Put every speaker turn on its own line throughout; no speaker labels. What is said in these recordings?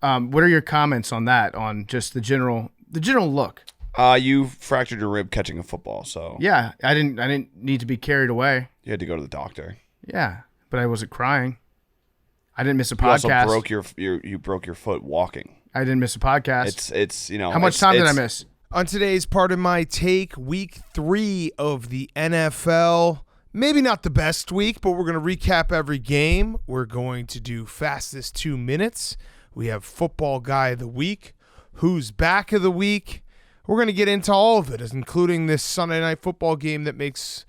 What are your comments on that? On just the general look?
You fractured your rib catching a football, so
yeah, I didn't need to be carried away.
You had to go to the doctor.
Yeah, but I wasn't crying. I didn't miss a podcast.
You also broke your foot walking.
I didn't miss a podcast.
It's
how much time did I miss?
On today's part of my take, week 3 of the NFL. Maybe not the best week, but we're going to recap every game. We're going to do fastest 2 minutes. We have football guy of the week, who's back of the week. We're going to get into all of it, including this Sunday night football game that makes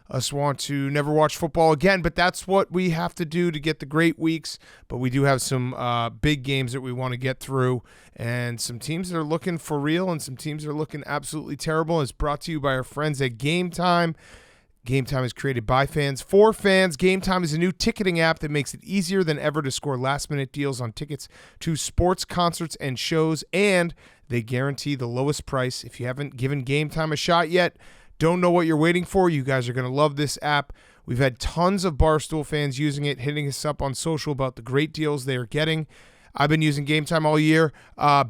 us want to never watch football again. But that's what we have to do to get the great weeks. But we do have some big games that we want to get through, and some teams that are looking for real and some teams that are looking absolutely terrible. It's brought to you by our friends at Game Time. Game Time is created by fans for fans. Game Time is a new ticketing app that makes it easier than ever to score last-minute deals on tickets to sports, concerts, and shows, and they guarantee the lowest price. If you haven't given Game Time a shot yet, don't know what you're waiting for, you guys are going to love this app. We've had tons of Barstool fans using it, hitting us up on social about the great deals they are getting. I've been using Game Time all year.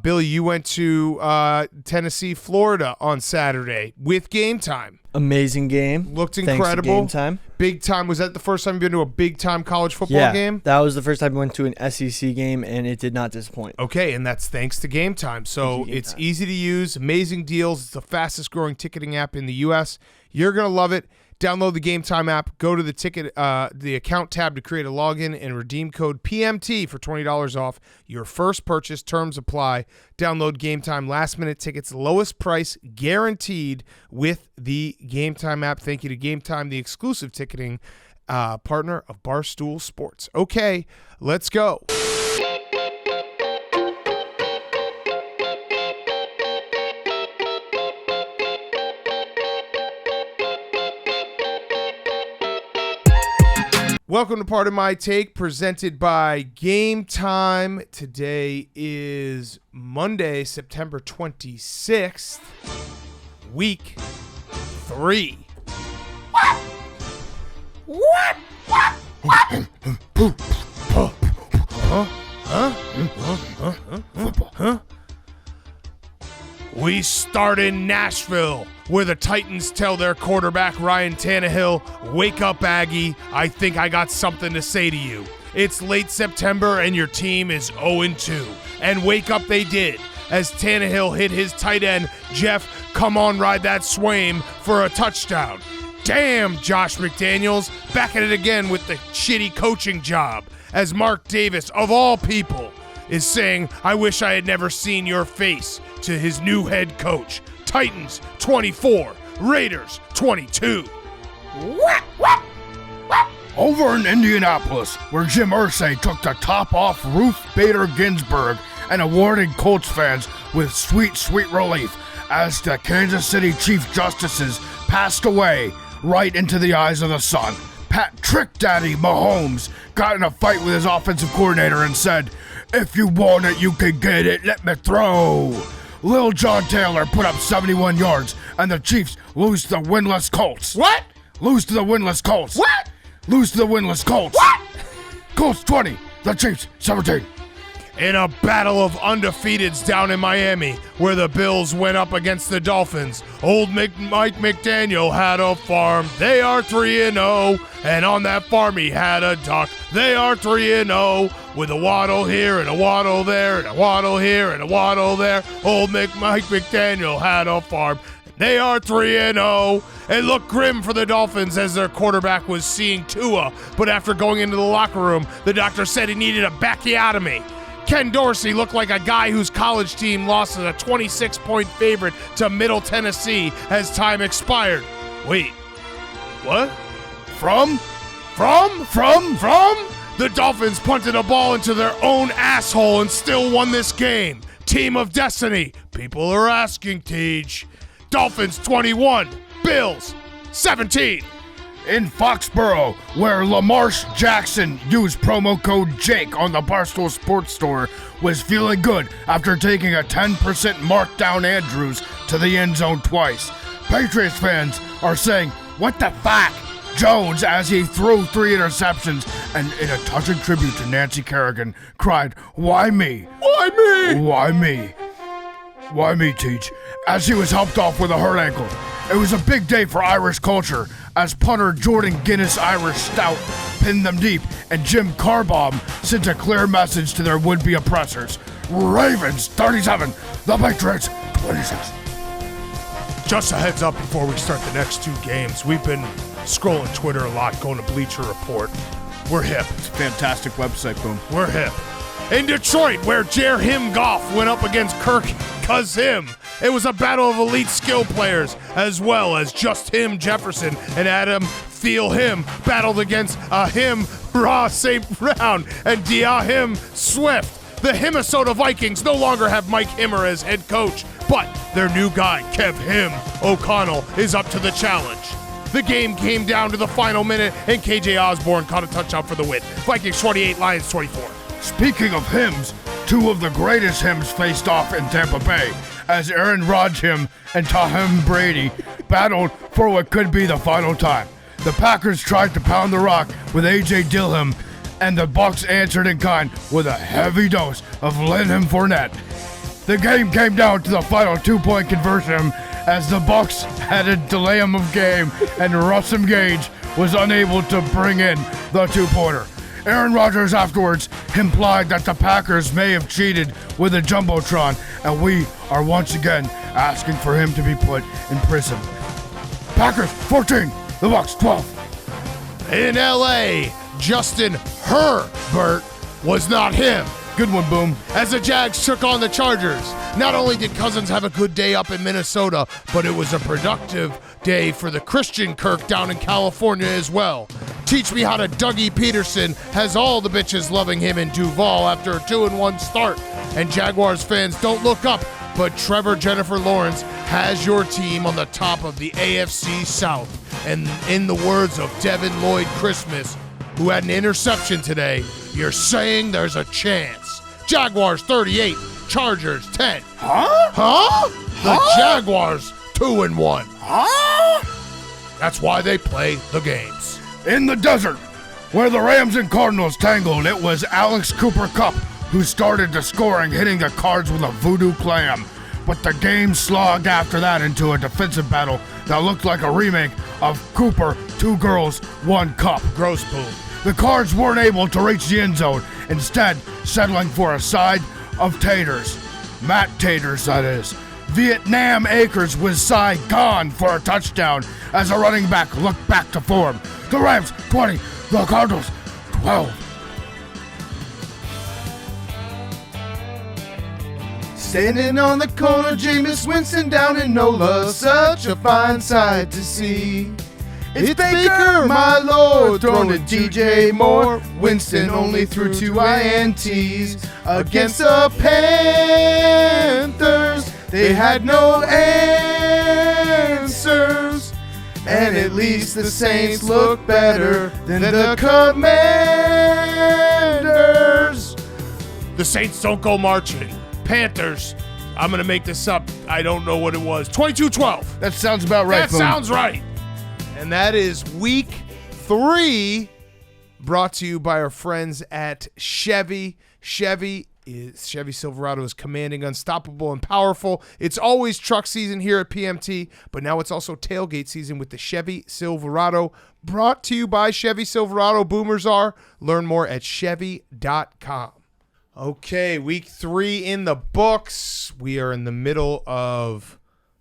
Billy, you went to Tennessee, Florida on Saturday with Game Time.
Amazing game.
Looked incredible.
Game Time.
Big time. Was that the first time you've been to a big time college football game?
That was the first time I went to an SEC game, and it did not disappoint.
Okay, and that's thanks to Game Time. So it's easy to use, amazing deals. It's the fastest growing ticketing app in the U.S. You're going to love it. Download the Game Time app, go to the account tab to create a login, and redeem code PMT for $20 off your first purchase. Terms apply. Download Game Time, last minute tickets, lowest price guaranteed with the Game Time app. Thank you to Game Time, the exclusive ticketing partner of Barstool Sports. Okay, let's go. Welcome to Part of My Take, presented by Game Time. Today is Monday, September 26th, week 3. What? We start in Nashville, where the Titans tell their quarterback Ryan Tannehill, "Wake up, Aggie. I think I got something to say to you." It's late September and your team is 0-2. And wake up they did, as Tannehill hit his tight end, Jeff "Come on, ride that Swaim," for a touchdown. Damn, Josh McDaniels, back at it again with the shitty coaching job, as Mark Davis, of all people, is saying, "I wish I had never seen your face," to his new head coach. Titans 24, Raiders 22.
Over in Indianapolis, where Jim Irsay took the top off Ruth Bader Ginsburg and awarded Colts fans with sweet, sweet relief as the Kansas City Chief Justices passed away right into the eyes of the sun. Pat Trick Daddy Mahomes got in a fight with his offensive coordinator and said, "If you want it, you can get it. Let me throw." Lil John Taylor put up 71 yards, and the Chiefs lose to the winless Colts.
What?
Lose to the winless Colts.
What?
Lose to the winless Colts.
What?
Colts 20, the Chiefs 17.
In a battle of undefeateds down in Miami, where the Bills went up against the Dolphins, old Mike McDaniel had a farm. They are 3-0, and on that farm he had a duck. They are 3-0, with a waddle here and a waddle there and a waddle here and a waddle there. Old Mike McDaniel had a farm. They are 3-0. It looked grim for the Dolphins as their quarterback was seeing Tua, but after going into the locker room, the doctor said he needed a backiotomy. Ken Dorsey looked like a guy whose college team lost as a 26-point favorite to Middle Tennessee as time expired. Wait, what? From? The Dolphins punted a ball into their own asshole and still won this game. Team of destiny. People are asking, Tej. Dolphins 21, Bills 17.
In Foxborough, where Lamarsh Jackson used promo code Jake on the Barstool Sports store, was feeling good after taking a 10% markdown Andrews to the end zone twice. Patriots fans are saying, "What the fuck? Jones, as he threw 3 interceptions and, in a touching tribute to Nancy Kerrigan, cried, "Why me?
Why me?
Why me? Why me, Teach?" as he was helped off with a hurt ankle. It was a big day for Irish culture as punter Jordan Guinness Irish Stout pinned them deep, and Jim Carbaum sent a clear message to their would-be oppressors. Ravens 37, the Patriots 26.
Just a heads up before we start the next 2 games. We've been scrolling Twitter a lot, going to Bleacher Report. We're hip.
It's a fantastic website, Boom.
We're hip. In Detroit, where Jer Him Goff went up against Kirk Cuz Him. It was a battle of elite skill players, as well as Just Him Jefferson and Adam Thiel Him battled against Him Ra St. Brown and Dia Him Swift. The Minnesota Vikings no longer have Mike Himmer as head coach, but their new guy, Kev Him O'Connell, is up to the challenge. The game came down to the final minute, and KJ Osborne caught a touchdown for the win. Vikings 28, Lions 24.
Speaking of hymns, 2 of the greatest hymns faced off in Tampa Bay as Aaron Rodgers and Tahim Brady battled for what could be the final time. The Packers tried to pound the rock with A.J. Dillon, and the Bucs answered in kind with a heavy dose of Leonard Fournette. The game came down to the final 2-point conversion as the Bucs had a delay of game and Russell Gage was unable to bring in the 2-pointer. Aaron Rodgers afterwards implied that the Packers may have cheated with a Jumbotron, and we are once again asking for him to be put in prison. Packers 14, the Bucs 12.
In L.A., Justin Herbert was not him.
Good one, Boom.
As the Jags took on the Chargers, not only did Cousins have a good day up in Minnesota, but it was a productive day for the Christian Kirk down in California as well. Teach me how to Dougie Peterson has all the bitches loving him in Duval after a 2-1 start. And Jaguars fans, don't look up, but Trevor Jennifer Lawrence has your team on the top of the AFC South. And in the words of Devin Lloyd Christmas, who had an interception today, you're saying there's a chance. Jaguars 38, Chargers 10.
Huh?
The Jaguars 2-1.
Huh?
That's why they play the games.
In the desert, where the Rams and Cardinals tangled, it was Alex Cooper Kupp who started the scoring, hitting the Cards with a voodoo clam. But the game slogged after that into a defensive battle that looked like a remake of Cooper, 2 Girls, 1 Cup.
Gross boom.
The Cards weren't able to reach the end zone, instead settling for a side of taters. Matt Taters, that is. Vietnam Acres was Saigon for a touchdown as a running back looked back to form. The Rams 20, the Cardinals 12.
Standing on the corner, Jameis Winston down in NOLA, such a fine sight to see. It's Baker, my lord, thrown to DJ Moore. Winston only threw 2 INTs against the Panthers. They had no answers, and at least the Saints look better than the Commanders.
The Saints don't go marching. Panthers, I'm going to make this up. I don't know what it was. 22-12.
That sounds about right,
That
Boom.
sounds right. And that is week 3, brought to you by our friends at Chevy. Chevy Silverado is commanding, unstoppable, and powerful. It's always truck season here at PMT, but now it's also tailgate season with the Chevy Silverado. Brought to you by Chevy Silverado. Boomers are. Learn more at Chevy.com. Okay, week 3 in the books. We are in the middle of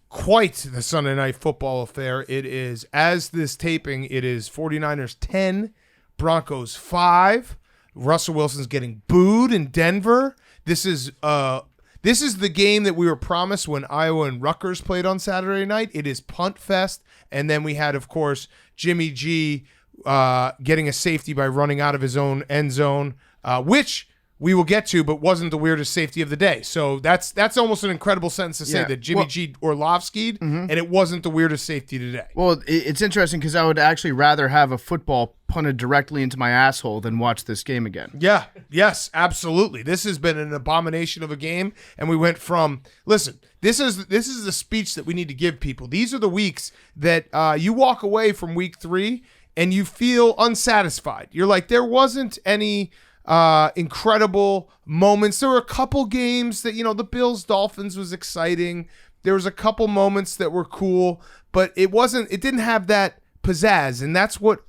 quite the Sunday Night Football affair. It is, as this taping, it is 49ers 10, Broncos 5. Russell Wilson's getting booed in Denver. This is the game that we were promised when Iowa and Rutgers played on Saturday night. It is punt fest, and then we had, of course, Jimmy G getting a safety by running out of his own end zone, which we will get to, but wasn't the weirdest safety of the day. So that's almost an incredible sentence to say, that Jimmy G Orlovski'd, and it wasn't the weirdest safety today.
Well, it's interesting because I would actually rather have a football punted directly into my asshole than watch this game again.
Yeah, yes, absolutely. This has been an abomination of a game, and we went from, listen, this is the speech that we need to give people. These are the weeks that you walk away from week 3 and you feel unsatisfied. You're like, there wasn't any incredible moments. There were a couple games that, the Bills-Dolphins was exciting. There was a couple moments that were cool, but it didn't have that pizzazz. And that's what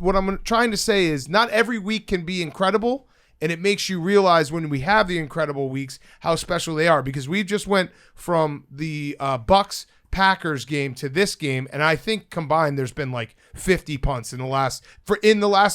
I'm trying to say is not every week can be incredible. And it makes you realize when we have the incredible weeks how special they are, because we just went from the Bucs Packers game to this game, and I think combined there's been like 50 punts in the last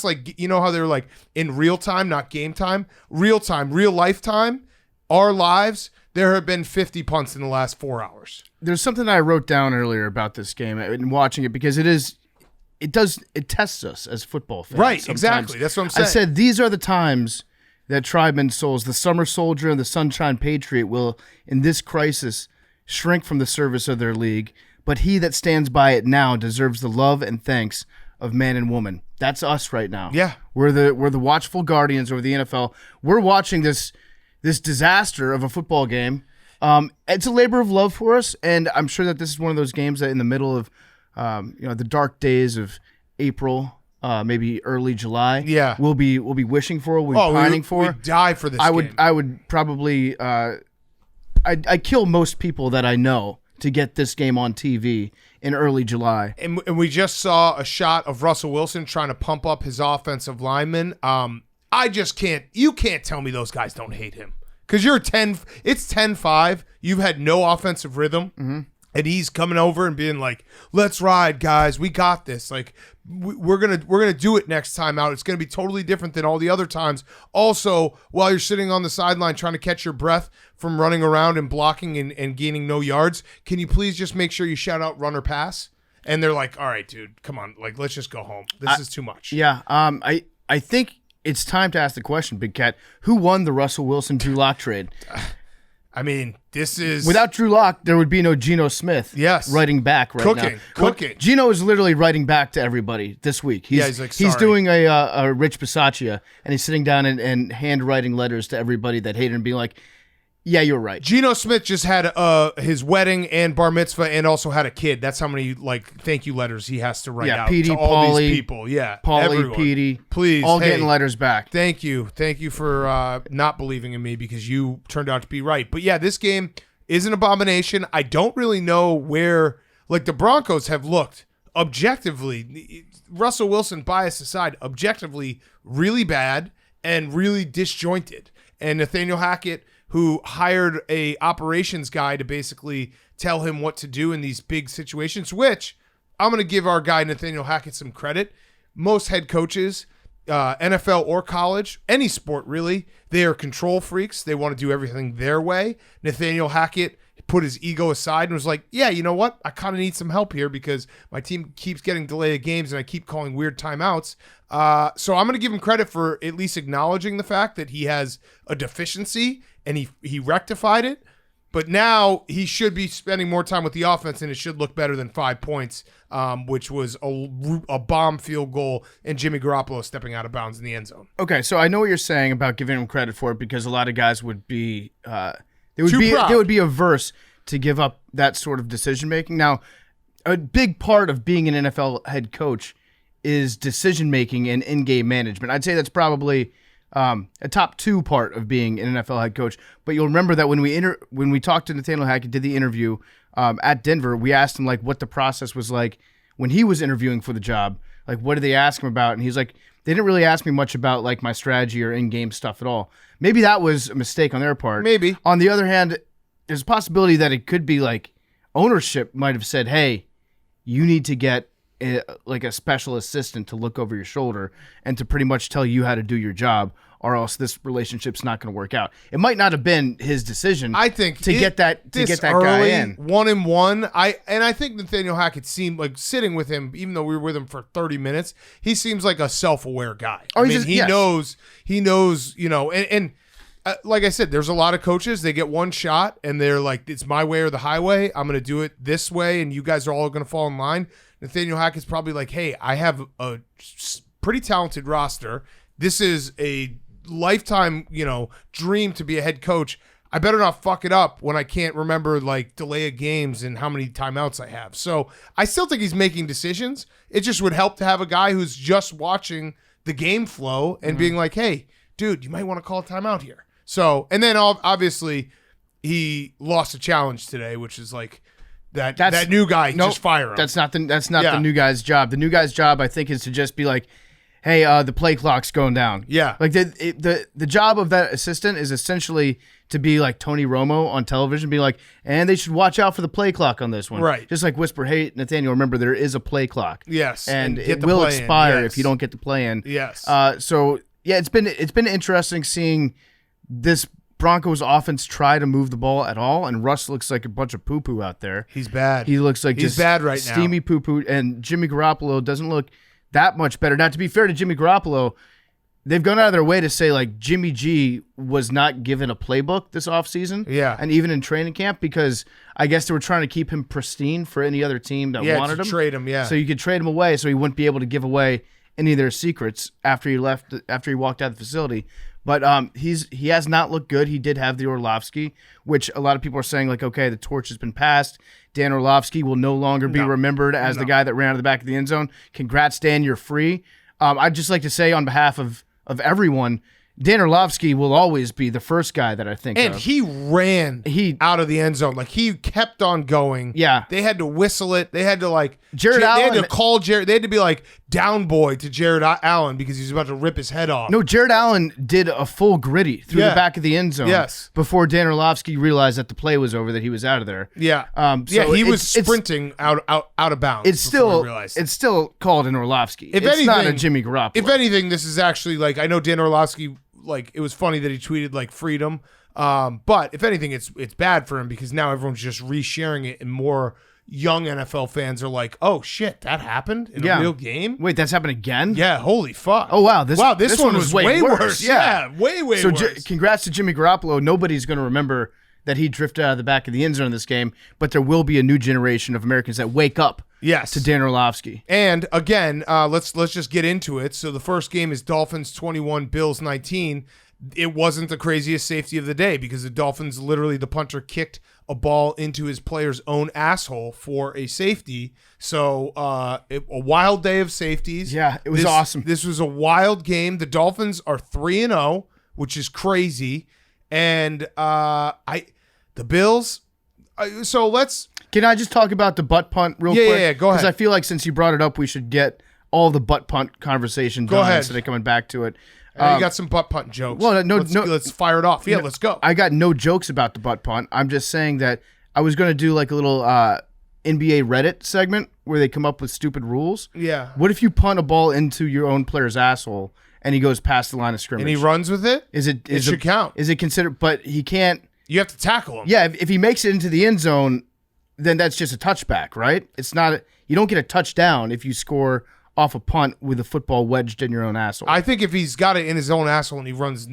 like, how they're like in real time, not game time, real time, real lifetime, our lives. There have been 50 punts in the last 4 hours.
There's something I wrote down earlier about this game and watching it, because it tests us as football fans.
Right,
sometimes.
exactly. That's what I'm saying.
I said these are the times that tribeman souls, the summer soldier and the sunshine patriot, will, in this crisis, shrink from the service of their league, but he that stands by it now deserves the love and thanks of man and woman. That's us right now.
Yeah.
We're the watchful guardians over the NFL. We're watching this disaster of a football game. It's a labor of love for us, and I'm sure that this is one of those games that in the middle of the dark days of April, maybe early July.
Yeah,
we'll be wishing for. We'll be pining for.
We'd die for this.
I would probably. I'd kill most people that I know to get this game on TV in early July.
And we just saw a shot of Russell Wilson trying to pump up his offensive linemen. I just can't. You can't tell me those guys don't hate him, because you're 10. It's 10-5. You've had no offensive rhythm. Mm-hmm. And he's coming over and being like, "Let's ride, guys. We got this. Like, we're gonna do it next time out. It's gonna be totally different than all the other times." Also, while you're sitting on the sideline trying to catch your breath from running around and blocking and gaining no yards, can you please just make sure you shout out run or pass? And they're like, "All right, dude, come on. Like, let's just go home. This is too much."
Yeah. I think it's time to ask the question, Big Cat. Who won the Russell Wilson Drew Lock trade?
I mean, this is...
Without Drew Lock, there would be no Geno Smith writing back right now.
Cooking.
Geno is literally writing back to everybody this week. He's
like, sorry.
He's doing a Rich Bisaccia, and he's sitting down and handwriting letters to everybody that hated him, being like, yeah, you're right.
Geno Smith just had his wedding and bar mitzvah and also had a kid. That's how many thank you letters he has to write out
Petey,
to all
Paulie,
these people. Yeah,
Paulie,
everyone.
Petey,
please,
all getting letters back.
Thank you for not believing in me, because you turned out to be right. But yeah, this game is an abomination. I don't really know where the Broncos have looked objectively. Russell Wilson bias aside, objectively really bad and really disjointed. And Nathaniel Hackett, who hired a operations guy to basically tell him what to do in these big situations, which I'm going to give our guy Nathaniel Hackett some credit. Most head coaches, NFL or college, any sport really, they are control freaks. They want to do everything their way. Nathaniel Hackett put his ego aside and was like, yeah, you know what? I kind of need some help here because my team keeps getting delayed games and I keep calling weird timeouts. So I'm going to give him credit for at least acknowledging the fact that he has a deficiency and he rectified it. But now he should be spending more time with the offense, and it should look better than 5 points, which was a bomb field goal and Jimmy Garoppolo stepping out of bounds in the end zone.
Okay, so I know what you're saying about giving him credit for it, because a lot of guys would be they would be averse to give up that sort of decision making. Now, a big part of being an NFL head coach is decision making and in-game management. I'd say that's probably a top 2 part of being an NFL head coach. But you'll remember that when we talked to Nathaniel Hackett, did the interview at Denver, we asked him what the process was like when he was interviewing for the job. What did they ask him about? And he's like, they didn't really ask me much about my strategy or in-game stuff at all. Maybe that was a mistake on their part.
Maybe.
On the other hand, there's a possibility that it could be ownership might have said, hey, you need to get a special assistant to look over your shoulder and to pretty much tell you how to do your job, or else this relationship's not going to work out. It might not have been his decision.
I think
to get that guy in
1-1. I think Nathaniel Hackett seemed like sitting with him, even though we were with him for 30 minutes. He seems like a self-aware guy. He knows. And like I said, there's a lot of coaches. They get one shot and they're like, "It's my way or the highway. I'm going to do it this way, and you guys are all going to fall in line." Nathaniel Hackett's probably like, "Hey, I have a pretty talented roster. This is a lifetime, dream to be a head coach. I better not fuck it up when I can't remember like delay of games and how many timeouts I have. So I still think he's making decisions. It just would help to have a guy who's just watching the game flow and being like, hey, dude, you might want to call a timeout here. So, and then obviously he lost a challenge today, which is like that new guy, just fire him.
That's not the new guy's job. The new guy's job, I think, is to just be like, hey, the play clock's going down.
Yeah.
Like the job of that assistant is essentially to be like Tony Romo on television, be like, and they should watch out for the play clock on this one.
Right.
Just like whisper, hey, Nathaniel, remember there is a play clock.
Yes.
And it will expire if you don't get the play in.
Yes.
So yeah, it's been interesting seeing this Broncos offense try to move the ball at all, and Russ looks like a bunch of poo-poo out there.
He's bad.
He looks like
he's
just
bad right now.
Steamy poo-poo, and Jimmy Garoppolo doesn't look that much better. Now, to be fair to Jimmy Garoppolo, they've gone out of their way to say like Jimmy G was not given a playbook this offseason.
Yeah.
And even in training camp, because I guess they were trying to keep him pristine for any other team that wanted him.
Trade him, yeah.
So you could trade him away so he wouldn't be able to give away any of their secrets after he walked out of the facility. But he has not looked good. He did have the Orlovsky, which a lot of people are saying like, okay, the torch has been passed. Dan Orlovsky will no longer be remembered as the guy that ran out of the back of the end zone. Congrats, Dan, you're free. I'd just like to say on behalf of everyone, Dan Orlovsky will always be the first guy that I think of.
And he ran out of the end zone. Like, he kept on going.
Yeah.
They had to whistle it. They had to, like,
Jared
they
Allen.
had to call Jared. They had to be like, down boy to Jared Allen because he was about to rip his head off.
No, Jared Allen did a full gritty through the back of the end zone before Dan Orlovsky realized that the play was over, that he was out of there.
Yeah.
So
he was sprinting out of bounds.
It's still called an Orlovsky. It's not a Jimmy Garoppolo.
If anything, this is actually, like, I know Dan Orlovsky, like, it was funny that he tweeted like freedom. But if anything, it's bad for him because now everyone's just resharing it, and more young NFL fans are like, "Oh shit, that happened in a real game."
Wait, that's happened again?
Yeah, holy fuck.
Oh wow, this
one was way worse. Yeah, way worse.
So congrats to Jimmy Garoppolo. Nobody's going to remember that he drifted out of the back of the end zone in this game, but there will be a new generation of Americans that wake up.
Yes.
To Dan Orlovsky.
And again, let's just get into it. So the first game is Dolphins 21, Bills 19. It wasn't the craziest safety of the day because the Dolphins, literally the punter kicked a ball into his player's own asshole for a safety. So a wild day of safeties.
Yeah, it was awesome.
This was a wild game. The Dolphins are 3-0, which is crazy. And the Bills. So let's.
Can I just talk about the butt punt real quick?
Yeah, go ahead.
Because I feel like since you brought it up, we should get all the butt punt conversation done instead of coming back to it.
You got some butt punt jokes.
Well,
let's fire it off. Yeah, let's go.
I got no jokes about the butt punt. I'm just saying that I was going to do like a little NBA Reddit segment where they come up with stupid rules.
Yeah.
What if you punt a ball into your own player's asshole and he goes past the line of scrimmage?
And he runs with it? It should count.
Is it considered? But he can't.
You have to tackle him.
Yeah, if he makes it into the end zone, then that's just a touchback, right? It's not. You don't get a touchdown if you score off a punt with a football wedged in your own asshole.
I think if he's got it in his own asshole and he runs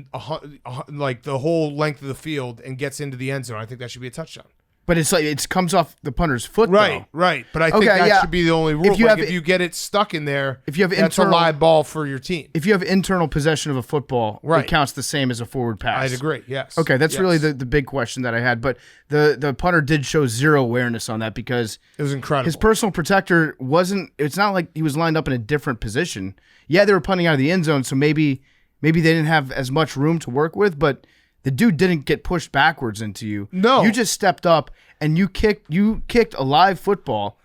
like the whole length of the field and gets into the end zone, I think that should be a touchdown.
But it's like it comes off the punter's foot,
right?
Though.
Right. But I think that should be the only rule. If you get it stuck in there, that's a live ball for your team.
If you have internal possession of a football, it counts the same as a forward pass.
I'd agree. Yes.
Okay, that's really the big question that I had. But the punter did show zero awareness on that because
it was incredible.
His personal protector wasn't. It's not like he was lined up in a different position. Yeah, they were punting out of the end zone, so maybe they didn't have as much room to work with, but. The dude didn't get pushed backwards into you.
No.
You just stepped up and you kicked a live football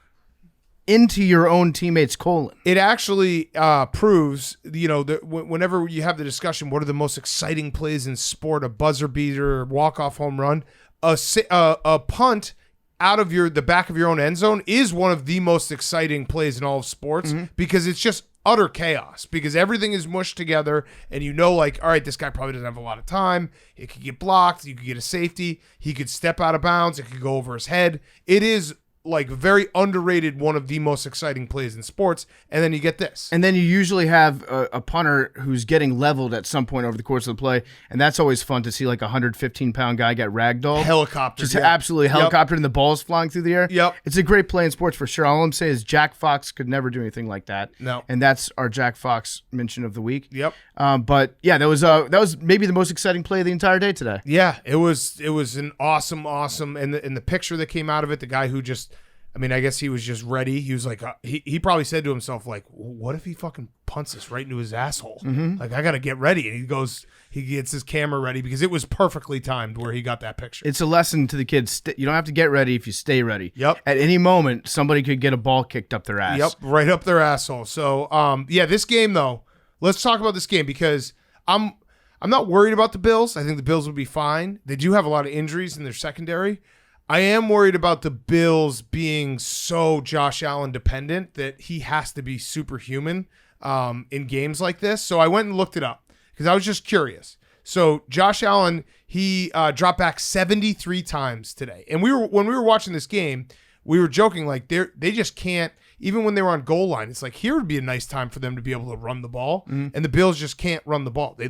into your own teammate's colon.
It actually proves, that whenever you have the discussion, what are the most exciting plays in sport, a buzzer beater, walk-off home run, a punt out of the back of your own end zone is one of the most exciting plays in all of sports because it's just utter chaos because everything is mushed together and like, all right, this guy probably doesn't have a lot of time. It could get blocked. You could get a safety. He could step out of bounds. It could go over his head. It is like very underrated, one of the most exciting plays in sports, and then you get this.
And then you usually have a punter who's getting leveled at some point over the course of the play, and that's always fun to see, like a 115-pound guy get ragdolled.
Helicopter.
Just absolutely helicoptered, and the ball's flying through the air.
Yep.
It's a great play in sports for sure. All I'm saying is Jack Fox could never do anything like that.
No.
And that's our Jack Fox mention of the week.
Yep.
But yeah, that was maybe the most exciting play of the entire day today.
Yeah, it was an awesome, and the picture that came out of it, the guy who just, I mean, I guess he was just ready. He was like, he probably said to himself, like, what if he fucking punts this right into his asshole? Like, I got to get ready. And he gets his camera ready because it was perfectly timed where he got that picture.
It's a lesson to the kids. You don't have to get ready if you stay ready.
Yep.
At any moment, somebody could get a ball kicked up their ass.
Yep, right up their asshole. So, yeah, this game, though, let's talk about this game because I'm not worried about the Bills. I think the Bills will be fine. They do have a lot of injuries in their secondary. I am worried about the Bills being so Josh Allen dependent that he has to be superhuman in games like this. So I went and looked it up because I was just curious. So Josh Allen, he dropped back 73 times today. And when we were watching this game, we were joking like they just can't, even when they were on goal line, it's like here would be a nice time for them to be able to run the ball. And the Bills just can't run the ball. They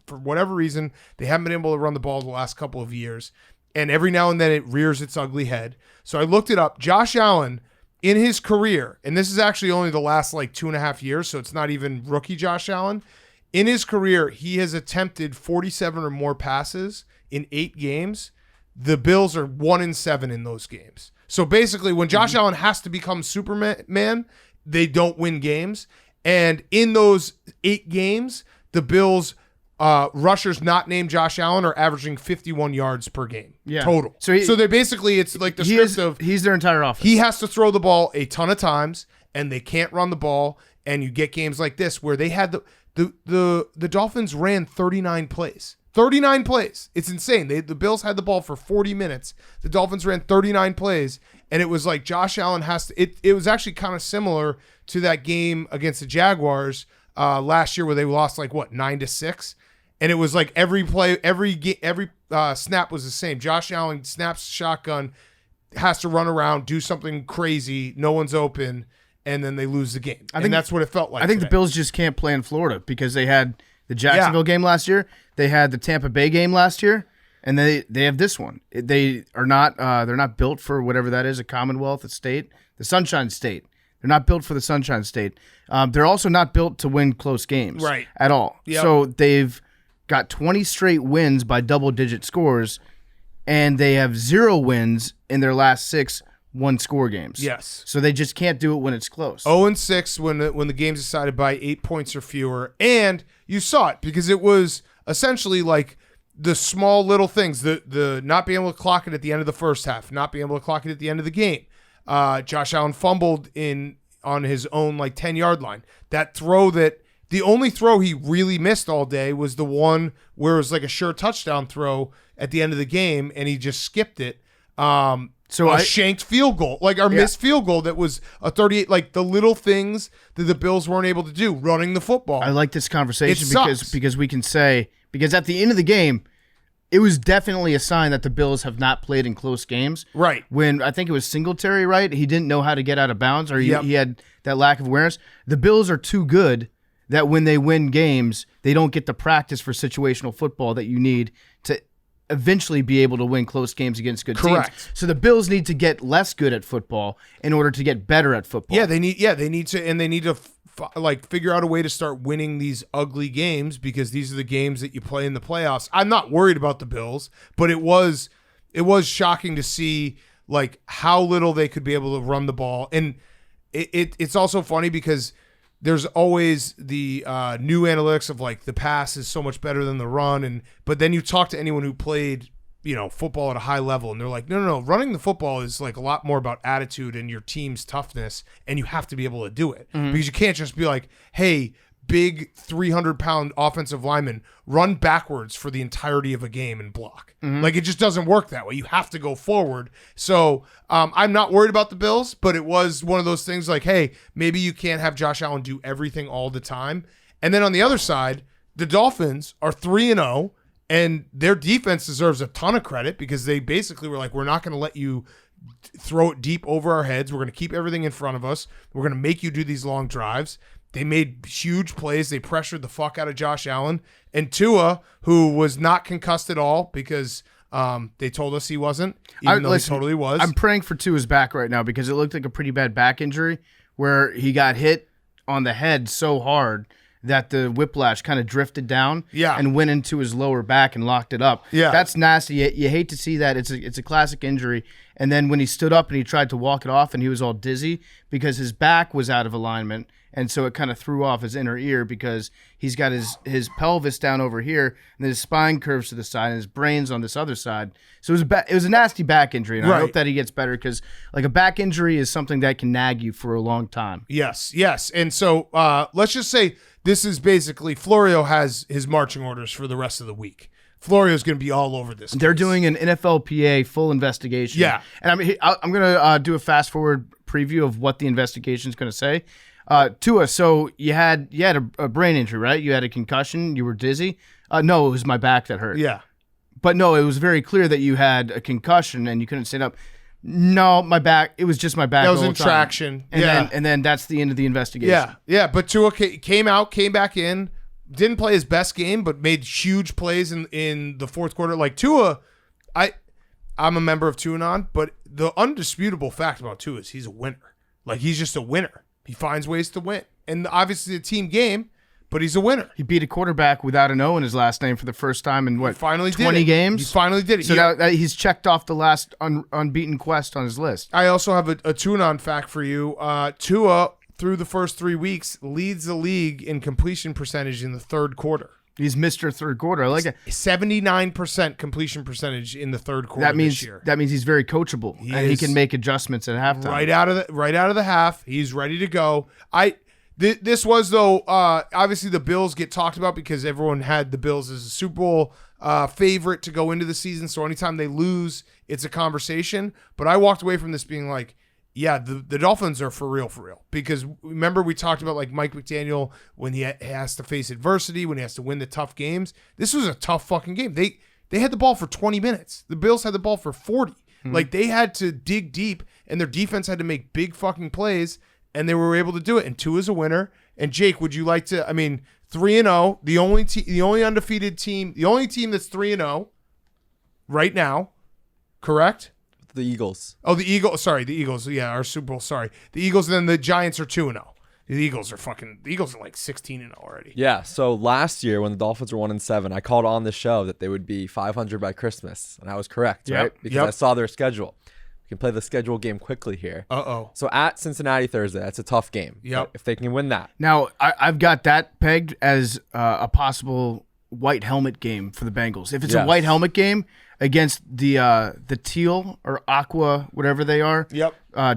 for whatever reason, they haven't been able to run the ball the last couple of years. And every now and then it rears its ugly head. So I looked it up. Josh Allen, in his career, and this is actually only the last like 2.5 years, so it's not even rookie Josh Allen. In his career, he has attempted 47 or more passes in 8 games. The Bills are 1-7 in those games. So basically, when Josh Allen has to become Superman, they don't win games. And in those 8 games, the Bills rushers not named Josh Allen are averaging 51 yards per game total. So they basically, it's like the script of
he's their entire offense.
He has to throw the ball a ton of times, and they can't run the ball. And you get games like this where they had the Dolphins ran 39 plays. 39 plays. It's insane. The Bills had the ball for 40 minutes. The Dolphins ran 39 plays, and it was like Josh Allen has to. It was actually kind of similar to that game against the Jaguars last year where they lost like 9-6. And it was like every play, every snap was the same. Josh Allen snaps shotgun, has to run around, do something crazy. No one's open, and then they lose the game. I think that's what it felt like.
I think the Bills just can't play in Florida because they had the Jacksonville game last year. They had the Tampa Bay game last year, and they have this one. They are not they're not built for whatever that is, a Commonwealth, a state, the Sunshine State. They're not built for the Sunshine State. They're also not built to win close games at all. Yep. So they've got 20 straight wins by double-digit scores, and they have 0 wins in their last 6 one-score games.
Yes.
So they just can't do it when it's close.
0-6 when the game's decided by 8 points or fewer, and you saw it because it was essentially like the small little things, the not being able to clock it at the end of the first half, not being able to clock it at the end of the game. Josh Allen fumbled on his own 10-yard line. That throw the only throw he really missed all day was the one where it was like a sure touchdown throw at the end of the game, and he just skipped it. Shanked field goal, missed field goal that was a 38. The little things that the Bills weren't able to do, running the football.
I like this conversation
because
we can say, because at the end of the game, it was definitely a sign that the Bills have not played in close games.
Right.
When I think it was Singletary, right? He didn't know how to get out of bounds, or he had that lack of awareness. The Bills are too good that when they win games, they don't get the practice for situational football that you need to eventually be able to win close games against good teams. So the Bills need to get less good at football in order to get better at football.
Yeah, they need to figure out a way to start winning these ugly games because these are the games that you play in the playoffs. I'm not worried about the Bills, but it was shocking to see how little they could be able to run the ball. And it's also funny because there's always the new analytics of the pass is so much better than the run, but then you talk to anyone who played football at a high level, and they're like, no, running the football is a lot more about attitude and your team's toughness, and you have to be able to do it because you can't just be like, hey, big 300-pound offensive lineman, run backwards for the entirety of a game and block. It just doesn't work that way. You have to go forward. So I'm not worried about the Bills, but it was one of those things hey, maybe you can't have Josh Allen do everything all the time. And then on the other side, the Dolphins are 3-0, and their defense deserves a ton of credit because they basically were we're not going to let you throw it deep over our heads. We're going to keep everything in front of us. We're going to make you do these long drives. They made huge plays. They pressured the fuck out of Josh Allen. And Tua, who was not concussed at all because they told us he wasn't, even though he totally was.
I'm praying for Tua's back right now because it looked like a pretty bad back injury where he got hit on the head so hard that the whiplash kind of drifted down and went into his lower back and locked it up.
Yeah.
That's nasty. You hate to see that. It's a classic injury. And then when he stood up and he tried to walk it off and he was all dizzy because his back was out of alignment, and so it kind of threw off his inner ear because he's got his pelvis down over here and then his spine curves to the side and his brain's on this other side. So it was a nasty back injury, and I hope that he gets better because like a back injury is something that can nag you for a long time.
Yes. And so let's just say this is basically Florio has his marching orders for the rest of the week. Florio's going to be all over this.
They're doing an NFLPA full investigation. Yeah. And I'm going to do a fast forward preview of what the investigation is going to say. Tua, so you had a brain injury, right? You had a concussion. You were dizzy. No, it was my back that hurt.
Yeah.
But no, it was very clear that you had a concussion and you couldn't stand up. No, my back. It was just my back.
That was in traction.
And then that's the end of the investigation.
Yeah. But Tua came back in, didn't play his best game, but made huge plays in the fourth quarter. Like Tua, I'm a member of TuaNon, but the undisputable fact about Tua is he's a winner. Like he's just a winner. He finds ways to win. And obviously a team game, but he's a winner.
He beat a quarterback without an O in his last name for the first time in 20 games?
He finally did it.
So now he's checked off the last unbeaten quest on his list.
I also have a TuaNon fact for you. Tua, through the first 3 weeks, leads the league in completion percentage in the third quarter.
He's Mr. Third Quarter. I like it.
79% compleation percentage in the third quarter this year.
That means he's very coachable he can make adjustments at halftime.
Right out of the half, he's ready to go. This was though obviously the Bills get talked about because everyone had the Bills as a Super Bowl favorite to go into the season. So anytime they lose, it's a conversation. But I walked away from this being like, yeah, the Dolphins are for real. Because remember we talked about like Mike McDaniel when he has to face adversity, when he has to win the tough games. This was a tough fucking game. They had the ball for 20 minutes. The Bills had the ball for 40. Like they had to dig deep, and their defense had to make big fucking plays, and they were able to do it. And Tua's a winner. And Jake, would you like to? I mean, 3-0, the only undefeated team, the only team that's 3-0 right now, correct?
The Eagles.
Oh, the Eagles. Sorry, the Eagles. Yeah, our Super Bowl. Sorry. The Eagles, and then the Giants are 2-0. The Eagles are like 16-0 already.
Yeah, so last year when the Dolphins were 1-7, I called on the show that they would be 500 by Christmas, and I was correct, right? Because I saw their schedule. We can play the schedule game quickly here. So at Cincinnati Thursday, that's a tough game.
Yep.
If they can win that.
Now, I've got that pegged as a possible white helmet game for the Bengals. If it's a white helmet game against the teal or aqua, whatever they are,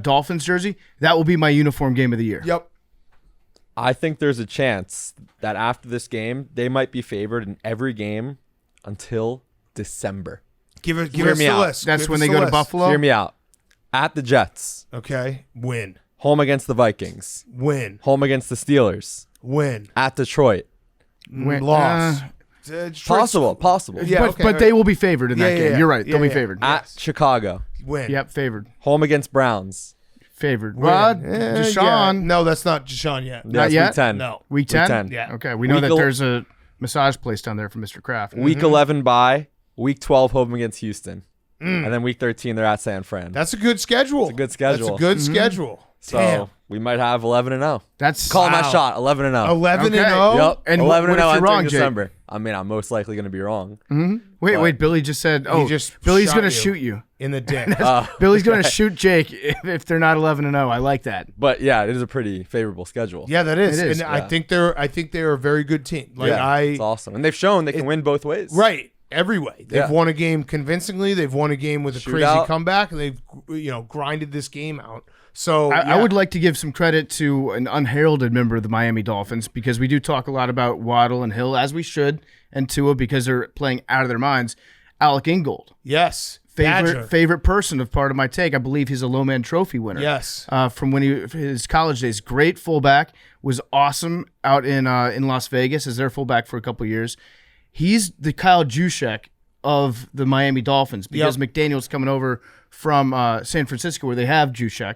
Dolphins jersey, that will be my uniform game of the year.
Yep.
I think there's a chance that after this game, they might be favored in every game until December.
Give us the list.
That's when they go to Buffalo?
Hear me out. At the Jets.
Okay. Win.
Home against the Vikings.
Win.
Home against the Steelers.
Win.
At Detroit.
Win. Loss.
Possible.
Yeah,
but they will be favored in that game.
Yeah.
You're right. They'll be favored.
At Chicago.
Win.
Yep, favored.
Home against Browns.
Favored. What? Deshaun.
Yeah. No, that's not Deshaun yet.
Not yet?
Week 10.
No.
Week 10?
Week 10.
Yeah.
Okay, we know that there's a massage place down there for Mr. Kraft.
Week 11 bye. Week 12 home against Houston. And then week 13 they're at San Fran.
That's a good schedule.
It's a good schedule.
That's a good schedule.
So
Damn.
we might have 11-0.
That's
Call my shot. 11-0.
11-0.
Yep.
And
11-0
what if you're
entering
wrong, Jake?
December. I mean, I'm most likely going to be wrong.
Wait, Billy just said, Billy's going to shoot you.
In the dick.
Billy's going to shoot Jake if they're not 11-0. I like that.
But yeah, it is a pretty favorable schedule.
Yeah, that is.
It is.
And I think they're a very good team. Like
it's awesome. And they've shown they can win both ways.
Right. Every way. They've won a game convincingly. They've won a game with a crazy comeback, and they've grinded this game out. So
I would like to give some credit to an unheralded member of the Miami Dolphins because we do talk a lot about Waddle and Hill, as we should, and Tua because they're playing out of their minds. Alec Ingold.
Yes.
Favorite person of part of my take. I believe he's a Lowman Trophy winner.
Yes.
From his college days. Great fullback. Was awesome out in Las Vegas as their fullback for a couple years. He's the Kyle Juszczyk of the Miami Dolphins because McDaniel's coming over from San Francisco where they have Juszczyk,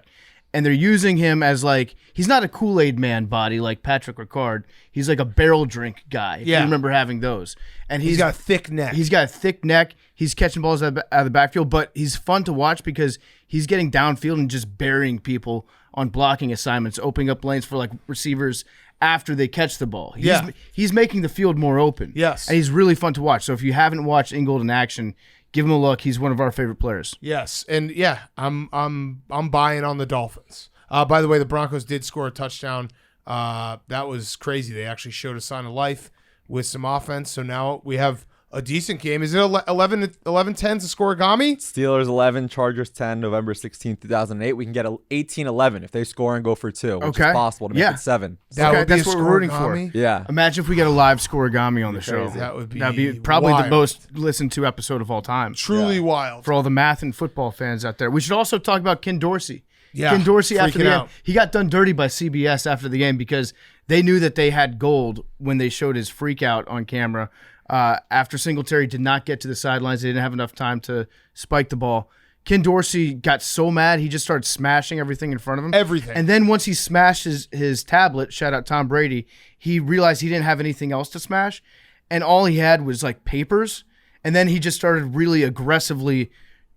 and they're using him as like he's not a Kool-Aid man body like Patrick Ricard. He's like a barrel drink guy. If you remember having those, and he's
got a thick neck.
He's got a thick neck. He's catching balls out of the backfield, but he's fun to watch because he's getting downfield and just burying people on blocking assignments, opening up lanes for like receivers after they catch the ball. He's making the field more open.
Yes.
And he's really fun to watch. So if you haven't watched Ingold in action, give him a look. He's one of our favorite players.
Yes. And yeah, I'm buying on the Dolphins. By the way, the Broncos did score a touchdown. That was crazy. They actually showed a sign of life with some offense. So now we have a decent game. Is it 11-10 to scoregami?
Steelers 11, Chargers 10, November 16th, 2008. We can get 18-11 if they score and go for 2, which is possible to make it 7.
That's what we're rooting for.
Yeah.
Imagine if we get a live scoregami on the show.
That'd
be probably
wild.
the most listened to episode of all time.
Truly wild.
For all the math and football fans out there. We should also talk about Ken Dorsey.
Yeah,
Ken Dorsey after the game,
out.
he got done dirty by CBS after the game because they knew that they had gold when they showed his freak out on camera. After Singletary did not get to the sidelines, they didn't have enough time to spike the ball. Ken Dorsey got so mad, he just started smashing everything in front of him.
Everything.
And then once he smashed his tablet, shout out Tom Brady, he realized he didn't have anything else to smash. And all he had was like papers. And then he just started really aggressively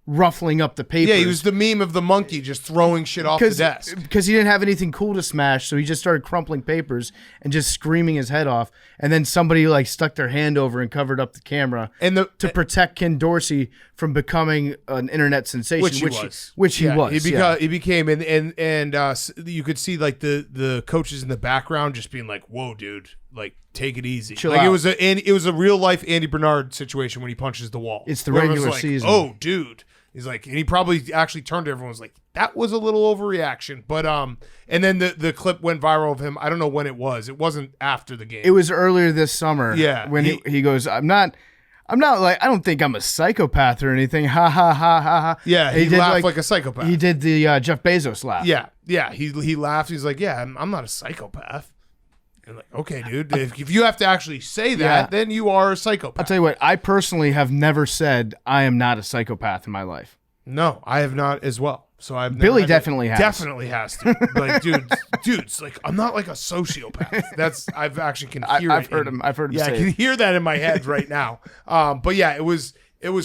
ruffling up the papers.
Yeah, he was the meme of the monkey just throwing shit off the desk.
Because he didn't have anything cool to smash, so he just started crumpling papers and just screaming his head off. And then somebody like stuck their hand over and covered up the camera to protect Ken Dorsey from becoming an internet sensation, which he was.
He became, and you could see like the coaches in the background just being like, "Whoa, dude, like take it easy."
Chill
like
out.
it was a real life Andy Bernard situation when he punches the wall.
It's the
Where it was
regular
like,
season.
Oh, dude. He's like, and he probably actually turned to everyone and was like, that was a little overreaction. But and then the clip went viral of him. I don't know when it was. It wasn't after the game.
It was earlier this summer.
Yeah.
When he goes, I'm not like, I don't think I'm a psychopath or anything. Ha ha ha ha ha.
Yeah, he laughed like a psychopath.
He did the Jeff Bezos laugh.
Yeah. He laughed. He's like, yeah, I'm not a psychopath. And like, okay, dude, if you have to actually say that, then you are a psychopath.
I'll tell you what, I personally have never said I am not a psychopath in my life.
No, I have not as well. So
Billy definitely has.
Definitely has to. Like, dude's like, I'm not like a sociopath. That's I've actually can hear.
I've heard him. I've heard him.
Yeah,
say
I can
it.
hear that in my head right now. But yeah, it was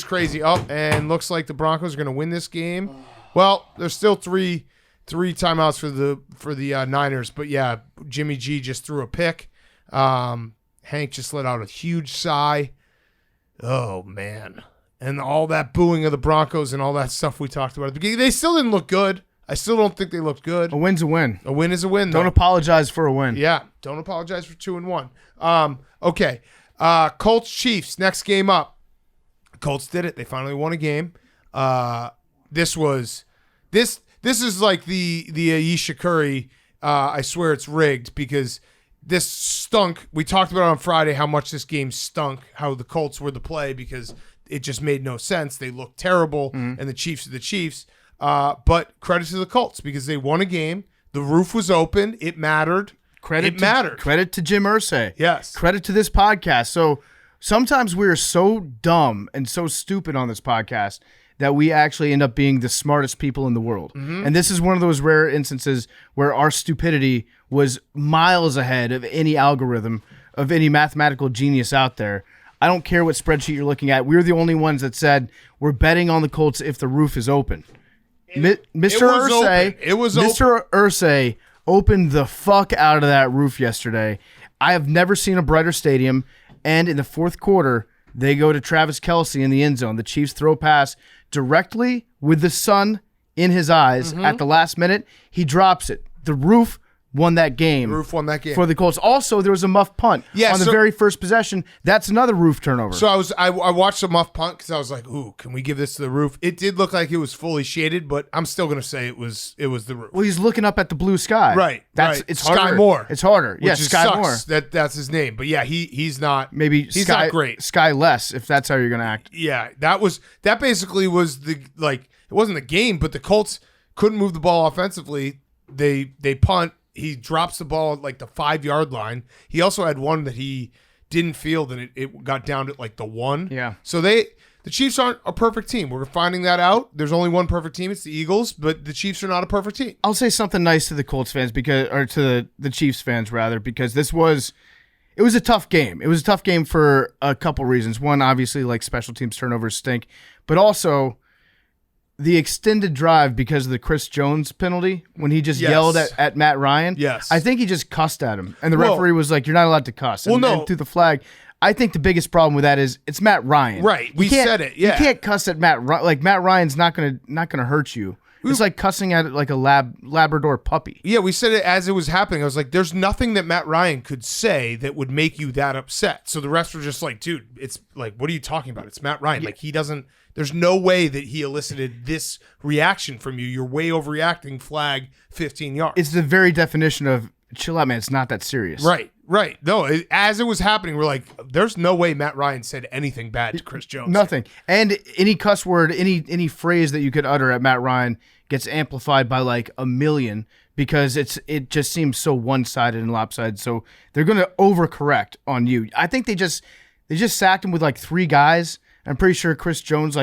crazy. Oh, and looks like the Broncos are going to win this game. Well, there's still three timeouts for the Niners, but yeah, Jimmy G just threw a pick. Hank just let out a huge sigh. Oh man. And all that booing of the Broncos and all that stuff we talked about at the beginning, they still didn't look good. I still don't think they looked good.
A win's a win.
A win is a win, though.
Don't apologize for a win.
Yeah, don't apologize for 2-1. Okay, Colts Chiefs next game up. Colts did it. They finally won a game. This is like the Ayesha Curry. I swear it's rigged because this stunk. We talked about it on Friday how much this game stunk. How the Colts were the play because it just made no sense. They looked terrible, and the Chiefs are the Chiefs. But credit to the Colts because they won a game. The roof was open. It mattered. Credit
to Jim Irsay.
Yes.
Credit to this podcast. So sometimes we're so dumb and so stupid on this podcast that we actually end up being the smartest people in the world. And this is one of those rare instances where our stupidity was miles ahead of any algorithm, of any mathematical genius out there. I don't care what spreadsheet you're looking at. We're the only ones that said we're betting on the Colts if the roof is open. Mr. Irsay opened the fuck out of that roof yesterday. I have never seen a brighter stadium. And in the fourth quarter, they go to Travis Kelce in the end zone. The Chiefs throw a pass directly with the sun in his eyes at the last minute. He drops it. The roof won that game. For the Colts. Also, there was a muff punt on the very first possession. That's another roof turnover.
So I watched the muff punt because I was like, ooh, can we give this to the roof? It did look like it was fully shaded, but I'm still going to say it was the roof.
Well, he's looking up at the blue sky.
Right.
It's
Sky
harder.
Moore.
It's harder. Yeah, Sky
sucks.
Moore.
That's his name. But yeah, he's not.
Maybe
he's
Sky,
not great.
Sky less, if that's how you're going to act.
Yeah, that basically was it wasn't the game, but the Colts couldn't move the ball offensively. They punt. He drops the ball at like the 5-yard line. He also had one that he didn't field, and it got down to like the 1.
Yeah.
So they The Chiefs aren't a perfect team. We're finding that out. There's only one perfect team. It's the Eagles, but the Chiefs are not a perfect team.
I'll say something nice to the Colts fans to the Chiefs fans rather, because it was a tough game. It was a tough game for a couple reasons. One, obviously, like special teams turnovers stink, but also the extended drive because of the Chris Jones penalty when he just yelled at Matt Ryan.
Yes.
I think he just cussed at him, and the referee was like, "You're not allowed to cuss." And threw the flag. I think the biggest problem with that is it's Matt Ryan.
Right. We said it. Yeah.
You can't cuss at Matt Ryan. Like, Matt Ryan's not gonna hurt you. It's like cussing at like a Labrador puppy.
Yeah, we said it as it was happening. I was like, there's nothing that Matt Ryan could say that would make you that upset. So the refs were just like, dude, it's like, what are you talking about? It's Matt Ryan. Like, there's no way that he elicited this reaction from you. You're way overreacting, flag 15 yards.
It's the very definition of chill out, man. It's not that serious.
Right. No, as it was happening, we're like, there's no way Matt Ryan said anything bad to Chris Jones.
Nothing. And any cuss word, any phrase that you could utter at Matt Ryan gets amplified by like a million because it just seems so one-sided and lopsided. So they're going to overcorrect on you. I think they just sacked him with like 3 guys. I'm pretty sure Chris Jones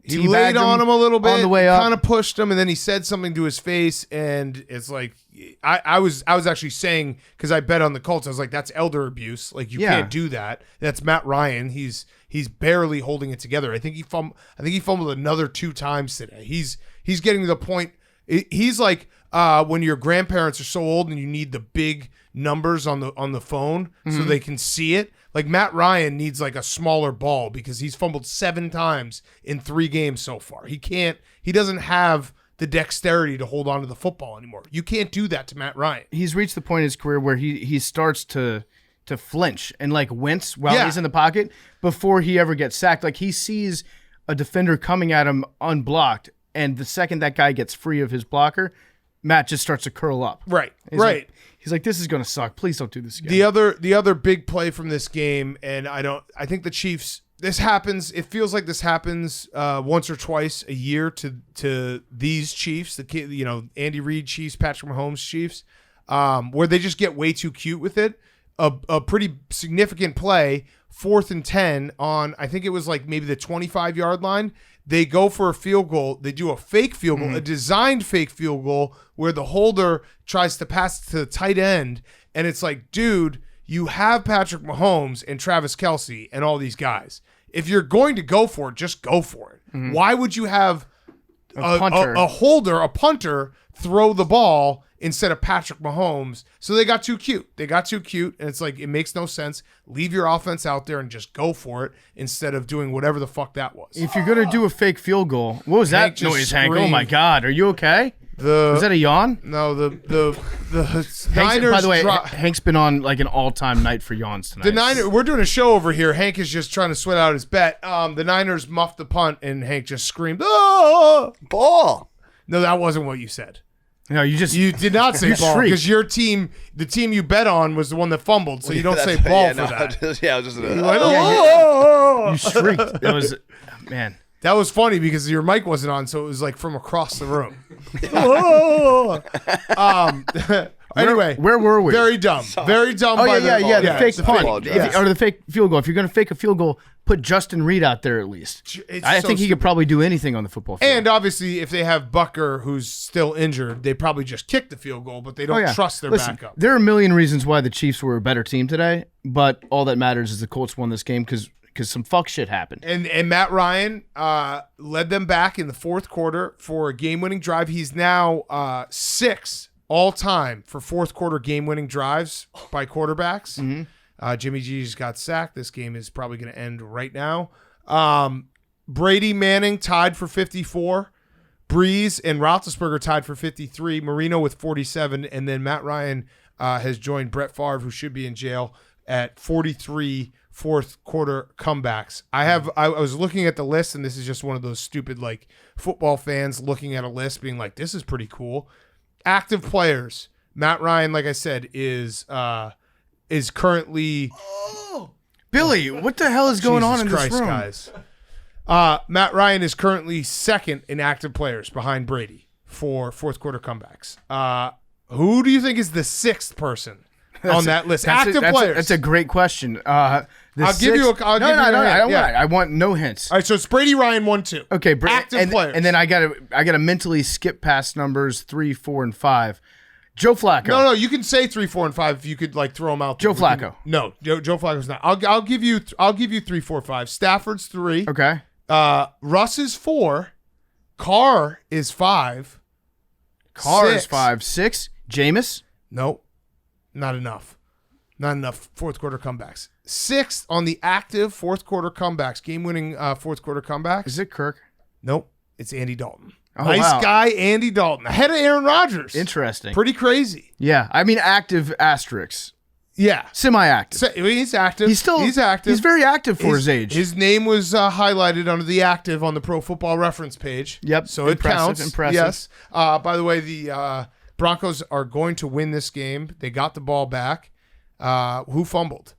he laid on him a little bit
on the way up,
kind of pushed him, and then he said something to his face, and it's like I was actually saying, because I bet on the Colts, I was like, that's elder abuse. Like, you can't do that. That's Matt Ryan. He's barely holding it together. I think he fumbled another 2 times today. He's getting to the point. He's like when your grandparents are so old and you need the big numbers on the phone so they can see it. Like, Matt Ryan needs like a smaller ball because he's fumbled 7 times in 3 games so far. He doesn't have the dexterity to hold on to the football anymore. You can't do that to Matt Ryan.
He's reached the point in his career where he starts to flinch and like wince while he's in the pocket before he ever gets sacked. Like, he sees a defender coming at him unblocked, and the second that guy gets free of his blocker, Matt just starts to curl up.
Right.
He's like, this is going to suck. Please don't do this again.
The other big play from this game, and I think the Chiefs, this happens, it feels like this happens once or twice a year to these Chiefs, Andy Reid Chiefs, Patrick Mahomes Chiefs, where they just get way too cute with it. A pretty significant play, 4th and 10 on, I think it was like maybe the 25-yard line. They go for a field goal. They do a fake field goal, a designed fake field goal where the holder tries to pass to the tight end. And it's like, dude, you have Patrick Mahomes and Travis Kelce and all these guys. If you're going to go for it, just go for it. Why would you have a holder, a punter, throw the ball instead of Patrick Mahomes? So they got too cute. And it's like, it makes no sense. Leave your offense out there and just go for it instead of doing whatever the fuck that was.
If you're going to do a fake field goal, what was that noise, Hank? Oh my God. Are you okay? Was that a yawn?
No, the
Niners. By the way, Hank's been on like an all-time night for yawns tonight.
We're doing a show over here. Hank is just trying to sweat out his bet. The Niners muffed the punt, and Hank just screamed, "Oh, ball!" No, that wasn't what you said.
No,
you did not say ball because your team, the team you bet on, was the one that fumbled. So you don't say ball for that.
I was just.
You shrieked. That was, man.
That was funny because your mic wasn't on, so it was like from across the room. Anyway,
where were we?
Very dumb. Very dumb.
Oh, the fake punt. Or the fake field goal. If you're going to fake a field goal, put Justin Reed out there at least. I think he could probably do anything on the football field.
And obviously, if they have Bucker, who's still injured, they probably just kick the field goal, but they don't trust their backup.
There are a million reasons why the Chiefs were a better team today, but all that matters is the Colts won this game because some fuck shit happened.
And Matt Ryan led them back in the 4th quarter for a game-winning drive. He's now 6th all-time for 4th quarter game-winning drives by quarterbacks. Jimmy G just got sacked. This game is probably going to end right now. Brady Manning tied for 54. Breeze and Roethlisberger tied for 53. Marino with 47. And then Matt Ryan has joined Brett Favre, who should be in jail, at 43 4th quarter comebacks. I was looking at the list, and this is just one of those stupid like football fans looking at a list being like, this is pretty cool. Active players. Matt Ryan, like I said, is currently
Billy, what the hell is going on in
Christ,
this room?
Guys. Matt Ryan is currently 2nd in active players behind Brady for 4th quarter comebacks. Who do you think is the 6th person? on that list? Active players.
That's a great question.
I'll give you a.
I want no hints.
All right, so it's Brady Ryan 1-2.
Okay,
active players,
and then I gotta mentally skip past numbers 3, 4, and 5. Joe Flacco.
No, you can say 3, 4, and 5 if you could like throw them out.
Joe Flacco.
No, Joe Flacco's not. I'll give you 3, 4, 5. Stafford's 3.
Okay.
Russ is 4. Carr is 5.
Carr is 5. 6. Jameis.
Nope, not enough. Not enough fourth quarter comebacks. 6th on the active fourth quarter comebacks, game-winning fourth quarter comebacks.
Is it Kirk?
Nope, it's Andy Dalton.
Oh,
nice
wow.
guy, Andy Dalton, ahead of Aaron Rodgers.
Interesting.
Pretty crazy.
Yeah, I mean active asterisks.
Yeah,
Semi-active.
He's active.
He's
active.
He's very active for his age.
His name was highlighted under the active on the Pro Football Reference page.
Yep.
So it counts.
Impressive.
Yes. By the way, the Broncos are going to win this game. They got the ball back. Who fumbled?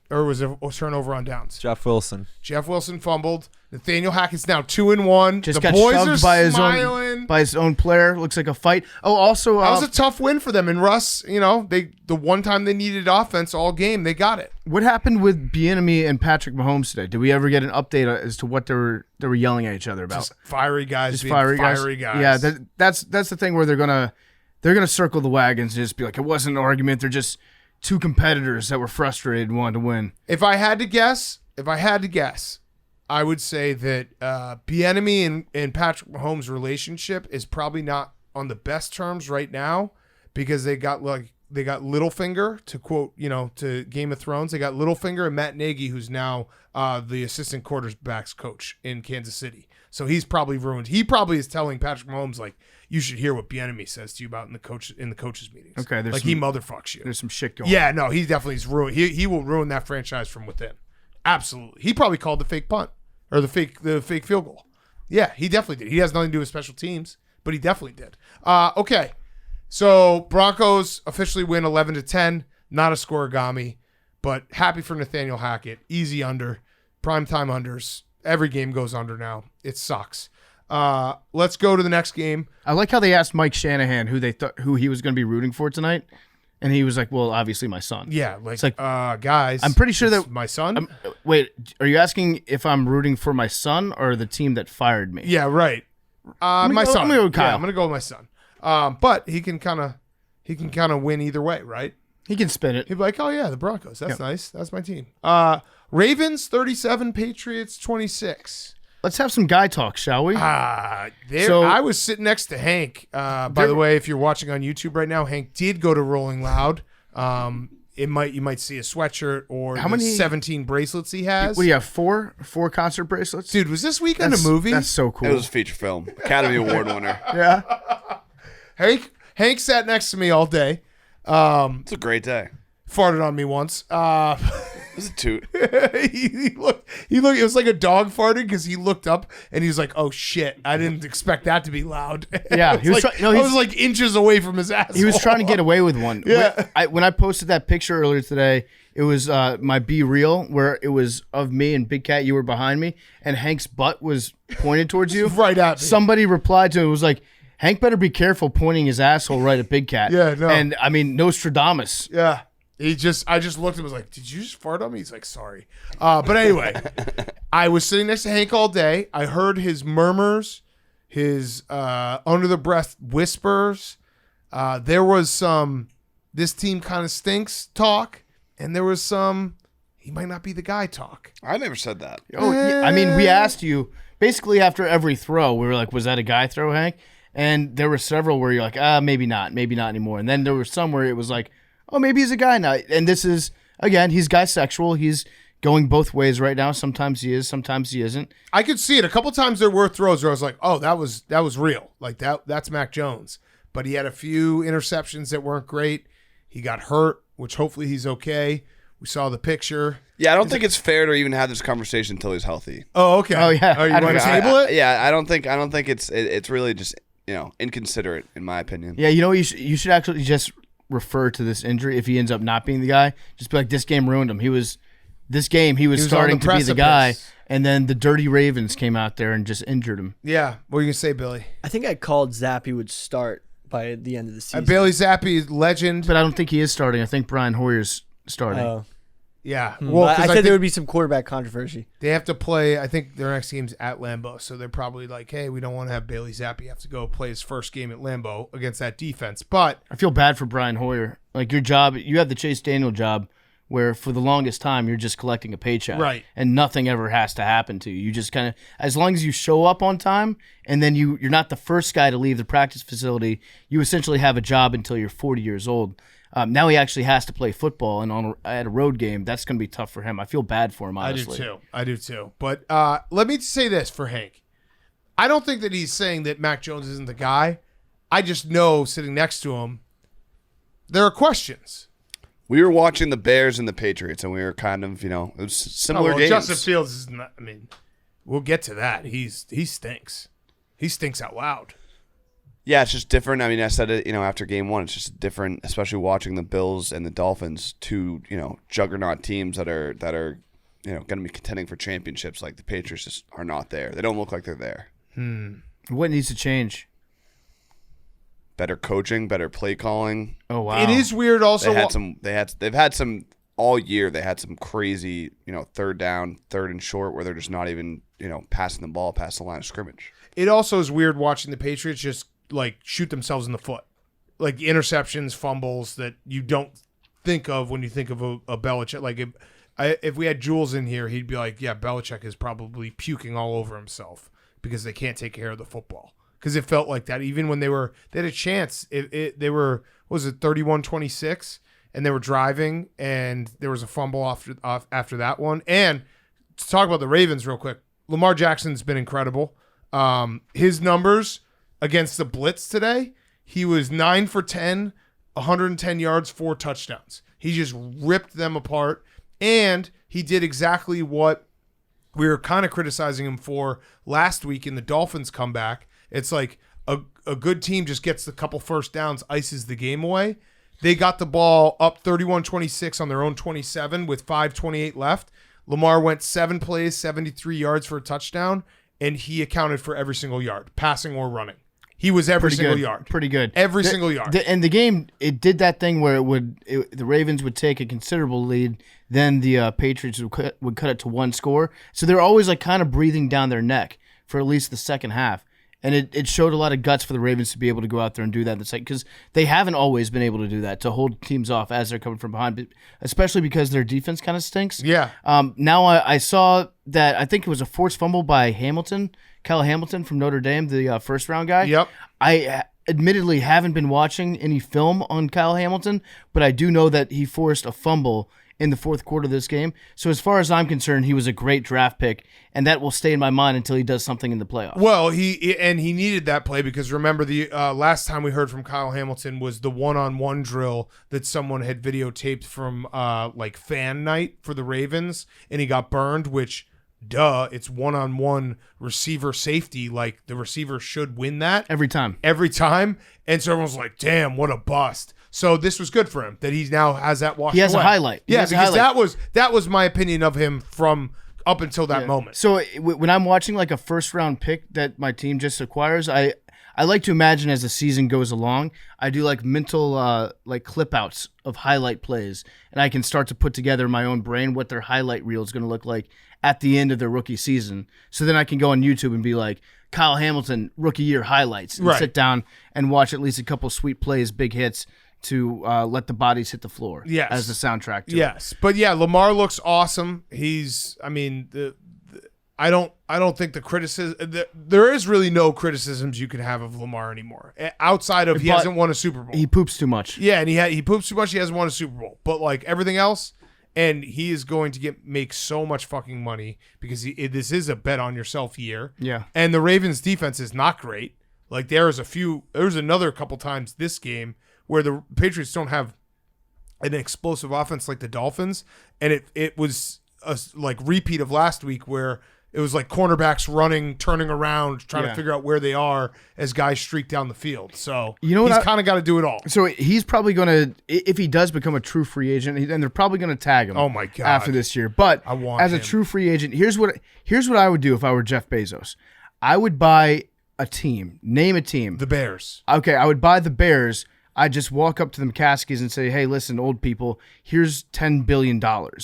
Or was it a turnover on downs?
Jeff Wilson.
Jeff Wilson fumbled. Nathaniel Hackett's now 2-1.
Just
the
got
boys are
shoved by
smiling.
his own player. Looks like a fight. Oh, also
That was a tough win for them. And Russ, the one time they needed offense all game, they got it.
what happened with Bieniemy and Patrick Mahomes today? Did we ever get an update as to what they were yelling at each other about?
Just fiery guys.
Just
being
fiery
guys.
Yeah, that's the thing where they're gonna circle the wagons and just be like, it wasn't an argument. They're just two competitors that were frustrated and wanted to win.
If I had to guess, I would say that Bieniemy and Patrick Mahomes' relationship is probably not on the best terms right now because they got Littlefinger, to quote, to Game of Thrones. They got Littlefinger and Matt Nagy, who's now the assistant quarterbacks coach in Kansas City. So he's probably ruined. He probably is telling Patrick Mahomes, like, you should hear what Bieniemy says to you about in the coaches meetings.
Okay,
he motherfucks you.
There's some shit going on.
Yeah, no, he definitely is ruined. He will ruin that franchise from within. Absolutely. He probably called the fake punt or the fake field goal. Yeah, he definitely did. He has nothing to do with special teams, but he definitely did. Okay, so Broncos officially win 11-10. Not a scoregami, but happy for Nathaniel Hackett. Easy under, primetime unders. Every game goes under now. It sucks. Let's go to the next game.
I like how they asked Mike Shanahan who he was going to be rooting for tonight, and he was like, "Well, obviously my son."
Yeah,
it's like,
guys,
I'm pretty sure that
my son.
Wait, are you asking if I'm rooting for my son or the team that fired me?
Yeah, right. My son.
I'm gonna go with Kyle.
Yeah, I'm gonna go with my son. But he can kind of win either way, right?
He can spin it.
He'd be like, "Oh yeah, the Broncos. That's nice. That's my team." Ravens 37, Patriots 26.
Let's have some guy talk, shall we?
I was sitting next to Hank. By the way, if you're watching on YouTube right now, Hank did go to Rolling Loud. You might see a sweatshirt or
how many
17 bracelets he has.
What do you have? Four concert bracelets?
Dude, was this weekend a movie?
That's so cool.
It was a feature film, Academy Award winner.
Yeah.
Hank sat next to me all day.
It's a great day.
Farted on me once.
It was a toot.
He looked. It was like a dog farting because he looked up and he was like, "Oh shit! I didn't expect that to be loud."
Yeah,
he was like inches away from his ass.
He was trying to get away with one.
Yeah.
When I posted that picture earlier today, it was my Be Real where it was of me and Big Cat. You were behind me, and Hank's butt was pointed towards you.
Right at me.
Somebody replied to it. It was like, Hank better be careful pointing his asshole right at Big Cat.
Yeah, no.
And I mean, Nostradamus.
Yeah. I just looked at him and was like, "Did you just fart on me?" He's like, "Sorry." But anyway, I was sitting next to Hank all day. I heard his murmurs, his under the breath whispers. There was some, "This team kind of stinks" talk, and there was some, "He might not be the guy" talk.
I never said that.
Oh, yeah, I mean, we asked you basically after every throw. We were like, "Was that a guy throw, Hank?" And there were several where you're like, maybe not anymore." And then there were some where it was like, "Oh, maybe he's a guy now." And this is, again, he's bisexual. He's going both ways right now. Sometimes he is, sometimes he isn't.
I could see it. A couple times there were throws where I was like, "Oh, that was real. Like that's Mac Jones." But he had a few interceptions that weren't great. He got hurt, which hopefully he's okay. We saw the picture.
Yeah, I don't think it's fair to even have this conversation until he's healthy.
Oh, okay.
Oh, yeah.
Oh, you want to table it?
Yeah, I don't think it's really just inconsiderate in my opinion.
Yeah, you should actually just refer to this injury if he ends up not being the guy. Just be like, this game ruined him. He was starting to be the guy, and then the dirty Ravens came out there and just injured him.
Yeah. What are you gonna say, Billy?
I think I called Zappy would start by the end of the season.
Bailey Zappi, legend.
But I don't think he is starting. I think Brian Hoyer's starting.
Yeah.
Well, I said there would be some quarterback controversy.
They have to play, I think their next game's at Lambeau, so they're probably like, hey, we don't want to have Bailey Zappi have to go play his first game at Lambeau against that defense. But
I feel bad for Brian Hoyer. Like, your job, you have the Chase Daniel job where for the longest time you're just collecting a paycheck.
Right.
And nothing ever has to happen to you. You just kind of, as long as you show up on time and then you're not the first guy to leave the practice facility, you essentially have a job until you're 40 years old. Now he actually has to play football, and at a road game, that's going to be tough for him. I feel bad for him, honestly.
I do too. But let me say this for Hank. I don't think that he's saying that Mac Jones isn't the guy. I just know, sitting next to him, there are questions.
We were watching the Bears and the Patriots, and we were kind of, it was similar games.
Justin Fields is not, we'll get to that. He stinks. He stinks out loud.
Yeah, it's just different. I said it, after game one, it's just different, especially watching the Bills and the Dolphins, two, juggernaut teams that are going to be contending for championships. Like, the Patriots just are not there. They don't look like they're there.
What needs to change?
Better coaching, better play calling.
Oh, wow.
It is weird also.
They've had some all year. They had some crazy, third down, third and short where they're just not even, passing the ball past the line of scrimmage.
It also is weird watching the Patriots just shoot themselves in the foot. Like interceptions, fumbles that you don't think of when you think of a Belichick. Like if we had Jules in here, he'd be like, yeah, Belichick is probably puking all over himself because they can't take care of the football. Because it felt like that. Even when they had a chance, they were, what was it, 31-26, and they were driving, and there was a fumble after that one. And to talk about the Ravens real quick, Lamar Jackson's been incredible. His numbers against the blitz today, he was 9 for 10, 110 yards, 4 touchdowns. He just ripped them apart, and he did exactly what we were kind of criticizing him for last week in the Dolphins comeback. It's like a good team just gets a couple first downs, ices the game away. They got the ball up 31-26 on their own 27 with 5:28 left. Lamar went 7 plays, 73 yards for a touchdown, and he accounted for every single yard, passing or running. He was every single yard.
Pretty good.
Every single yard.
And the game, it did that thing where the Ravens would take a considerable lead, then the Patriots would cut it to 1 score. So they're always kind of breathing down their neck for at least the second half. And it showed a lot of guts for the Ravens to be able to go out there and do that. Because they haven't always been able to do that, to hold teams off as they're coming from behind, especially because their defense kind of stinks.
Yeah.
Now I saw that, I think it was a forced fumble by Kyle Hamilton from Notre Dame, the first-round guy.
Yep.
I admittedly haven't been watching any film on Kyle Hamilton, but I do know that he forced a fumble in the fourth quarter of this game. So as far as I'm concerned, he was a great draft pick, and that will stay in my mind until he does something in the playoffs.
Well, he needed that play because remember the last time we heard from Kyle Hamilton was the one-on-one drill that someone had videotaped from fan night for the Ravens, and he got burned, which it's one-on-one receiver safety. Like, the receiver should win that
every time.
And so everyone's like, damn, what a bust. So this was good for him that he now has that washed away.
He has a highlight.
Yeah, because that was my opinion of him from up until that moment.
So when I'm watching a first-round pick that my team just acquires, I like to imagine as the season goes along, I do mental clip outs of highlight plays, and I can start to put together in my own brain what their highlight reel is going to look like at the end of their rookie season. So then I can go on YouTube and be like, Kyle Hamilton rookie year highlights, and sit down and watch at least a couple sweet plays, big hits to let the bodies hit the floor.
Yes.
As the soundtrack to
yes. But yeah, Lamar looks awesome. I don't think the criticism there is really no criticisms you can have of Lamar anymore outside of he hasn't won a Super Bowl.
He poops too much.
Yeah, and he poops too much. He hasn't won a Super Bowl, but everything else, and he is going to make so much fucking money because this is a bet on yourself year.
Yeah,
and the Ravens defense is not great. There was another couple times this game where the Patriots don't have an explosive offense like the Dolphins, and it was a repeat of last week where it was cornerbacks running, turning around, trying to figure out where they are as guys streak down the field. So he's kind of got to do it all.
So he's probably going to, if he does become a true free agent, and they're probably going to tag him.
Oh my God.
After this year. But
as
a true free agent, here's what I would do if I were Jeff Bezos. I would buy a team. Name a team.
The Bears.
Okay, I would buy the Bears. I'd just walk up to the McCaskies and say, hey, listen, old people, here's $10 billion.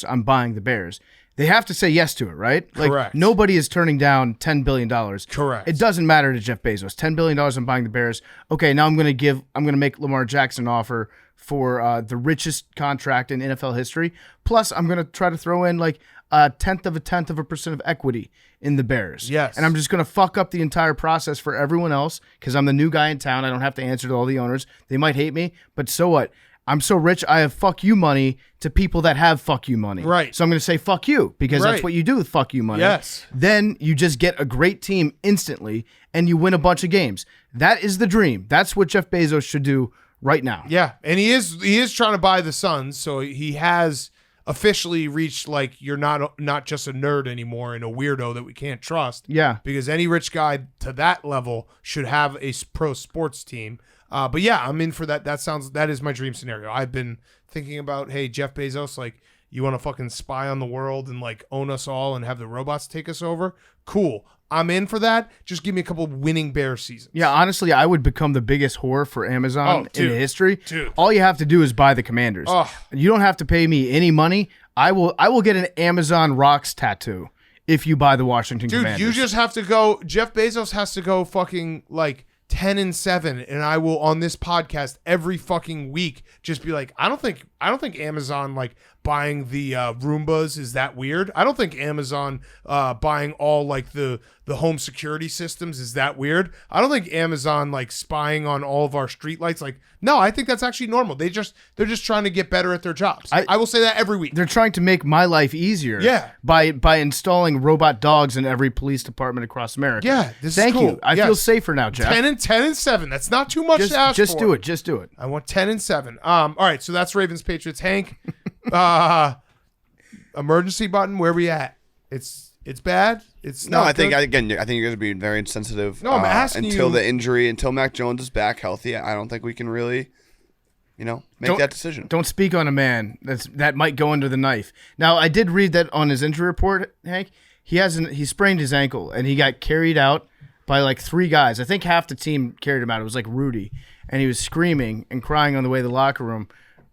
I'm buying the Bears. They have to say yes to it, right? Like,
Correct.
nobody is turning down $10 billion.
Correct.
It doesn't matter to Jeff Bezos. $10 billion, I'm buying the Bears. Okay, now I'm going to make Lamar Jackson an offer for the richest contract in NFL history. Plus, I'm going to try to throw in like a tenth of a % of equity in the Bears.
Yes.
And I'm just going to fuck up the entire process for everyone else because I'm the new guy in town. I don't have to answer to all the owners. They might hate me, but so what? I'm so rich, I have fuck you money to people that have fuck you money.
Right.
So I'm going to say fuck you because that's what you do with fuck you money.
Yes.
Then you just get a great team instantly and you win a bunch of games. That is the dream. That's what Jeff Bezos should do right now.
Yeah, and he is trying to buy the Suns, so he has officially reached like you're not just a nerd anymore and a weirdo that we can't trust.
Yeah.
Because any rich guy to that level should have a pro sports team. But yeah, I'm in for that. That is my dream scenario. I've been thinking about, hey, Jeff Bezos, like, you want to fucking spy on the world and like own us all and have the robots take us over? Cool. I'm in for that. Just give me a couple of winning Bear seasons.
Yeah, honestly, I would become the biggest whore for Amazon in history.
Dude.
All you have to do is buy the Commanders.
Oh.
You don't have to pay me any money. I will get an Amazon Rocks tattoo if you buy the Washington Commanders.
Dude, you just have to go. Jeff Bezos has to go fucking like 10-7, and I will on this podcast every fucking week just be like, I don't think Amazon like buying the Roombas is that weird. I don't think Amazon buying all like the home security systems is that weird. I don't think Amazon like spying on all of our streetlights. Like, no, I think that's actually normal. They're just trying to get better at their jobs. I will say that every week.
They're trying to make my life easier.
Yeah.
By installing robot dogs in every police department across America.
Yeah. This
Thank
is cool.
you. I feel safer now, Jeff.
10-7. That's not too much to ask for.
Just do it. Just do it.
I want 10-7. All right, so that's Ravens Patriots. Hank, emergency button. Where we at? It's bad. It's
no.
not
I think
good?
I think you guys are being very insensitive.
No, I'm asking
until
you-
the injury, until Mac Jones is back healthy. I don't think we can really, make that decision.
Don't speak on a man that might go under the knife. Now, I did read that on his injury report, Hank. He sprained his ankle and he got carried out by like 3 guys. I think half the team carried him out. It was like Rudy, and he was screaming and crying on the way to the locker room.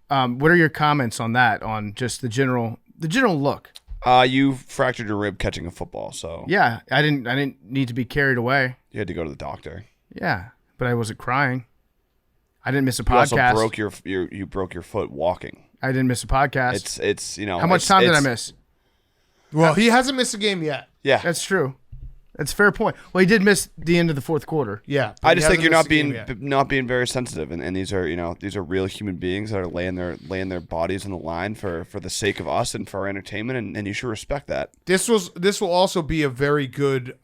What are your comments on that? On just the general look?
You fractured your rib catching a football, so
Yeah, I didn't need to be carried away.
you had to go to the doctor.
Yeah, but I wasn't crying. I didn't miss a
You also
podcast.
broke you broke your foot walking.
I didn't miss a podcast.
It's
How much time did I miss?
Well, he hasn't missed a game yet.
Yeah,
That's true. That's a fair point. Well, he did miss the end of the fourth quarter.
Yeah, but
I
he
just think
hasn't
you're
missed a game yet.
not being very sensitive, and these are real human beings that are laying their bodies on the line for the sake of us and for our entertainment, and you should respect that.
This will also be a very good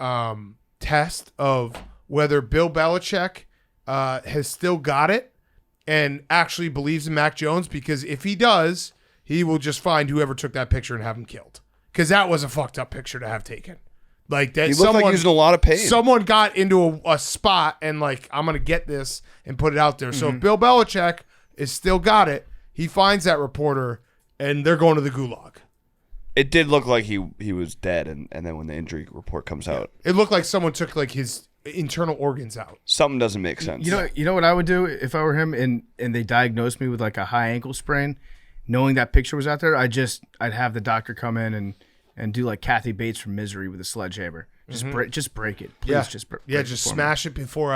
test of whether Bill Belichick has still got it and actually believes in Mac Jones, because if he does, he will just find whoever took that picture and have him killed, because that was a fucked up picture to have taken. Like that,
He looked like he was in a lot of pain.
Someone got into a spot and like, I'm gonna get this and put it out there. So if Bill Belichick is still got it, he finds that reporter and they're going to the gulag.
It did look like he was dead, and then when the injury report comes out,
It looked like someone took like his internal organs out.
something doesn't make sense.
You know what I would do if I were him and they diagnosed me with like a high ankle sprain, knowing that picture was out there, I'd have the doctor come in and do like Kathy Bates from Misery with a sledgehammer. Just break it. Please just break it.
Just
for me.
smash it before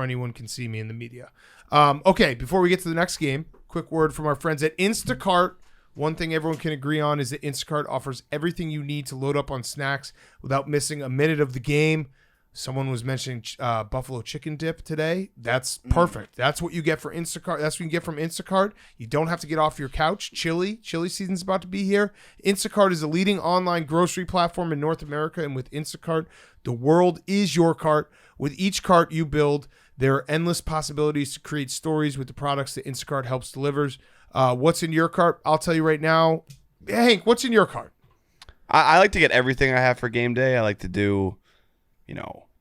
anyone can see me in the media. Okay, before we get to the next game, quick word from our friends at Instacart. One thing everyone can agree on is that Instacart offers everything you need to load up on snacks without missing a minute of the game. Someone was mentioning buffalo chicken dip today. That's perfect. That's what you get for Instacart. That's what you get from Instacart. You don't have to get off your couch. Chili season's about to be here. Instacart is a leading online grocery platform in North America, and with Instacart, the world is your cart. With each cart you build, there are endless possibilities to create stories with the products that Instacart helps delivers. What's in your cart? I'll tell you right now. Hank, what's in your cart?
I like to get everything I have for game day. I like to do,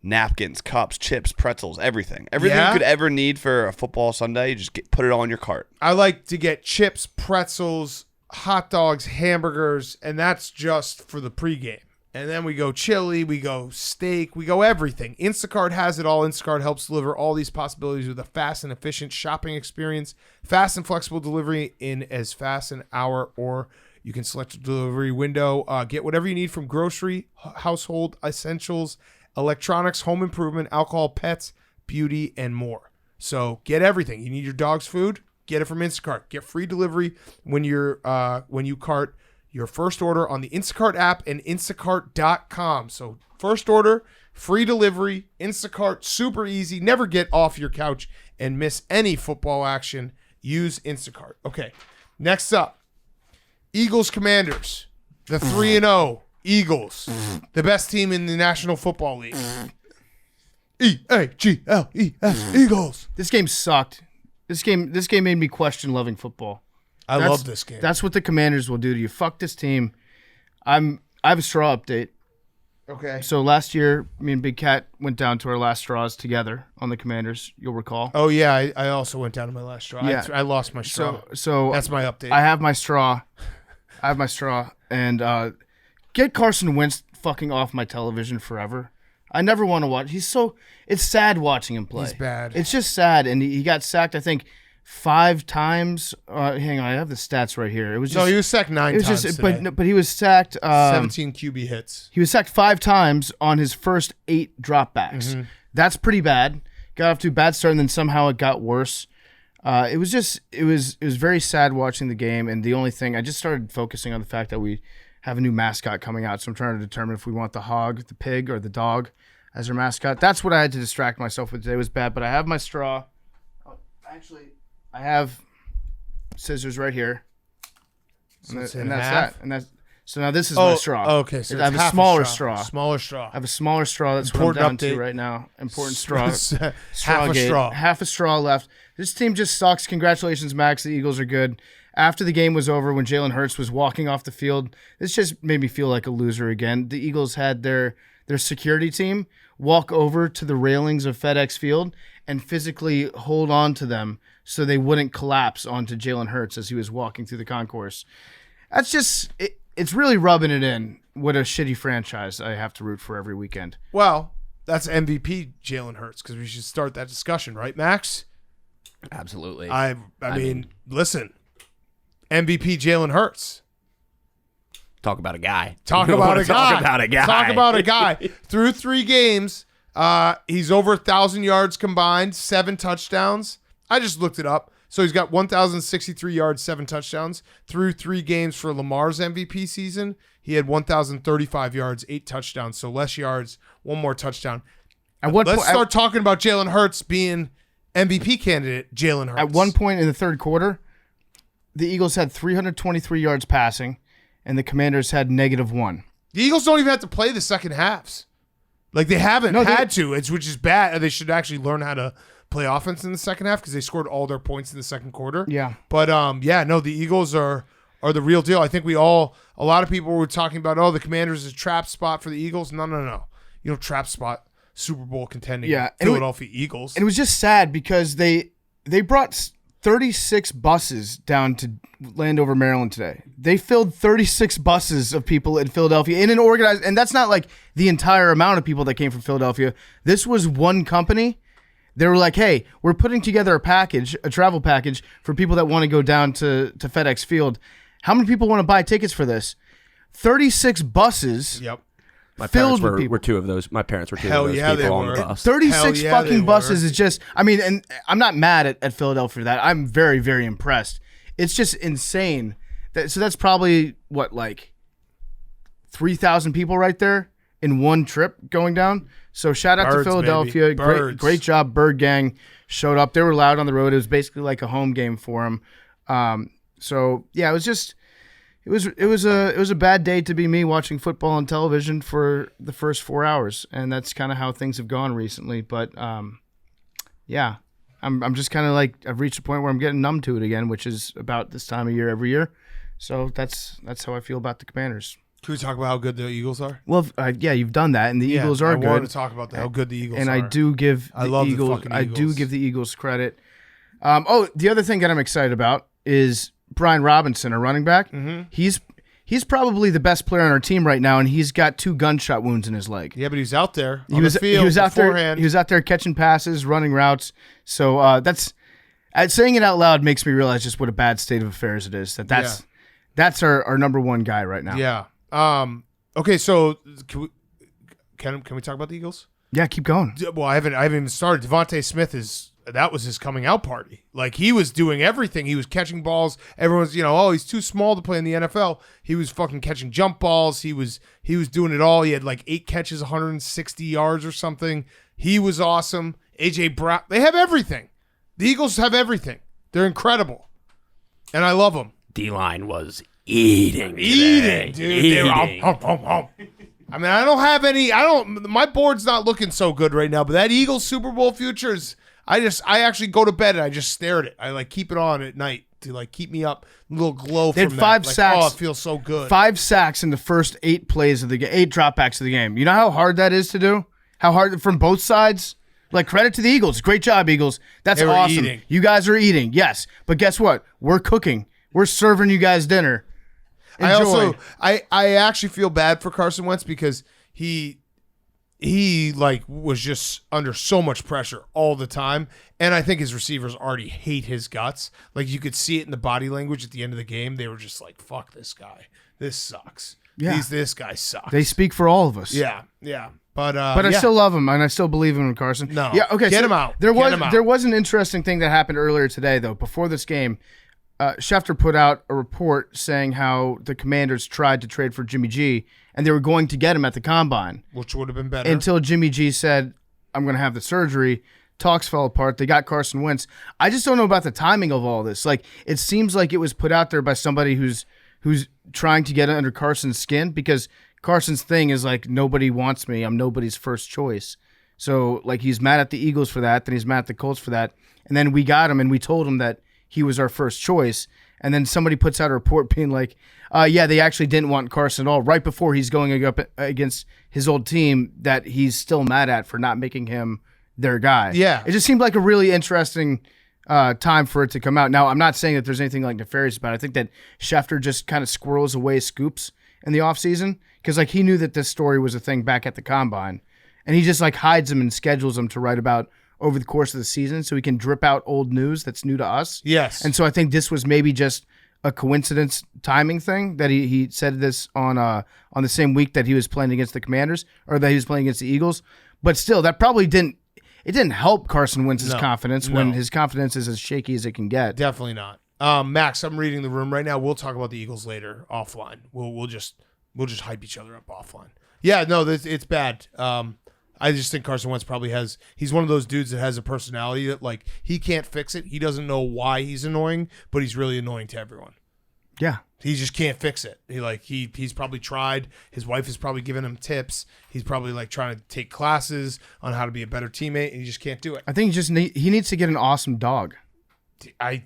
napkins, cups, chips, pretzels, everything. Everything
Yeah?
you could ever need for a football Sunday, you just put it all in your cart.
I like to get chips, pretzels, hot dogs, hamburgers, and that's just for the pregame. And then we go chili, we go steak, we go everything. Instacart has it all. Instacart helps deliver all these possibilities with a fast and efficient shopping experience. Fast and flexible delivery in as fast an hour, or you can select a delivery window. Get whatever you need from grocery, household essentials, electronics, home improvement, alcohol, pets, beauty, and more. So get everything. You need your dog's food? Get it from Instacart. Get free delivery when you cart your first order on the Instacart app and Instacart.com. So first order, free delivery, Instacart, super easy. Never get off your couch and miss any football action. Use Instacart. Okay, next up, Eagles Commanders. The 3-0 Eagles. The best team in the National Football League. E-A-G-L-E-S, Eagles.
This game sucked. This game made me question loving football.
I love this game.
That's what the Commanders will do to you. Fuck this team. I have a straw update.
Okay.
So last year, me and Big Cat went down to our last straws together on the Commanders. You'll recall.
Oh yeah, I also went down to my last straw.
Yeah.
I lost my straw.
So
that's my update.
I have my straw. And get Carson Wentz fucking off my television forever. I never want to watch. It's sad watching him play.
He's bad.
It's just sad, and he got sacked, I think, 5 times. Hang on, I have the stats right here. It was just,
he was sacked 9 times today.
But he was sacked
17 QB hits.
He was sacked 5 times on his first 8 dropbacks.
Mm-hmm.
That's pretty bad. Got off to a bad start, and then somehow it got worse. It was very sad watching the game, and the only thing I just started focusing on the fact that we have a new mascot coming out, so I'm trying to determine if we want the hog, the pig, or the dog as our mascot. That's what I had to distract myself with today. It was bad, but I have my straw. Oh, actually, I have scissors right here,
So
and that's that. So now this is my straw.
Okay, so
I have
it's
a
half
smaller straw.
Smaller straw.
I have a smaller straw. That's
Important
what I'm down
update.
to right now. Important straw.
Half a straw.
Half a straw left. This team just sucks. Congratulations, Max. The Eagles are good. After the game was over, when Jalen Hurts was walking off the field, this just made me feel like a loser again. The Eagles had their security team walk over to the railings of FedEx Field and physically hold on to them so they wouldn't collapse onto Jalen Hurts as he was walking through the concourse. That's just it's really rubbing it in what a shitty franchise I have to root for every weekend.
Well, that's MVP Jalen Hurts, because we should start that discussion, right, Max?
Absolutely.
I mean, listen, MVP Jalen Hurts.
Talk about a guy.
Talk about a guy. Through 3 games, he's over 1,000 yards combined, 7 touchdowns. I just looked it up. So he's got 1,063 yards, 7 touchdowns. Through 3 games for Lamar's MVP season, he had 1,035 yards, 8 touchdowns. So less yards, 1 more touchdown. Let's start talking about Jalen Hurts being MVP candidate, Jalen Hurts.
At one point in the third quarter, the Eagles had 323 yards passing, and the Commanders had -1.
The Eagles don't even have to play the second halves. Like, they haven't had to, which is bad. They should actually learn how to play offense in the second half, because they scored all their points in the second quarter.
Yeah.
But, the Eagles are the real deal. I think a lot of people were talking about, the Commanders is a trap spot for the Eagles. No. You know, trap spot, Super Bowl contending Philadelphia Eagles.
And it was just sad because they brought 36 buses down to Landover, Maryland today. They filled 36 buses of people in Philadelphia in an organized, and that's not like the entire amount of people that came from Philadelphia. This was one company. They were like, hey, we're putting together a travel package for people that want to go down to FedEx Field. How many people want to buy tickets for this? 36 buses.
Yep.
My
filled
parents
with people.
were 2 of those. My parents were 2
Hell
of those
yeah, they
people on
were.
the bus.
36
Hell yeah,
fucking
they
buses
were.
is just, I mean, and I'm not mad at Philadelphia for that. I'm very, very impressed. It's just insane. So that's probably, 3,000 people right there in one trip going down. So shout out
Birds,
to Philadelphia.
baby.
Great job. Bird Gang showed up. They were loud on the road. It was basically like a home game for them. So yeah, it was just, it was a bad day to be me watching football on television for the first 4 hours, and that's kind of how things have gone recently. But yeah, I'm just kind of like, I've reached a point where I'm getting numb to it again, which is about this time of year every year. So that's how I feel about the Commanders.
Can we talk about how good the Eagles are?
Well, yeah, you've done that, and the Eagles are good.
I wanted to talk about how good the Eagles are.
And I do give the Eagles. I do give the Eagles credit. The other thing that I'm excited about is Brian Robinson, a running back.
Mm-hmm.
he's probably the best player on our team right now, and he's got 2 gunshot wounds in his leg.
Yeah, but he's out there.
He was out there. He was out there catching passes, running routes. So saying it out loud makes me realize just what a bad state of affairs it is. That's our number one guy right now.
Yeah. Okay. So can we talk about the Eagles?
Yeah, keep going.
Well, I haven't even started. Devontae Smith that was his coming out party. Like, he was doing everything. He was catching balls. Everyone's, he's too small to play in the NFL. He was fucking catching jump balls. He was doing it all. He had like 8 catches, 160 yards or something. He was awesome. AJ Brown. They have everything. The Eagles have everything. They're incredible. And I love them.
D-line was eating,
dude. I mean, I don't have any. My board's not looking so good right now. But that Eagles Super Bowl futures, I actually go to bed and I just stare at it. I like keep it on at night to like keep me up, a little glow.
They had
from
5
that.
sacks.
Oh, it feels so good.
5 sacks in the first 8 plays of the game. 8 dropbacks of the game. You know how hard that is to do? How hard from both sides? Like, credit to the Eagles. Great job, Eagles. That's awesome.
Eating.
You guys are eating, yes. But guess what? We're cooking. We're serving you guys dinner. Enjoy.
I actually feel bad for Carson Wentz because he like was just under so much pressure all the time, and I think his receivers already hate his guts. Like, you could see it in the body language at the end of the game. They were just like, "Fuck this guy. This sucks.
Yeah.
This guy sucks."
They speak for all of us.
Yeah. But
I still love him, and I still believe in Carson.
No.
Yeah. Okay.
Get him out.
There was an interesting thing that happened earlier today, though. Before this game, Schefter put out a report saying how the Commanders tried to trade for Jimmy G, and they were going to get him at the Combine,
which would have been better
until Jimmy G said, "I'm going to have the surgery." Talks fell apart. They got Carson Wentz. I just don't know about the timing of all this. Like, it seems like it was put out there by somebody who's trying to get under Carson's skin, because Carson's thing is like, nobody wants me. I'm nobody's first choice. So, like, he's mad at the Eagles for that. Then he's mad at the Colts for that. And then we got him and we told him that he was our first choice. And then somebody puts out a report being like, yeah, they actually didn't want Carson at all, right before he's going up against his old team that he's still mad at for not making him their guy.
Yeah.
It just seemed like a really interesting time for it to come out. Now, I'm not saying that there's anything like nefarious about it. I think that Schefter just kind of squirrels away scoops in the offseason, because like he knew that this story was a thing back at the Combine, and he just like hides them and schedules them to write about over the course of the season so he can drip out old news that's new to us.
Yes.
And so I think this was maybe just a coincidence timing thing that he said this on the same week that he was playing against the Commanders, or that he was playing against the Eagles. But still, that probably didn't help Carson Wentz's confidence when his confidence is as shaky as it can get.
Definitely not. Max, I'm reading the room right now. We'll talk about the Eagles later offline. We'll just hype each other up offline. Yeah, no, it's bad. I just think Carson Wentz he's one of those dudes that has a personality that, like, he can't fix it. He doesn't know why he's annoying, but he's really annoying to everyone.
Yeah.
He just can't fix it. He's probably tried. His wife has probably given him tips. He's probably like trying to take classes on how to be a better teammate, and he just can't do it.
I think he needs to get an awesome dog.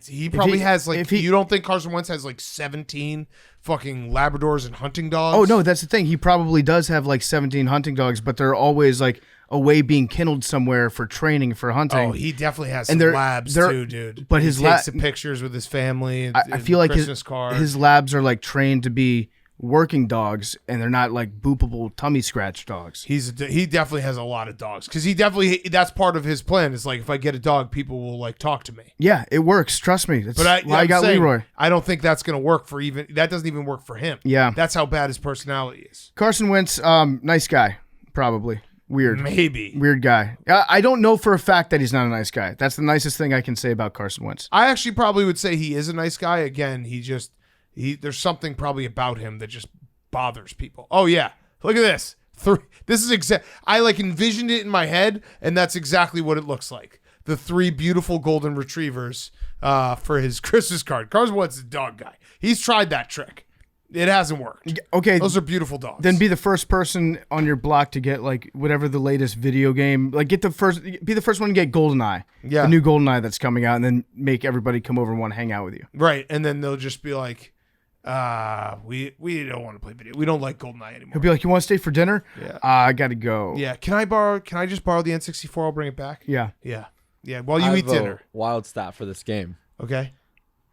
He probably has like. You don't think Carson Wentz has like 17 fucking Labradors and hunting dogs?
Oh no, that's the thing. He probably does have like 17 hunting dogs, but they're always like away being kenneled somewhere for training for hunting.
Oh, he definitely has some labs too, dude.
But
he takes some pictures with his family. And,
I feel like
Christmas
his labs are like trained to be working dogs, and they're not like boopable tummy scratch dogs.
He definitely has a lot of dogs, because that's part of his plan. It's like, if I get a dog, people will like talk to me.
Yeah, it works. Trust me. That's why I got Leroy.
I don't think that's going to work that doesn't even work for him.
Yeah.
That's how bad his personality is.
Carson Wentz, nice guy, probably. Weird.
Maybe.
Weird guy. I don't know for a fact that he's not a nice guy. That's the nicest thing I can say about Carson Wentz.
I actually probably would say he is a nice guy. Again, there's something probably about him that just bothers people. Oh yeah, look at this. This is I like envisioned it in my head, and that's exactly what it looks like. The 3 beautiful golden retrievers for his Christmas card. Carson Wentz is a dog guy. He's tried that trick. It hasn't worked.
Okay,
those are beautiful dogs.
Then be the first person on your block to get like whatever the latest video game. Like be the first one to get GoldenEye.
Yeah,
the new GoldenEye that's coming out, and then make everybody come over and want to hang out with you.
Right, and then they'll just be like, we don't want to play video. We don't like GoldenEye anymore.
He'll be like, you want to stay for dinner?
Yeah.
I gotta go.
Yeah. Can I just borrow the N64? I'll bring it back.
Yeah.
While you eat dinner.
Wild stat for this game.
Okay.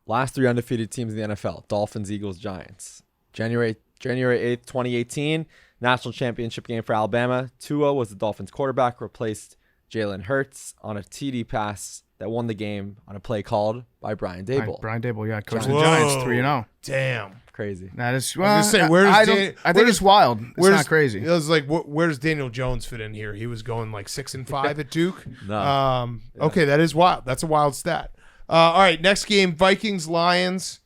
Last 3 undefeated teams in the NFL: Dolphins, Eagles, Giants. January 8th, 2018, national championship game for Alabama. Tua was the Dolphins quarterback, replaced Jalen Hurts on a TD pass that won the game on a play called by Brian Dable.
Brian Dable, yeah, coach of the Giants, 3-0.
Damn.
Crazy.
That is.
I was gonna say,
I think it's wild. It's not crazy.
It was like, where does Daniel Jones fit in here? He was going like 6-5 at Duke.
No.
Okay, that is wild. That's a wild stat. All right, next game, Vikings Lions.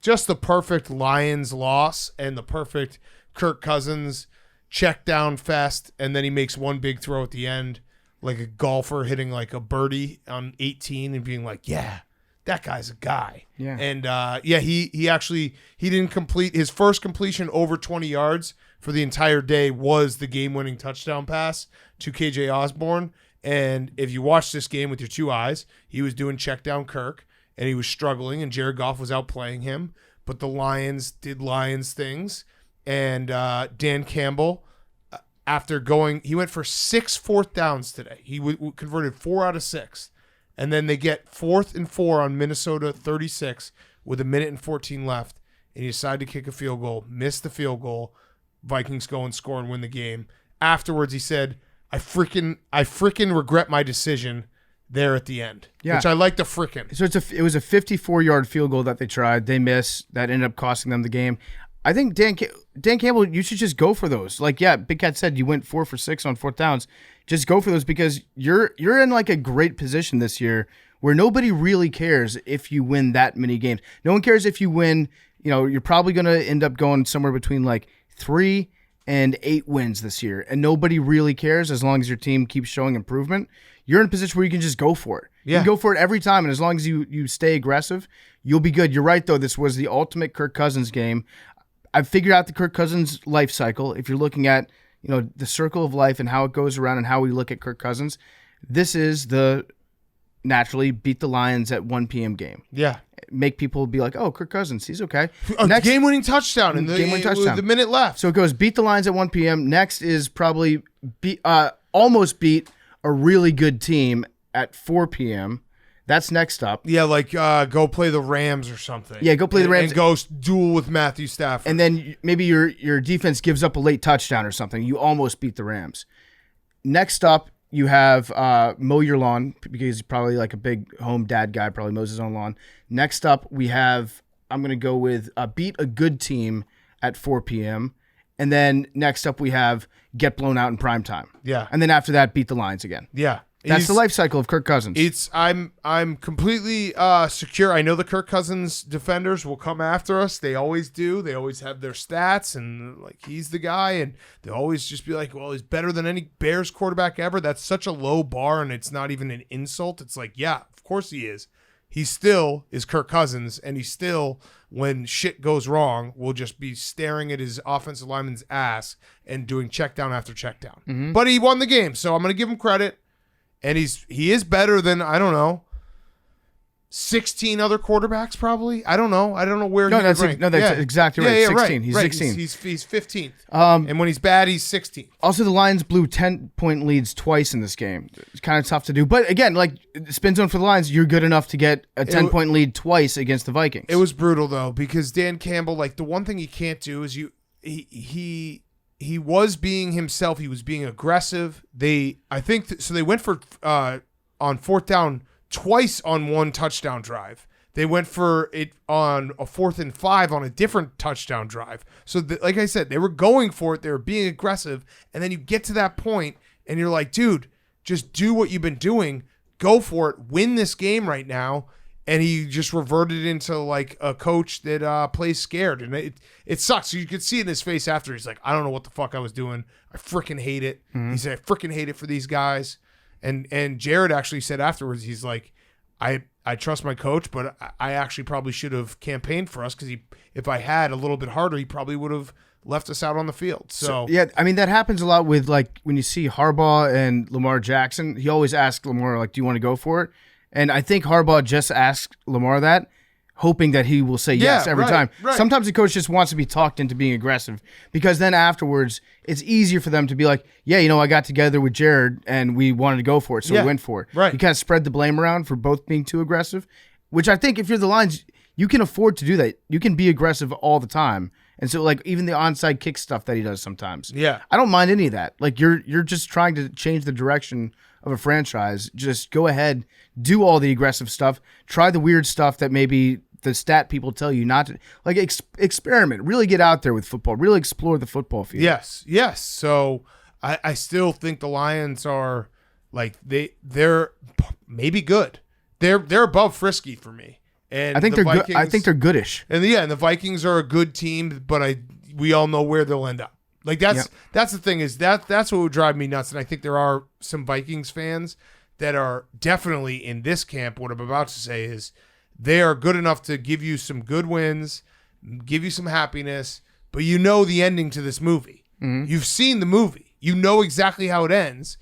Just the perfect Lions loss and the perfect Kirk Cousins check down fest, and then he makes one big throw at the end, like a golfer hitting like a birdie on 18 and being like, yeah, that guy's a guy.
Yeah.
And he didn't complete his first completion over 20 yards for the entire day was the game-winning touchdown pass to KJ Osborne. And if you watch this game with your two eyes, he was doing check down Kirk and he was struggling and Jared Goff was outplaying him, but the Lions did Lions things. And Dan Campbell, he went for 6 fourth downs today. He converted 4 out of 6. And then they get 4th and 4 on Minnesota 36 with 1:14 left. And he decided to kick a field goal, missed the field goal. Vikings go and score and win the game. Afterwards, he said, I freaking regret my decision there at the end.
Yeah.
Which I like the frickin'.
So it was a 54-yard field goal that they tried. They missed. That ended up costing them the game. I think Dan Campbell, you should just go for those. Like, yeah, Big Cat said you went 4 for 6 on 4th downs. Just go for those because you're in like a great position this year where nobody really cares if you win that many games. No one cares if you win. You're probably going to end up going somewhere between like 3 and 8 wins this year, and nobody really cares as long as your team keeps showing improvement. You're in a position where you can just go for it.
Yeah.
You can go for it every time, and as long as you stay aggressive, you'll be good. You're right, though. This was the ultimate Kirk Cousins game. I've figured out the Kirk Cousins life cycle. If you're looking at the circle of life and how it goes around and how we look at Kirk Cousins, this is the naturally beat the Lions at 1 p.m. game.
Yeah.
Make people be like, oh, Kirk Cousins, he's okay.
Next, game-winning touchdown with the minute left.
So it goes beat the Lions at 1 p.m. Next is probably almost beat a really good team at 4 p.m. That's next up.
Yeah, like go play the Rams or something.
Yeah, go play the Rams.
And go duel with Matthew Stafford.
And then maybe your defense gives up a late touchdown or something. You almost beat the Rams. Next up, you have mow your lawn because he's probably like a big home dad guy, probably mows his own lawn. Next up, we have, I'm going to go with beat a good team at 4 p.m. And then next up, we have get blown out in prime time.
Yeah.
And then after that, beat the Lions again.
Yeah.
That's the life cycle of Kirk Cousins.
I'm completely secure. I know the Kirk Cousins defenders will come after us. They always do. They always have their stats and like he's the guy, and they'll always just be like, well, he's better than any Bears quarterback ever. That's such a low bar, and it's not even an insult. It's like, yeah, of course he is. He still is Kirk Cousins, and he still, when shit goes wrong, will just be staring at his offensive lineman's ass and doing check down after check down. Mm-hmm. But he won the game, so I'm going to give him credit. And he is better than, I don't know, 16 other quarterbacks probably. I don't know where he's ranked.
That's exactly right. 16.
Right.
He's
right.
16.
He's 15th. And when he's bad, he's 16th.
Also, the Lions blew 10-point leads twice in this game. It's kind of tough to do. But again, like spin zone for the Lions, you're good enough to get a 10-point lead twice against the Vikings.
It was brutal though because Dan Campbell, like the one thing he can't do is he was being himself. He was being aggressive. They went for on 4th down twice on one touchdown drive. They went for it on a 4th and 5 on a different touchdown drive. So like I said, they were going for it. They were being aggressive. And then you get to that point and you're like, dude, just do what you've been doing. Go for it. Win this game right now. And he just reverted into like a coach that plays scared. And it sucks. So you could see it in his face after. He's like, I don't know what the fuck I was doing. I freaking hate it. Mm-hmm. He said, I freaking hate it for these guys. And Jared actually said afterwards, he's like, I trust my coach, but I actually probably should have campaigned for us because if I had a little bit harder, he probably would have left us out on the field. So
yeah, I mean, that happens a lot with like when you see Harbaugh and Lamar Jackson, he always asks Lamar, like, do you want to go for it? And I think Harbaugh just asked Lamar that, hoping that he will say yes every time. Right. Sometimes the coach just wants to be talked into being aggressive because then afterwards it's easier for them to be like, yeah, I got together with Jared and we wanted to go for it, so we went for it.
Right.
You kind of spread the blame around for both being too aggressive, which I think if you're the Lions, you can afford to do that. You can be aggressive all the time. And so, like, even the onside kick stuff that he does sometimes.
Yeah.
I don't mind any of that. Like, you're just trying to change the direction of a franchise. Just go ahead, do all the aggressive stuff, try the weird stuff that maybe the stat people tell you not to. Like, experiment. Really get out there with football. Really explore the football field.
Yes. So I still think the Lions are, like, they're maybe good. They're above frisky for me. And
I think they're good. I think they're goodish.
And the Vikings are a good team, but we all know where they'll end up. Like that's the thing is that's what would drive me nuts. And I think there are some Vikings fans that are definitely in this camp. What I'm about to say is they are good enough to give you some good wins, give you some happiness, but you know the ending to this movie. Mm-hmm. You've seen the movie. You know exactly how it ends.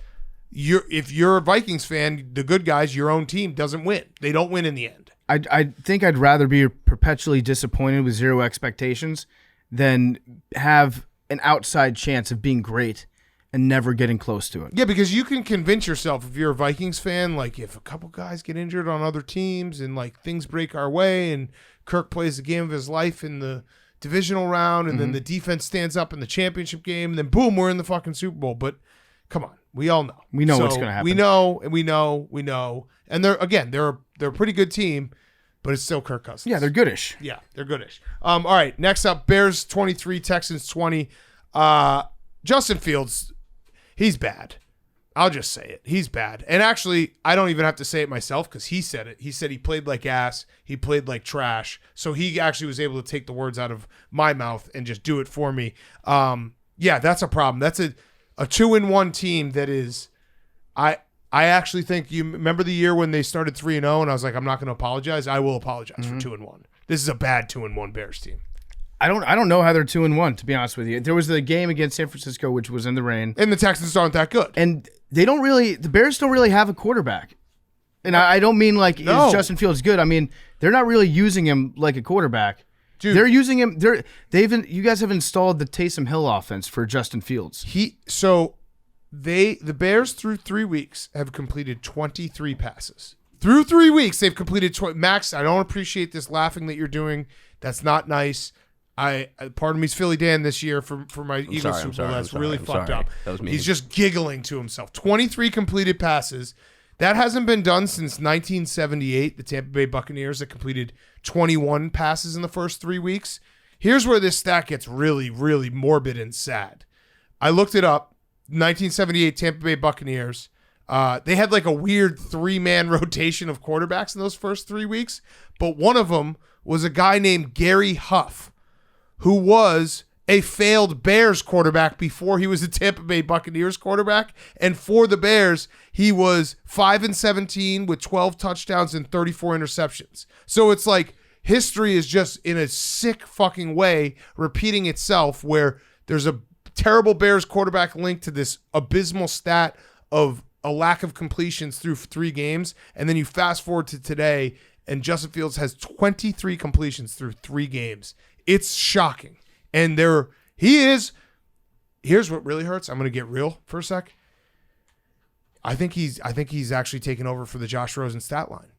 If you're a Vikings fan, the good guys, your own team doesn't win. They don't win in the end.
I think I'd rather be perpetually disappointed with zero expectations than have an outside chance of being great and never getting close to it.
Yeah, because you can convince yourself, if you're a Vikings fan, like if a couple guys get injured on other teams and like things break our way and Kirk plays the game of his life in the divisional round and then the defense stands up in the championship game and then boom, we're in the fucking Super Bowl. But come on, we all know.
We know what's going to happen.
We know. And they're a pretty good team, but it's still Kirk Cousins.
Yeah, they're goodish.
Yeah, they're goodish. All right, next up, Bears 23, Texans 20. Justin Fields, he's bad. I'll just say it. He's bad. And actually, I don't even have to say it myself because he said it. He said he played like ass. He played like trash. So he actually was able to take the words out of my mouth and just do it for me. Yeah, that's a problem. That's a 2-1 team that is I actually think you remember the year when they started 3-0 and I was like, I'm not going to apologize. I will apologize for 2-1. This is a bad 2-1 Bears team.
I don't know how they're 2-1, to be honest with you. There was the game against San Francisco, which was in the rain.
And the Texans aren't that good.
And the Bears don't really have a quarterback. And I don't mean like, is Justin Fields good? I mean, they're not really using him like a quarterback. Dude, they're using him. You guys have installed the Taysom Hill offense for Justin Fields.
The Bears through 3 weeks have completed 23 passes. Through 3 weeks, they've completed Max, I don't appreciate this laughing that you're doing. That's not nice. Part of me's Philly Dan this year for my Eagles Super Bowl. That's really fucked up.
That was me.
He's just giggling to himself. 23 completed passes. That hasn't been done since 1978. The Tampa Bay Buccaneers that completed 21 passes in the first 3 weeks. Here's where this stat gets really, really morbid and sad. I looked it up. 1978 Tampa Bay Buccaneers. They had like a weird 3-man rotation of quarterbacks in those first 3 weeks, but one of them was a guy named Gary Huff, who was a failed Bears quarterback before he was a Tampa Bay Buccaneers quarterback. And for the Bears, he was 5-17 with 12 touchdowns and 34 interceptions. So it's like history is just in a sick fucking way repeating itself, where there's a terrible Bears quarterback linked to this abysmal stat of a lack of completions through 3 games. And then you fast forward to today and Justin Fields has 23 completions through 3 games. It's shocking. And here's what really hurts. I'm going to get real for a sec. I think he's actually taken over for the Josh Rosen stat line.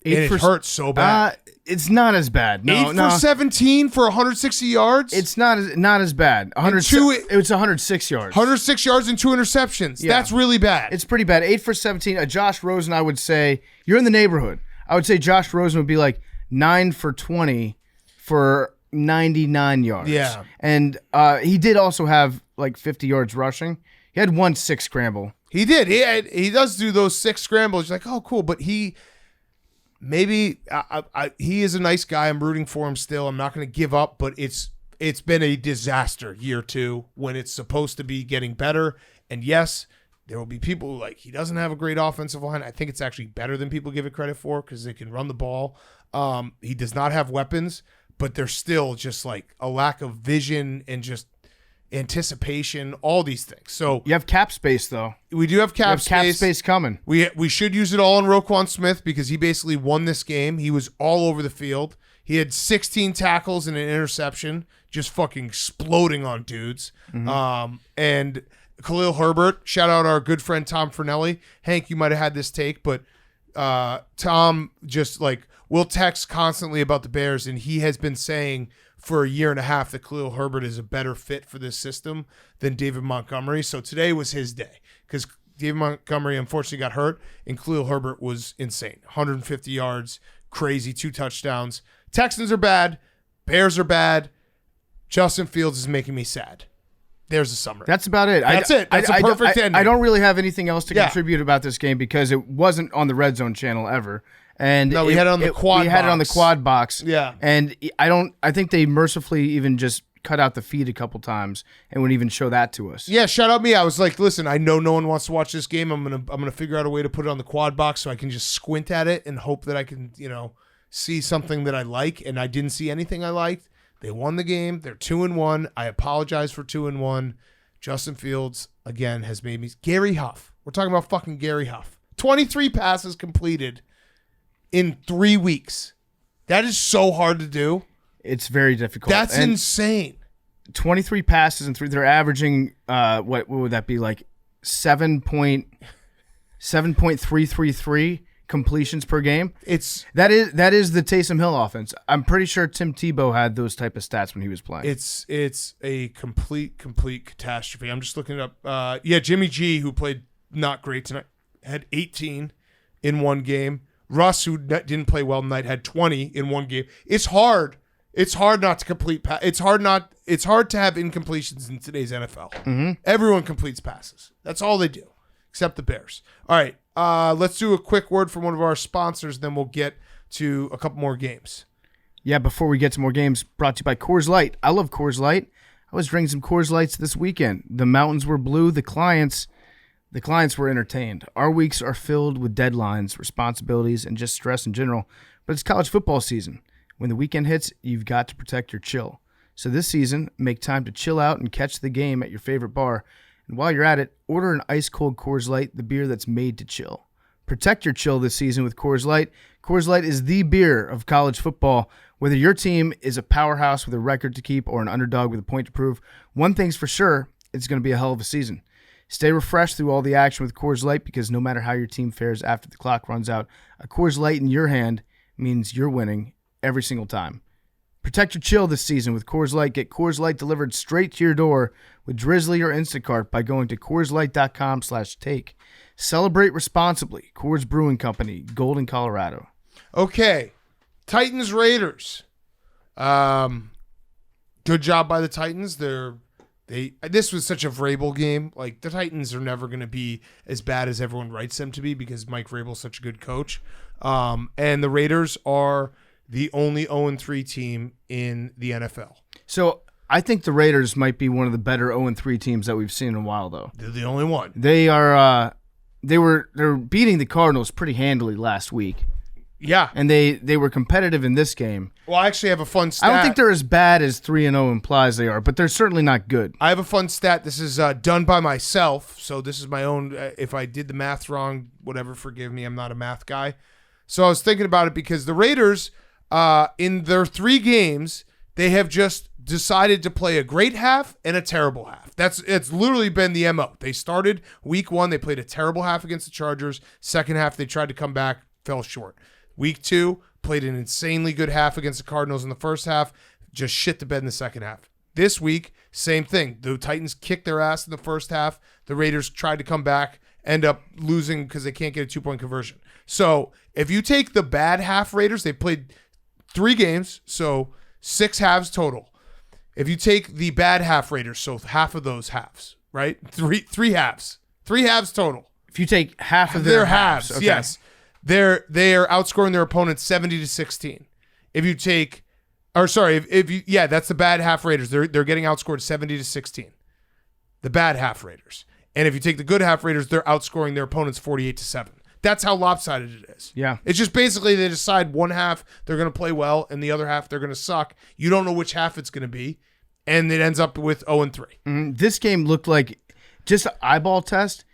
It hurts so bad.
It's not as bad. No,
8 for 17 for 160 yards.
It's not as bad. It was 106 yards.
106 yards and 2 interceptions. Yeah. That's really bad.
It's pretty bad. 8 for 17. A Josh Rosen, I would say, you're in the neighborhood. I would say Josh Rosen would be like 9 for 20 for 99 yards.
Yeah.
And he did also have like 50 yards rushing. He had 1 6 scramble.
He did. He does do those 6 scrambles. You're like, oh, cool. But he is a nice guy. I'm rooting for him still. I'm not going to give up, but it's been a disaster year 2 when it's supposed to be getting better. And yes, there will be people who he doesn't have a great offensive line. I think it's actually better than people give it credit for because they can run the ball. He does not have weapons, but there's still just like a lack of vision and just anticipation, all these things. So
you have cap space, though.
We do have cap
space coming.
We should use it all on Roquan Smith because he basically won this game. He was all over the field. He had 16 tackles and an interception, just fucking exploding on dudes. Mm-hmm. And Khalil Herbert, shout out our good friend Tom Fernelli. Hank, you might have had this take, but Tom just will text constantly about the Bears, and he has been saying for a year and a half that Khalil Herbert is a better fit for this system than David Montgomery. So today was his day because David Montgomery unfortunately got hurt, and Khalil Herbert was insane. 150 yards, crazy, 2 touchdowns. Texans are bad. Bears are bad. Justin Fields is making me sad. There's a summary.
That's about it.
That's it. That's a perfect ending.
I don't really have anything else to contribute about this game because it wasn't on the Red Zone channel ever. And
no, we had it on the quad box.
We had it on the quad box.
Yeah.
And I think they mercifully even just cut out the feed a couple times and wouldn't even show that to us.
Yeah, shout out me. I was like, listen, I know no one wants to watch this game. I'm gonna figure out a way to put it on the quad box so I can just squint at it and hope that I can, see something that I like. And I didn't see anything I liked. They won the game. They're 2-1. I apologize for 2-1. Justin Fields, again, has made me... Gary Huff. We're talking about fucking Gary Huff. 23 passes completed in 3 weeks. That is so hard to do.
It's very difficult.
That's insane.
23 passes and 3. They're averaging, what would that be, like 7.333 completions per game. That is the Taysom Hill offense. I'm pretty sure Tim Tebow had those type of stats when he was playing.
It's a complete catastrophe. I'm just looking it up. Jimmy G, who played not great tonight, had 18 in one game. Russ, who didn't play well tonight, had 20 in one game. It's hard. It's hard not to complete. It's hard to have incompletions in today's NFL.
Mm-hmm.
Everyone completes passes. That's all they do, except the Bears. All right. Let's do a quick word from one of our sponsors, then we'll get to a couple more games.
Yeah, before we get to more games, brought to you by Coors Light. I love Coors Light. I was drinking some Coors Lights this weekend. The mountains were blue. The clients were entertained. Our weeks are filled with deadlines, responsibilities, and just stress in general. But it's college football season. When the weekend hits, you've got to protect your chill. So this season, make time to chill out and catch the game at your favorite bar. And while you're at it, order an ice-cold Coors Light, the beer that's made to chill. Protect your chill this season with Coors Light. Coors Light is the beer of college football. Whether your team is a powerhouse with a record to keep or an underdog with a point to prove, one thing's for sure, it's going to be a hell of a season. Stay refreshed through all the action with Coors Light because no matter how your team fares after the clock runs out, a Coors Light in your hand means you're winning every single time. Protect your chill this season with Coors Light. Get Coors Light delivered straight to your door with Drizzly or Instacart by going to CoorsLight.com/take. Celebrate responsibly. Coors Brewing Company, Golden, Colorado.
Okay. Titans Raiders. Good job by the Titans. This was such a Vrabel game. Like, the Titans are never going to be as bad as everyone writes them to be because Mike Vrabel's such a good coach. And the Raiders are the only 0-3 team in the NFL.
So I think the Raiders might be one of the better 0-3 teams that we've seen in a while, though.
They're the only one.
They're beating the Cardinals pretty handily last week.
Yeah.
And they were competitive in this game.
Well, I actually have a fun stat.
I don't think they're as bad as 3-0 implies they are, but they're certainly not good.
I have a fun stat. This is done by myself, so this is my own. If I did the math wrong, whatever, forgive me. I'm not a math guy. So I was thinking about it because the Raiders, in their 3 games, they have just decided to play a great half and a terrible half. It's literally been the MO. They started week 1, they played a terrible half against the Chargers. Second half, they tried to come back, fell short. Week 2, played an insanely good half against the Cardinals in the first half, just shit the bed in the second half. This week, same thing. The Titans kicked their ass in the first half. The Raiders tried to come back, end up losing because they can't get a 2-point conversion. So if you take the bad half Raiders, they played 3 games, so 6 halves total. If you take the bad half Raiders, so half of those halves, right? Three halves. 3 halves total.
If you take half of their halves, okay.
Yes. They are outscoring their opponents 70-16. If you take, that's the bad half Raiders. They're getting outscored 70-16. The bad half Raiders. And if you take the good half Raiders, they're outscoring their opponents 48-7. That's how lopsided it is.
Yeah.
It's just basically they decide one half they're going to play well and the other half they're going to suck. You don't know which half it's going to be, and it ends up with 0-3.
Mm-hmm. This game looked like, just an eyeball test,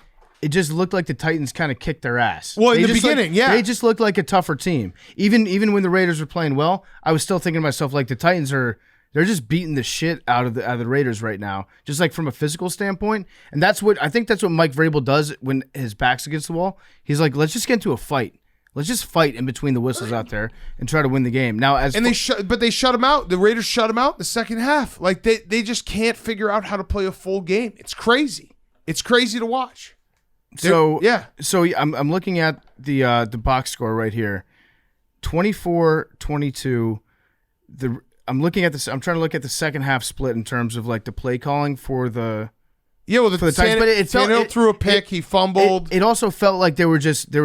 it just looked like the Titans kind of kicked their ass.
Well, in the beginning,
They just looked like a tougher team. Even when the Raiders were playing well, I was still thinking to myself, like, the Titans they're just beating the shit out of the Raiders right now, just like from a physical standpoint. And I think that's what Mike Vrabel does when his back's against the wall. He's like, let's just get into a fight. Let's just fight in between the whistles out there and try to win the game. Now,
they shut him out. The Raiders shut him out in the second half. Like they just can't figure out how to play a full game. It's crazy. It's crazy to watch.
So I'm looking at the box score right here, 24-22. I'm looking at this. I'm trying to look at the second half split in terms of like the play calling for the. Yeah, well, for the Titans, but
Tannehill threw a pick. He fumbled.
It also felt like they were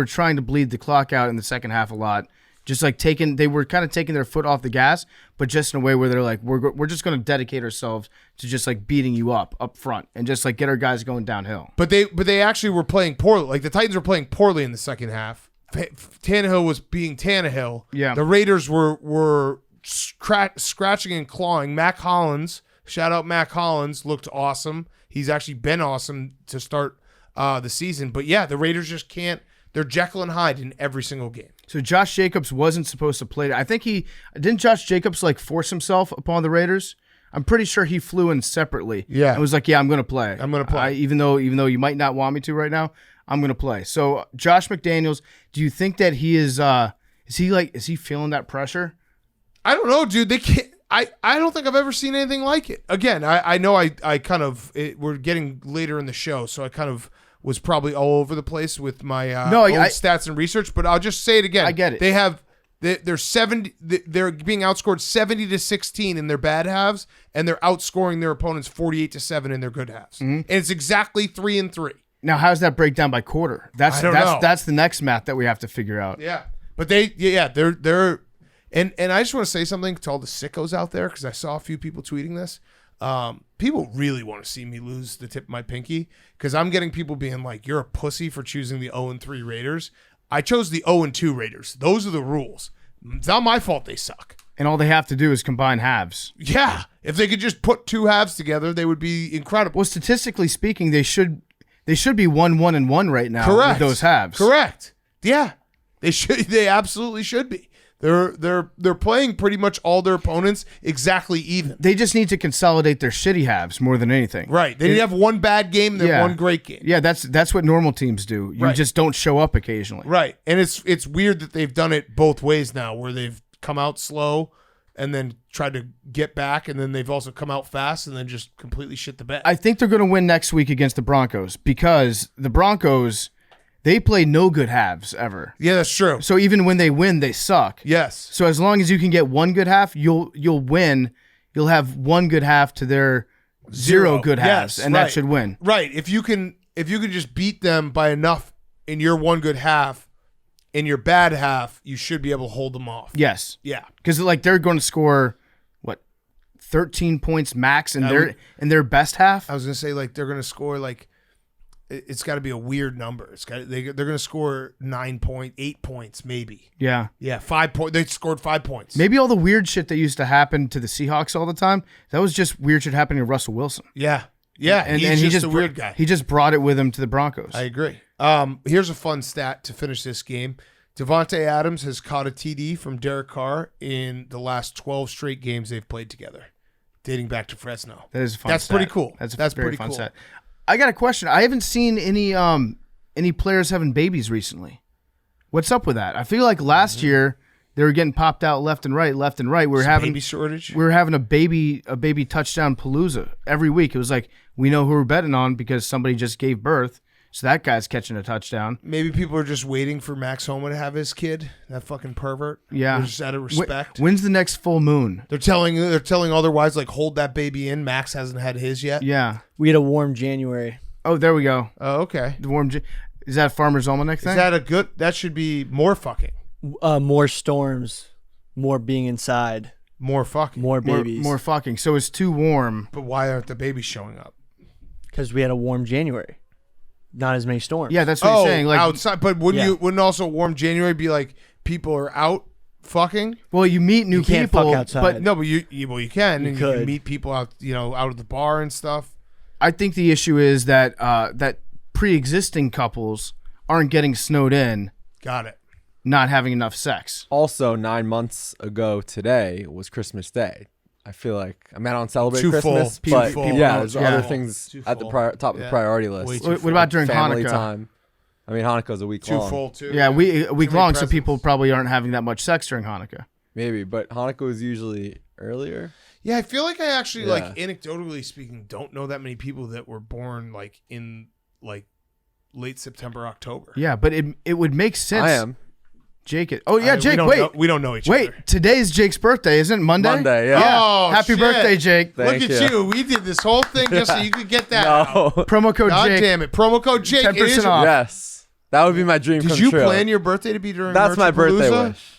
trying to bleed the clock out in the second half a lot. Just like they were kind of taking their foot off the gas, but just in a way where they're like, we're just going to dedicate ourselves to just like beating you up front and just like get our guys going downhill.
But they actually were playing poorly. Like the Titans were playing poorly in the second half. Tannehill was being Tannehill.
Yeah.
The Raiders were scratching and clawing. Mac Hollins, shout out Mac Hollins, looked awesome. He's actually been awesome to start the season. But yeah, the Raiders just can't. They're Jekyll and Hyde in every single game.
So Josh Jacobs wasn't supposed to play. I think didn't Josh Jacobs like force himself upon the Raiders? I'm pretty sure he flew in separately.
Yeah.
And was like, yeah, I'm going to play.
I'm going to play.
Even though you might not want me to right now, I'm going to play. So Josh McDaniels, do you think that he is he feeling that pressure?
I don't know, dude. They can't. I don't think I've ever seen anything like it. Again, I know I kind of we're getting later in the show, so I kind of was probably all over the place with my own stats and research. But I'll just say it again.
I get it.
They're 70. They're being outscored 70-16 in their bad halves, and they're outscoring their opponents 48-7 in their good halves. Mm-hmm. And it's exactly 3-3.
Now, how does that break down by quarter? I don't know. That's the next math that we have to figure out.
Yeah, but they're. And I just want to say something to all the sickos out there, because I saw a few people tweeting this. People really want to see me lose the tip of my pinky, because I'm getting people being like, you're a pussy for choosing the 0-3 Raiders. I chose the 0-2 Raiders. Those are the rules. It's not my fault they suck.
And all they have to do is combine halves.
Yeah. If they could just put two halves together, they would be incredible.
Well, statistically speaking, they should be 1-1-1 right now.
Correct.
With those halves.
Correct. Yeah. They should. They absolutely should be. They're playing pretty much all their opponents exactly even.
They just need to consolidate their shitty halves more than anything.
Right. They need to have one bad game, then one great game.
Yeah, that's what normal teams do. You just don't show up occasionally.
Right. And it's weird that they've done it both ways now, where they've come out slow and then tried to get back, and then they've also come out fast and then just completely shit the bed.
I think they're going to win next week against the Broncos, because the Broncos, they play no good halves ever.
Yeah, that's true.
So even when they win, they suck.
Yes.
So as long as you can get one good half, you'll win. You'll have one good half to their zero good halves, and that should win.
Right. If you can just beat them by enough in your one good half, in your bad half, you should be able to hold them off.
Yes.
Yeah.
Because they're going to score 13 points max in their best half.
I was going to say they're going to score it's got to be a weird number. They're going to score 8 points maybe.
Yeah.
Yeah, 5 points. They scored 5 points.
Maybe all the weird shit that used to happen to the Seahawks all the time, that was just weird shit happening to Russell Wilson.
Yeah. Yeah, and he's just a weird guy.
He just brought it with him to the Broncos.
I agree. Here's a fun stat to finish this game. Devontae Adams has caught a TD from Derek Carr in the last 12 straight games they've played together, dating back to Fresno.
That is a fun
That's
stat.
pretty cool.
That's
very
pretty fun
cool.
stat. I got a question. I haven't seen any players having babies recently. What's up with that? I feel like last year they were getting popped out left and right. We were having
baby shortage.
We were having a baby touchdown palooza every week. It was like, we know who we're betting on because somebody just gave birth, so that guy's catching a touchdown.
Maybe people are just waiting for Max Homa to have his kid. That fucking pervert.
Yeah,
they're just out of respect.
When's the next full moon?
They're telling other wives hold that baby in. Max hasn't had his yet.
Yeah,
we had a warm January.
Oh, there we go.
Oh, okay.
The is that a Farmer's Almanac thing?
Is that a good? That should be more fucking.
More storms, more being inside,
more fucking,
more babies,
more fucking. So it's too warm.
But why aren't the babies showing up?
Because we had a warm January, not as many storms.
Yeah, that's what you're saying. Like
outside, but wouldn't also warm January be like people are out fucking?
Well, you meet new
people,
people,
fuck outside.
But no, but you can.
You
can meet people out, out of the bar and stuff.
I think the issue is that that pre-existing couples aren't getting snowed in.
Got it.
Not having enough sex.
Also, 9 months ago today was Christmas Day. I feel like I don't celebrate
Too
Christmas,
full.
but
Too full.
there's other
Too
things
full.
at the top of the priority list.
What about during
Family
Hanukkah?
time. I mean, Hanukkah's a week long.
Too full, too.
Yeah, a week long, so
presents.
people probably aren't having that much sex during Hanukkah.
Maybe, but Hanukkah is usually earlier.
Yeah, I feel like I actually, like, anecdotally speaking, don't know that many people that were born, like, in, like, late September, October.
Yeah, but it would make sense.
I am.
Jake. Oh, yeah, Jake,
we don't know each other.
Wait, today's Jake's birthday, isn't it? Monday?
Monday, yeah.
Oh,
Happy
shit.
birthday, Jake.
Thank
Look at you. We did this whole thing just so you could get that out.
Promo code
God
Jake.
damn it. Promo code Jake.
10% off.
Yes. That would be my dream come
Did you
true.
plan your birthday to be during
That's my birthday
Merchapalooza?
wish.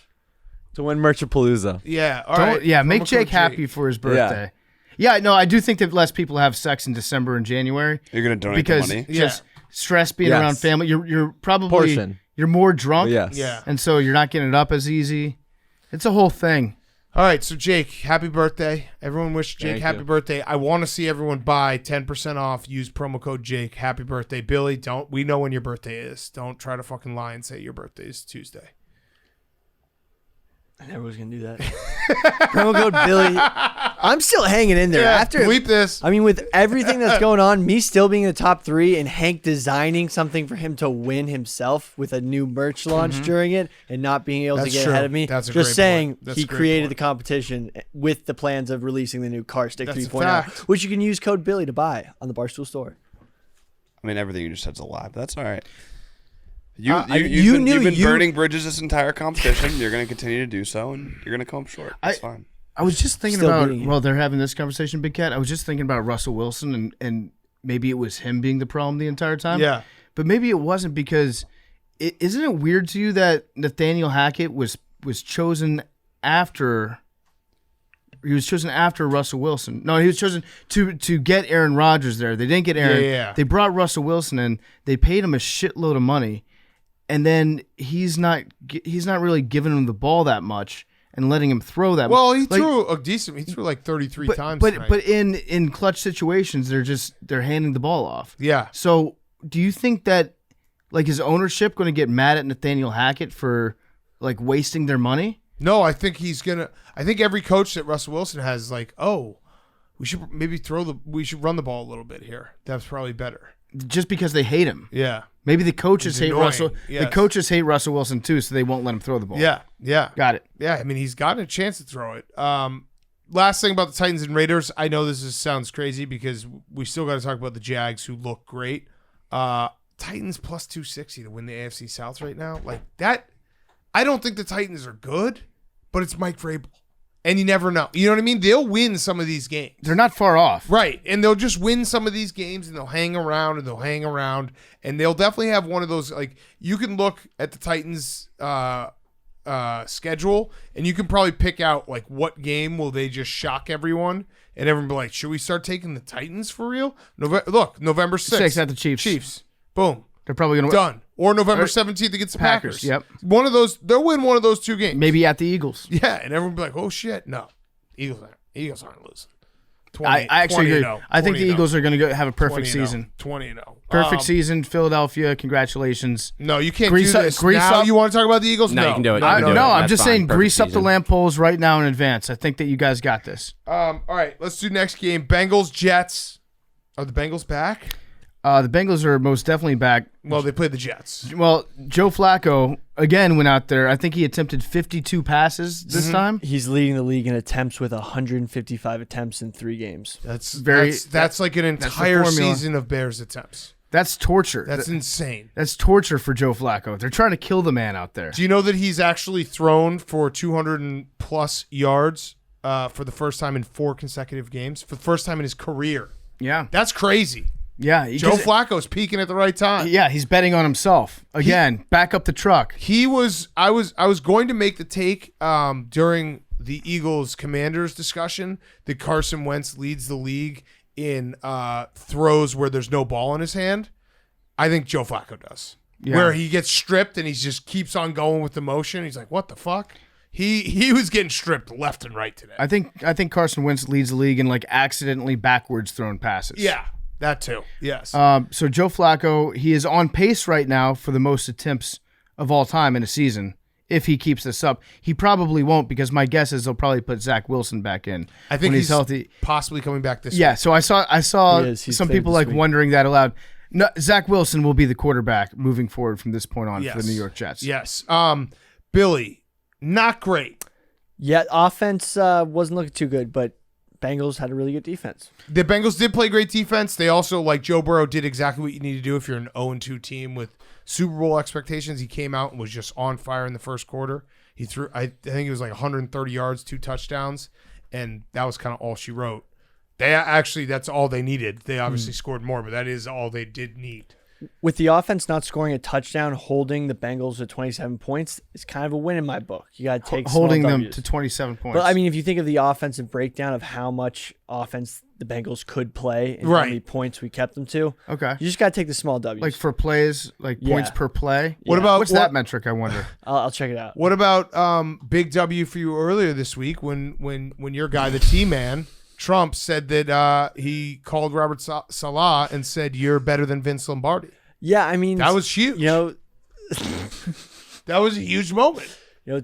To win Merchapalooza.
Yeah. All right.
Yeah, make
Promo
Jake
code
happy for his birthday. Yeah, no, I do think that less people have sex in December and January.
You're going to donate
because
the money?
just stress being
Yes.
around family. You're probably
Portion.
you're more drunk.
Yes.
Yeah.
And so you're not getting it up as easy. It's a whole thing.
All right, so Jake, happy birthday. Everyone wish Jake
Thank
happy
you.
birthday. I want to see everyone buy 10% off. Use promo code Jake. Happy birthday. Billy, we know when your birthday is. Don't try to fucking lie and say your birthday is Tuesday.
I never was going to do that. Promo code Billy. I'm still hanging in there. After
bleep this.
I mean, with everything that's going on, me still being in the top 3 and Hank designing something for him to win himself with a new merch launch during it and not being able
That's
to get
true.
ahead of me.
That's a
Just
great
saying
point. That's
he
a great
created
point.
the competition with the plans of releasing the new Car Stick
That's a
3.0,
fact.
which you can use code Billy to buy on the Barstool store.
I mean, everything you just said's a lie, but that's all right.
you
You've
knew
been
you-
burning bridges this entire competition. You're going to continue to do so, and you're going to come up short. That's fine.
I was just thinking
Still
about,
beating you.
well, they're having this conversation, Big Cat. I was just thinking about Russell Wilson and maybe it was him being the problem the entire time.
Yeah.
But maybe it wasn't because isn't it weird to you that Nathaniel Hackett was chosen after Russell Wilson? No, he was chosen to get Aaron Rodgers there. They didn't get Aaron.
Yeah.
They brought Russell Wilson in. They paid him a shitload of money, and then he's not really giving him the ball that much and letting him throw that.
Well, he
like,
threw a decent. He threw like 33 times.
But
tonight.
but in clutch situations, they're handing the ball off.
yeah.
So do you think that like is ownership going to get mad at Nathaniel Hackett for like wasting their money?
No, I think he's gonna. I think every coach that Russell Wilson has is like, oh, we should maybe we should run the ball a little bit here. That's probably better.
Just because they hate him.
Yeah.
Maybe the coaches
He's
hate
annoying,
Russell. The
yes.
coaches hate Russell Wilson too, so they won't let him throw the ball.
Yeah. Yeah.
Got it.
Yeah. I mean, he's gotten a chance to throw it. Last thing about the Titans and Raiders, I know sounds crazy because we still got to talk about the Jags who look great. Titans plus 260 to win the AFC South right now. Like that, I don't think the Titans are good, but it's Mike Vrabel. And you never know. You know what I mean? They'll win some of these games.
They're not far off.
Right. And they'll just win some of these games and they'll hang around and they'll hang around. And they'll definitely have one of those, like, you can look at the Titans schedule and you can probably pick out, like, what game will they just shock everyone? And everyone be like, should we start taking the Titans for real? November 6th.
6th at the Chiefs.
Chiefs. Boom.
They're probably going to
Done. Or November 17th against the Packers.
Yep.
One of those, they'll win one of those two games.
Maybe at the Eagles.
Yeah. And everyone be like, oh, shit. No. Eagles aren't losing.
I actually agree.
20-0.
I think the
20-0.
Eagles are going to have a perfect
20-0.
season.
20-0.
Perfect season. Philadelphia. Congratulations.
No, you can't
Grease
do
up-
this.
grease
Now
up-
you want to talk about the Eagles?
No, you can do it. You
No,
can do it.
I'm
That's
just
fine.
saying,
Perfect
grease up the
season.
lamp poles right now in advance. I think that you guys got this.
All right, let's do next game. Bengals, Jets. Are the Bengals back?
The Bengals are most definitely back.
Well, they played the Jets.
Well, Joe Flacco, again, went out there. I think he attempted 52 passes this time.
He's leading the league in attempts with 155 attempts in 3 games.
That's
Very-
that's like an
the
entire
formula.
season of Bears attempts.
That's torture.
That's insane.
That's torture for Joe Flacco. They're trying to kill the man out there.
Do you know that he's actually thrown for 200 and plus yards for the first time in 4 consecutive games? For the first time in his career.
Yeah.
That's crazy.
Yeah.
Joe Flacco's peaking at the right time.
Yeah, he's betting on himself. Again, back up the truck.
I was going to make the take during the Eagles Commanders discussion that Carson Wentz leads the league in throws where there's no ball in his hand. I think Joe Flacco does.
Yeah.
Where he gets stripped and he just keeps on going with the motion. He's like, what the fuck? He was getting stripped left and right today.
I think Carson Wentz leads the league in like accidentally backwards thrown passes.
Yeah, that too. Yes.
So Joe Flacco, he is on pace right now for the most attempts of all time in a season. If he keeps this up, he probably won't because my guess is they'll probably put Zach Wilson back in.
I think
when he's healthy.
possibly coming back this
Yeah.
week.
So I saw
He is. He's
some
played
people
this
like
week.
wondering that aloud. No, Zach Wilson will be the quarterback moving forward from this point on for the New York Jets.
Yes. Billy, not great.
Yeah, offense wasn't looking too good, but Bengals had a really good defense.
The Bengals did play great defense. They also, like Joe Burrow, did exactly what you need to do if you're an 0-2 team with Super Bowl expectations. He came out and was just on fire in the first quarter. He threw, I think it was like 130 yards, 2 touchdowns, and that was kind of all she wrote. That's all they needed. They obviously scored more, but that is all they did need.
With the offense not scoring a touchdown, holding the Bengals to 27 points is kind of a win in my book. You got to take
holding
small
them
W's.
to 27 points.
But I mean, if you think of the offensive breakdown of how much offense the Bengals could play and how many points we kept them to,
okay,
you just got to take the small W's.
like for plays, like points per play.
What's
that metric? I wonder.
I'll check it out.
What about big W for you earlier this week when your guy, the T-Man, Trump, said that he called Robert Saleh and said, "You're better than Vince Lombardi."
Yeah, I mean,
that was huge.
That
was a huge moment.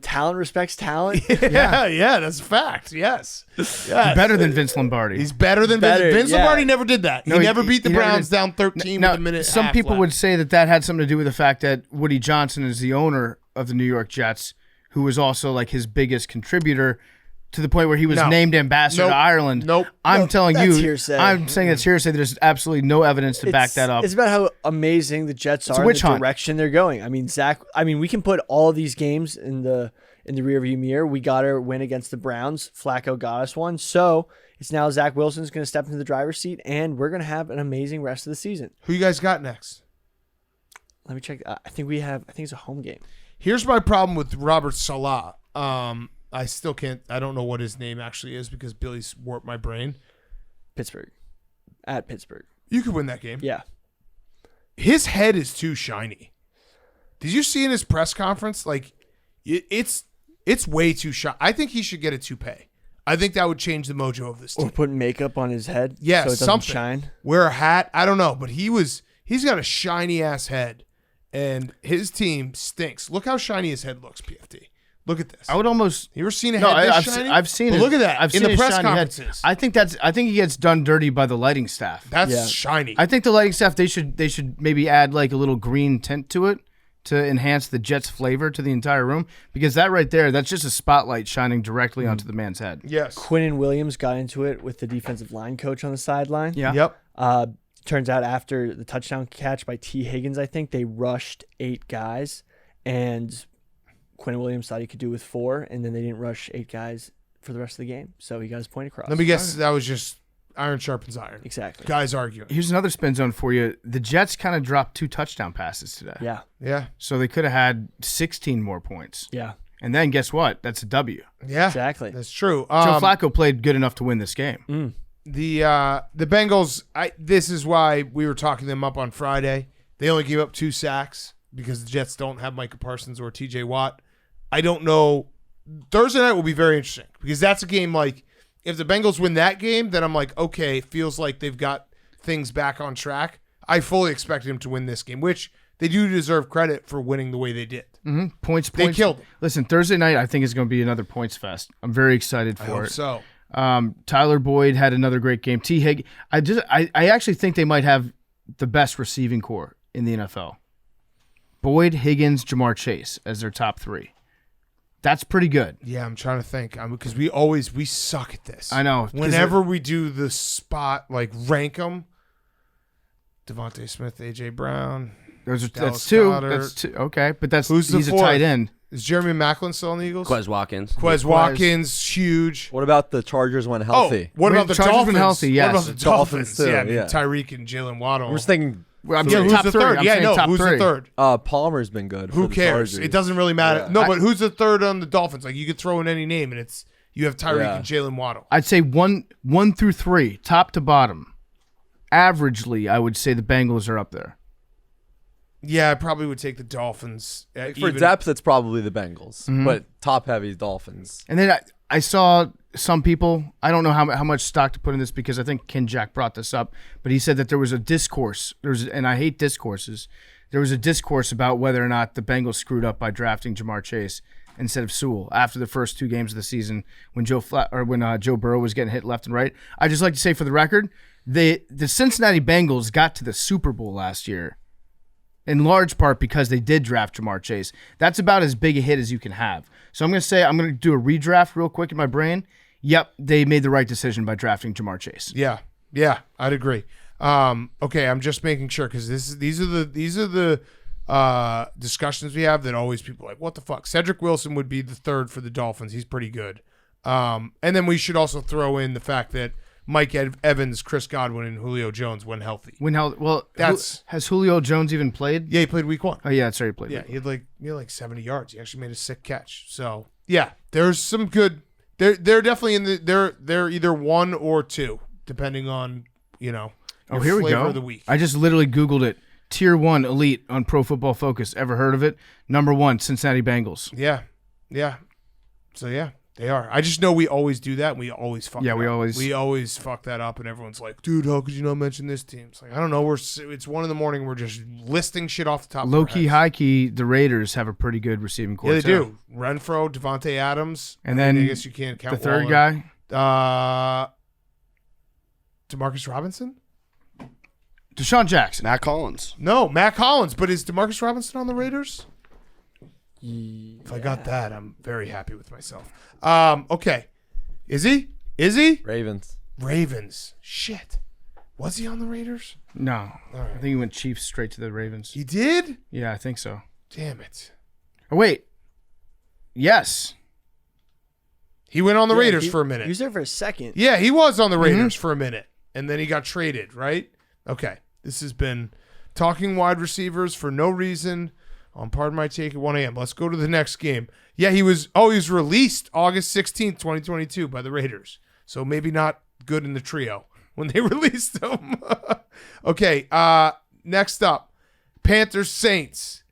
Talent respects talent.
yeah, that's a fact. Yes.
He's better than Vince Lombardi.
He's better than Vince Lombardi. Never did that. He never beat the Browns down 13 with a minute.
Some people would say that had something to do with the fact that Woody Johnson is the owner of the New York Jets, who was also like his biggest contributor. To the point where he was named ambassador to Ireland. I'm telling you,
hearsay.
I'm saying that's hearsay. There's absolutely no evidence to back that up.
It's about how amazing the Jets are, the direction they're going. I mean, we can put all these games in the rearview mirror. We got our win against the Browns. Flacco got us one. So it's now Zach Wilson's going to step into the driver's seat, and we're going to have an amazing rest of the season.
Who you guys got next?
Let me check. I think it's a home game.
Here's my problem with Robert Saleh. I still can't. I don't know what his name actually is because Billy's warped my brain.
Pittsburgh. At Pittsburgh.
You could win that game.
Yeah.
His head is too shiny. Did you see in his press conference? Like, it's way too shiny. I think he should get a toupee. I think that would change the mojo of this team.
Or put makeup on his head.
Yeah,
so it doesn't
something.
shine.
Wear a hat. I don't know, but he's got a shiny ass head, and his team stinks. Look how shiny his head looks, PFT. Look at this.
I would almost.
You ever seen a head this shiny?
I've seen it.
Look at that.
I've
in
seen
the press
shiny
conferences.
head. I think he gets done dirty by the lighting staff.
That's shiny.
I think the lighting staff they should maybe add like a little green tint to it to enhance the Jets flavor to the entire room, because that right there, that's just a spotlight shining directly onto the man's head.
Yes.
Quinnen Williams got into it with the defensive line coach on the sideline.
Yeah.
Yep.
Turns out after the touchdown catch by T. Higgins, I think they rushed 8 guys, and Quinnen Williams thought he could do with 4, and then they didn't rush 8 guys for the rest of the game. So he got his point across.
Let me guess, that was just iron sharpens iron.
Exactly.
Guys arguing.
Here's another spin zone for you. The Jets kind of dropped 2 touchdown passes today.
Yeah.
Yeah.
So they could have had 16 more points.
Yeah.
And then guess what? That's a W.
Yeah.
Exactly.
That's true.
Joe Flacco played good enough to win this game.
The Bengals, this is why we were talking them up on Friday. They only gave up 2 sacks because the Jets don't have Micah Parsons or TJ Watt. I don't know. Thursday night will be very interesting because that's a game like, if the Bengals win that game, then I'm like, okay, it feels like they've got things back on track. I fully expected them to win this game, which they do deserve credit for winning the way they did.
Mm-hmm. Points.
They killed them.
Listen, Thursday night I think is going to be another points fest. I'm very excited for
I hope
it.
so.
Tyler Boyd had another great game. T. Higgins. I actually think they might have the best receiving core in the NFL. Boyd, Higgins, Jamar Chase as their top 3. That's pretty good.
Yeah, I'm trying to think because we suck at this.
I know.
Whenever we do the spot, like rank them, Devontae Smith, AJ Brown.
That's 2.
Goddard.
That's 2. Okay, but
Who's
he's
the
a
4th?
tight end.
Is Jeremy Maclin still on the Eagles?
Quez Watkins.
Quez Watkins, huge.
What about the Chargers when healthy?
What about the
Chargers when
Dolphins?
healthy, yes.
What about the
Dolphins
Dolphins?
too,
Yeah, I mean,
yeah.
Tyreek and Jalen Waddle.
We're just thinking.
I'm
yeah,
saying
who's
top
the
3.
third?
I'm
Yeah,
saying
no,
top
who's
3.
the third?
Palmer's been good.
Who
for the
cares?
Chargers.
It doesn't really matter.
Yeah.
No, but who's the third on the Dolphins? Like, you could throw in any name, and you have Tyreek and Jalen Waddle.
I'd say 1 through 3, top to bottom. Averagely, I would say the Bengals are up there.
Yeah, I probably would take the Dolphins.
For depth, it's probably the Bengals, but top heavy Dolphins.
And then I saw some people, I don't know how much stock to put in this because I think Ken Jack brought this up, but he said that there was a discourse, and I hate discourses, there was a discourse about whether or not the Bengals screwed up by drafting Jamar Chase instead of Sewell after the first 2 games of the season when Joe Burrow was getting hit left and right. I just like to say for the record, The Cincinnati Bengals got to the Super Bowl last year, in large part because they did draft Ja'Marr Chase. That's about as big a hit as you can have. So I'm going to do a redraft real quick in my brain. Yep, they made the right decision by drafting Ja'Marr Chase.
Yeah, I'd agree. Okay, I'm just making sure because these are the discussions we have that always people are like, what the fuck? Cedric Wilson would be the third for the Dolphins. He's pretty good. And then we should also throw in the fact that Mike Evans, Chris Godwin, and Julio Jones when healthy.
Has Julio Jones even played?
Yeah, he played week 1.
Oh yeah, sorry, he played.
Yeah, he had like 70 yards. He actually made a sick catch. So yeah, there's some good. They're definitely in the. They're either 1 or 2, depending on your
here we
flavor
go.
of the week.
I just literally Googled it. Tier 1 elite on Pro Football Focus. Ever heard of it? Number 1, Cincinnati Bengals.
Yeah. So yeah, they are. I just know we always do that. And we always fuck.
Yeah, we
always fuck that up, and everyone's like, "Dude, how could you not mention this team?" It's like I don't know. It's 1 in the morning. We're just listing shit off the top.
Low key, high key. The Raiders have a pretty good receiving corps.
Yeah, they do. Renfro, Devontae Adams,
and then
I guess you can't count
the third guy.
Demarcus Robinson.
Deshaun Jackson.
Matt Collins.
No, Matt Collins. But is Demarcus Robinson on the Raiders? Yeah. If I got that, I'm very happy with myself. Okay. Is he? Ravens. Shit. Was he on the Raiders?
No.
All right.
I think he went Chiefs straight to the Ravens.
He did?
Yeah, I think so.
Damn it.
Oh, wait. Yes.
He went on the Raiders for a minute.
He was there for a second.
Yeah, he was on the Raiders for a minute. And then he got traded, right? Okay. This has been talking wide receivers for no reason on Pardon My Take at 1 a.m. Let's go to the next game. Yeah, he was released August 16th, 2022 by the Raiders. So maybe not good in the trio when they released him. Okay, next up, Panthers Saints.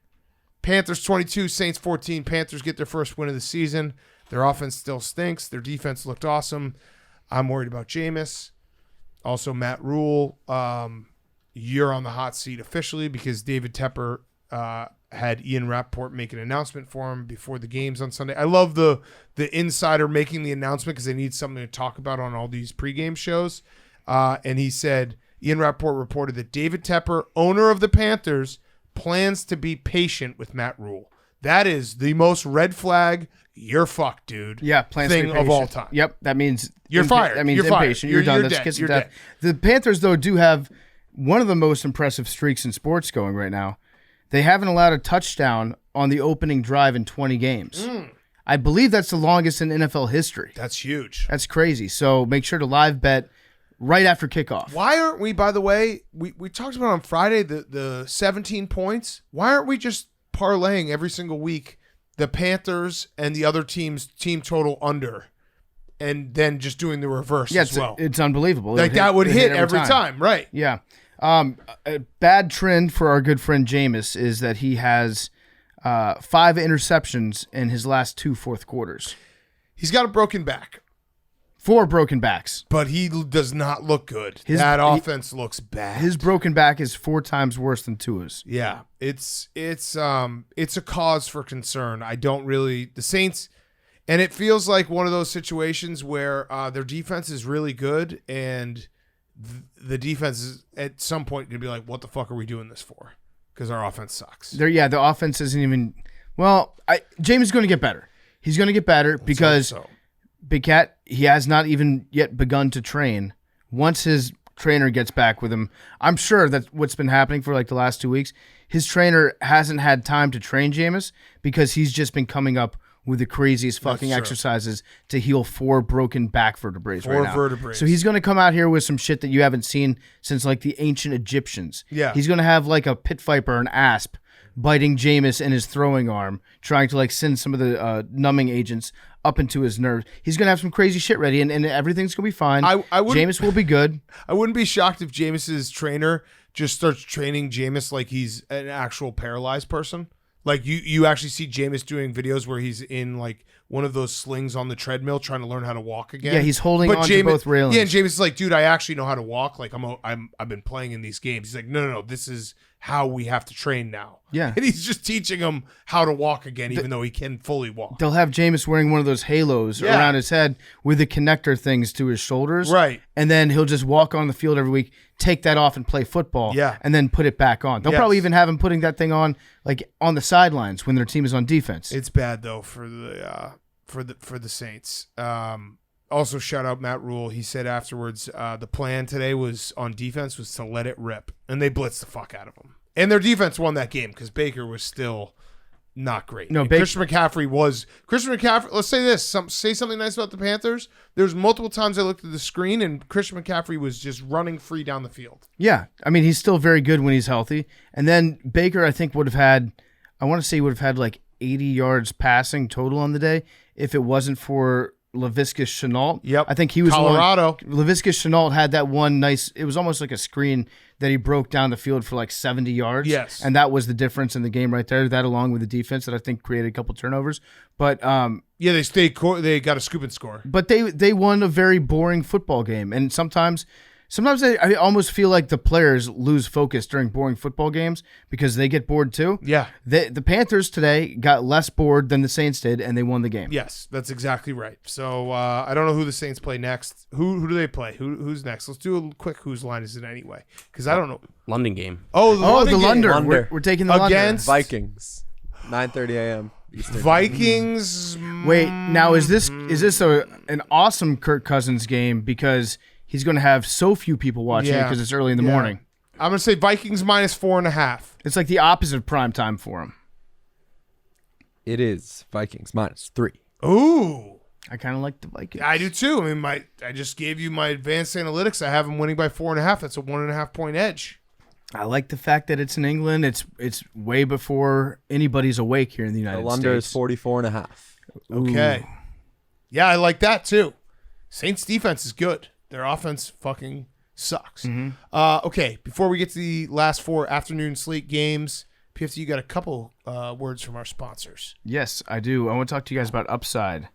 Panthers 22, Saints 14. Panthers get their first win of the season. Their offense still stinks. Their defense looked awesome. I'm worried about Jameis. Also, Matt Rule, you're on the hot seat officially because David Tepper had Ian Rappaport make an announcement for him before the games on Sunday. I love the insider making the announcement because they need something to talk about on all these pregame shows. And he said, Ian Rappaport reported that David Tepper, owner of the Panthers, plans to be patient with Matt Rule. That is the most red flag, you're fucked, dude.
Yeah, plans
thing
to be
of all time.
Yep, that means
you're fired.
That means
you're
impatient.
Fired.
You're done.
You're
That's
dead.
kiss of
You're
death.
dead.
The Panthers, though, do have one of the most impressive streaks in sports going right now. They haven't allowed a touchdown on the opening drive in 20 games. I believe that's the longest in NFL history.
That's huge.
That's crazy. So make sure to live bet right after kickoff.
Why aren't we, by the way, we talked about on Friday the 17 points. Why aren't we just parlaying every single week the Panthers and the other team's team total under and then just doing the reverse as well?
It's unbelievable.
Like that would hit every time, right?
Yeah. A bad trend for our good friend Jameis is that he has 5 interceptions in his last 2 fourth quarters.
He's got a broken back.
4 broken backs.
But he does not look good. That offense looks bad.
His broken back is 4 times worse than Tua's.
Yeah. It's a cause for concern. The Saints, and it feels like one of those situations where their defense is really good and the defense is at some point going to be like, what the fuck are we doing this for? Because our offense sucks.
The offense isn't even – well, James is going to get better. He's going to get better because Big Cat, he has not even yet begun to train. Once his trainer gets back with him, I'm sure that's what's been happening for like the last 2 weeks. His trainer hasn't had time to train Jameis because he's just been coming up with the craziest fucking exercises to heal 4 broken back vertebrae right now.
4 vertebrae.
So he's going to come out here with some shit that you haven't seen since like the ancient Egyptians.
Yeah.
He's going to have like a pit viper, an asp, biting Jameis in his throwing arm, trying to like send some of the numbing agents up into his nerves. He's going to have some crazy shit ready, and everything's going to be fine. Jameis will be good.
I wouldn't be shocked if Jameis's trainer just starts training Jameis like he's an actual paralyzed person. Like you actually see Jameis doing videos where he's in like one of those slings on the treadmill trying to learn how to walk again.
Yeah, he's holding on to both railings.
Yeah, and Jameis is like, dude, I actually know how to walk. Like I've been playing in these games. He's like, no, this is how we have to train now.
Yeah.
And he's just teaching him how to walk again, even though he can fully walk.
They'll have Jameis wearing one of those halos around his head with the connector things to his shoulders.
Right.
And then he'll just walk on the field every week, take that off and play football.
Yeah.
And then put it back on. They'll probably even have him putting that thing on like on the sidelines when their team is on defense.
It's bad though for the Saints. Also, shout out Matt Rule. He said afterwards, the plan today was on defense was to let it rip, and they blitzed the fuck out of them. And their defense won that game because Baker was still not great.
No,
Christian McCaffrey. Let's say this. Say something nice about the Panthers. There's multiple times I looked at the screen, and Christian McCaffrey was just running free down the field.
Yeah, I mean he's still very good when he's healthy. And then Baker, I think would have had like 80 yards passing total on the day if it wasn't for Laviska Shenault.
Yep.
I think he was
Colorado.
Laviska Shenault had that one nice, it was almost like a screen that he broke down the field for like 70 yards.
Yes.
And that was the difference in the game right there. That along with the defense that I think created a couple turnovers. But
they got a scoop and score.
But they won a very boring football game. And sometimes I almost feel like the players lose focus during boring football games because they get bored too.
Yeah.
The Panthers today got less bored than the Saints did, and they won the game.
Yes, that's exactly right. So I don't know who the Saints play next. Who do they play? Who's next? Let's do a quick whose line is it anyway? Because I don't know.
London game.
Oh, the London.
We're taking the
against
Vikings. 9:30 a.m. Eastern.
Vikings.
Wait, now is this an awesome Kirk Cousins game because he's going to have so few people watching it because it's early in the morning.
I'm going to say Vikings -4.5.
It's like the opposite of prime time for him.
It is Vikings -3.
Ooh.
I kind of like the Vikings.
I do too. I mean, I just gave you my advanced analytics. I have them winning by 4.5. That's a 1.5 point edge.
I like the fact that it's in England. It's way before anybody's awake here in the United States.
The under is 44.5.
Okay.
Ooh.
Yeah, I like that too. Saints defense is good. Their offense fucking sucks.
Mm-hmm.
Okay, before we get to the last 4 afternoon slate games, PFT, you got a couple words from our sponsors.
Yes, I do. I want to talk to you guys about Upside.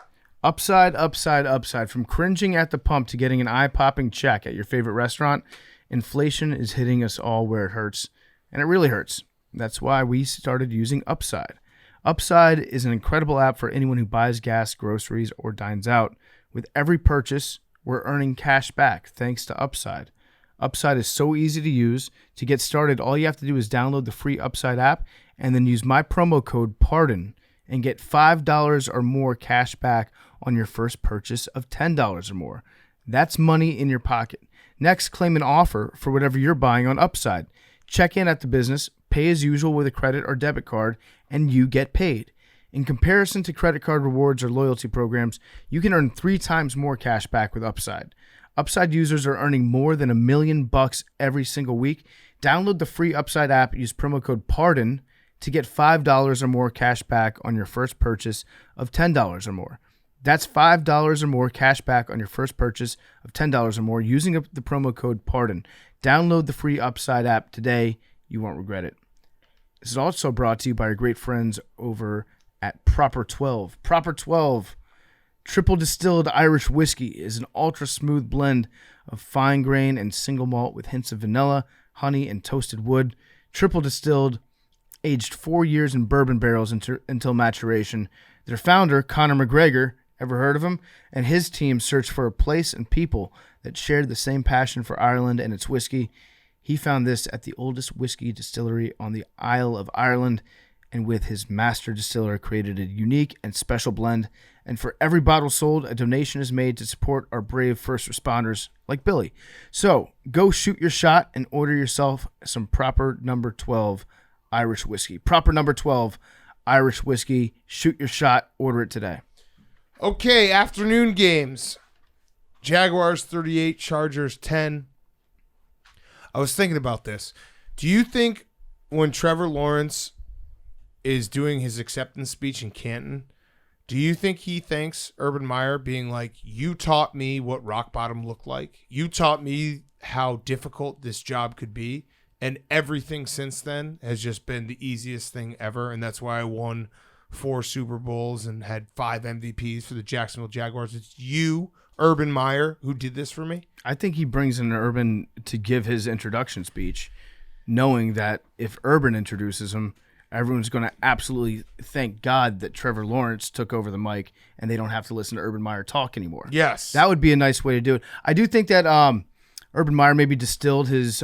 Upside. From cringing at the pump to getting an eye-popping check at your favorite restaurant, inflation is hitting us all where it hurts, and it really hurts. That's why we started using Upside. Upside is an incredible app for anyone who buys gas, groceries, or dines out. With every purchase, we're earning cash back thanks to Upside. Upside is so easy to use. To get started, all you have to do is download the free Upside app and then use my promo code PARDON and get $5 or more cash back on your first purchase of $10 or more. That's money in your pocket. Next, claim an offer for whatever you're buying on Upside. Check in at the business, pay as usual with a credit or debit card, and you get paid. In comparison to credit card rewards or loyalty programs, you can earn 3 times more cash back with Upside. Upside users are earning more than $1 million every single week. Download the free Upside app, use promo code PARDON to get $5 or more cash back on your first purchase of $10 or more. That's $5 or more cash back on your first purchase of $10 or more using the promo code PARDON. Download the free Upside app today. You won't regret it. This is also brought to you by our great friends over at Proper 12. Proper 12, triple distilled Irish whiskey, is an ultra smooth blend of fine grain and single malt with hints of vanilla, honey, and toasted wood. Triple distilled, aged 4 years in bourbon barrels until maturation. Their founder, Conor McGregor, ever heard of him? And his team searched for a place and people that shared the same passion for Ireland and its whiskey. He found this at the oldest whiskey distillery on the Isle of Ireland, and with his master distiller created a unique and special blend. And for every bottle sold, a donation is made to support our brave first responders like Billy. So go shoot your shot and order yourself some Proper number 12 Irish whiskey. Proper number 12 Irish whiskey. Shoot your shot. Order it today.
Okay, afternoon games. Jaguars 38, Chargers 10. I was thinking about this. Do you think when Trevor Lawrence is doing his acceptance speech in Canton, do you think he thanks Urban Meyer being like, you taught me what rock bottom looked like? You taught me how difficult this job could be. And everything since then has just been the easiest thing ever. And that's why I won 4 Super Bowls and had 5 MVPs for the Jacksonville Jaguars. It's you, Urban Meyer, who did this for me.
I think he brings in Urban to give his introduction speech. knowing that if Urban introduces him, everyone's going to absolutely thank God that Trevor Lawrence took over the mic and they don't have to listen to Urban Meyer talk anymore.
Yes.
That would be a nice way to do it. I do think that Urban Meyer maybe instilled his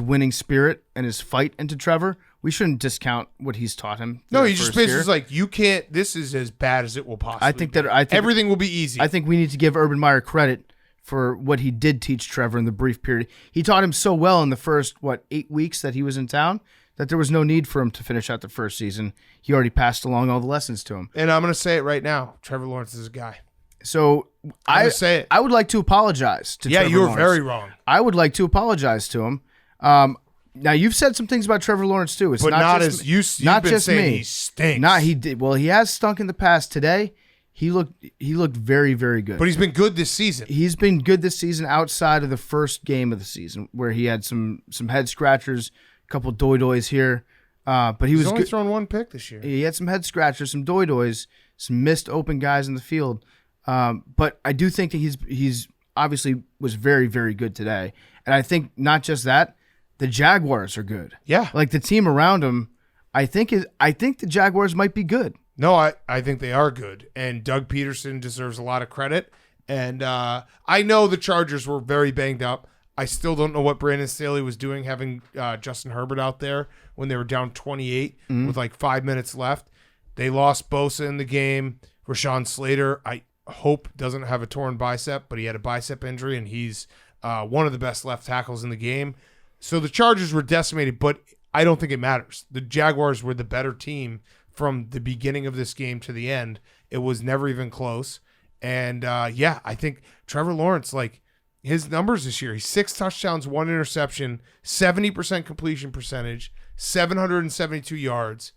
winning spirit and his fight into Trevor. We shouldn't discount what he's taught him.
No, he just basically like, you can't, this is as bad as it will possibly be. I think everything will be easy.
I think we need to give Urban Meyer credit for what he did teach Trevor in the brief period. He taught him so well in the first, 8 weeks that he was in town, that there was no need for him to finish out the first season. He already passed along all the lessons to him.
And I'm going to say it right now. Trevor Lawrence is a guy.
So I say it. I would like to apologize to Trevor Lawrence.
Yeah, you were very wrong.
I would like to apologize to him. Now you've said some things about Trevor Lawrence too. It's
but not
just,
as you've
not
been
just
saying
me.
He stinks.
Not he did. Well, he has stunk in the past. Today, he looked very, very good.
But he's been good this season.
He's been good this season outside of the first game of the season, where he had some head scratchers, a couple doy-doys here. But he's
only thrown one pick this year.
He had some head scratchers, some doy-doys, some missed open guys in the field. But I do think that he's obviously was very, very good today. And I think not just that, the Jaguars are good.
Yeah.
Like the team around him, I think the Jaguars might be good.
No, I think they are good. And Doug Peterson deserves a lot of credit. And I know the Chargers were very banged up. I still don't know what Brandon Staley was doing having Justin Herbert out there when they were down 28 with like 5 minutes left. They lost Bosa in the game. Rashawn Slater, I hope, doesn't have a torn bicep, but he had a bicep injury, and he's one of the best left tackles in the game. So the Chargers were decimated, but I don't think it matters. The Jaguars were the better team from the beginning of this game to the end. It was never even close. And, I think Trevor Lawrence, like, his numbers this year, he's 6 touchdowns, 1 interception, 70% completion percentage, 772 yards.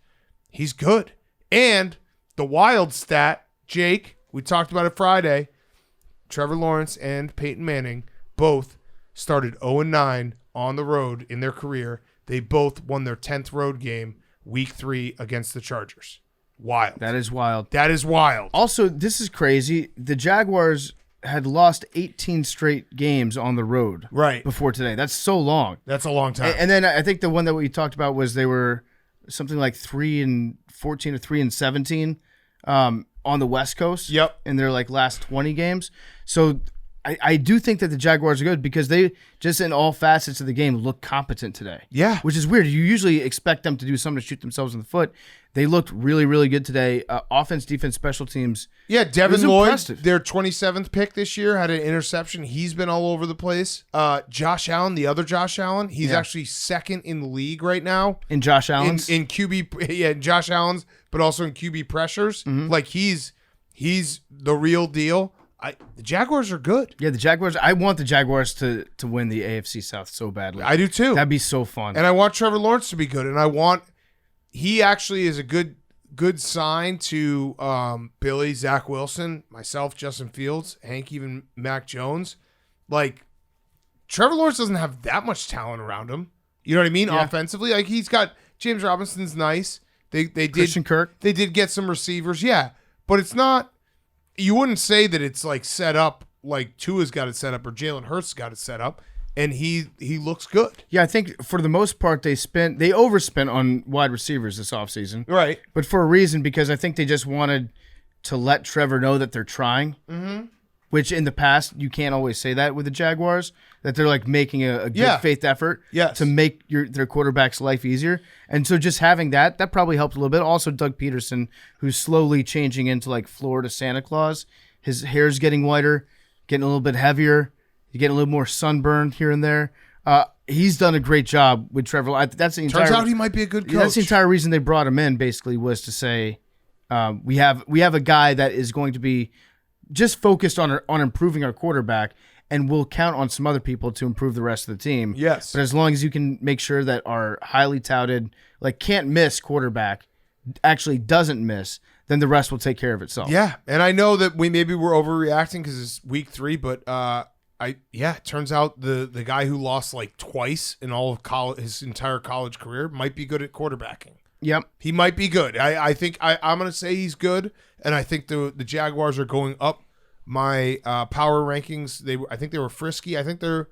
He's good. And the wild stat, Jake, we talked about it Friday, Trevor Lawrence and Peyton Manning both started 0-9 on the road in their career. They both won their 10th road game, week 3 against the Chargers. Wild.
That is wild.
That is wild.
Also, this is crazy. The Jaguars had lost 18 straight games on the road before today. That's so long.
That's a long time.
And then I think the one that we talked about was they were something like 3-14 or 3-17 on the West Coast.
Yep.
In their like last 20 games. So I do think that the Jaguars are good because they just in all facets of the game look competent today.
Yeah.
Which is weird. You usually expect them to do something to shoot themselves in the foot. They looked really, really good today. Offense, defense, special teams.
Yeah, Devin Lloyd, their 27th pick this year, had an interception. He's been all over the place. Josh Allen, the other Josh Allen, he's actually second in the league right now.
In Josh Allen's?
In QB, Josh Allen's, but also in QB pressures. Mm-hmm. Like, he's the real deal. The Jaguars are good.
Yeah, the Jaguars. I want the Jaguars to win the AFC South so badly.
I do too.
That'd be so fun.
And I want Trevor Lawrence to be good. And he actually is a good sign to Billy, Zach Wilson, myself, Justin Fields, Hank, even Mac Jones. Like, Trevor Lawrence doesn't have that much talent around him. You know what I mean? Yeah. Offensively, like he's got James Robinson's nice. They did
Christian Kirk.
They did get some receivers, yeah, but it's not. You wouldn't say that it's like set up like Tua's got it set up or Jalen Hurts got it set up, and he looks good.
Yeah, I think for the most part they overspent on wide receivers this offseason.
Right.
But for a reason, because I think they just wanted to let Trevor know that they're trying. Mm-hmm. Which in the past you can't always say that with the Jaguars, that they're like making a good faith effort to make their quarterback's life easier. And so just having that probably helped a little bit. Also Doug Peterson, who's slowly changing into like Florida Santa Claus. His hair's getting whiter, getting a little bit heavier. He's getting a little more sunburn here and there. He's done a great job with Trevor. That's the entire,
turns out he might be a good coach.
That's the entire reason they brought him in, basically, was to say we have a guy that is going to be just focused on improving our quarterback, and we'll count on some other people to improve the rest of the team.
Yes.
But as long as you can make sure that our highly touted, like can't miss quarterback actually doesn't miss, then the rest will take care of itself.
Yeah. And I know that maybe we're overreacting because it's week 3, but it turns out the guy who lost like twice in all of his entire college career might be good at quarterbacking.
Yep.
He might be good. I think I'm going to say he's good, and I think the Jaguars are going up my power rankings. I think they were frisky. I think they're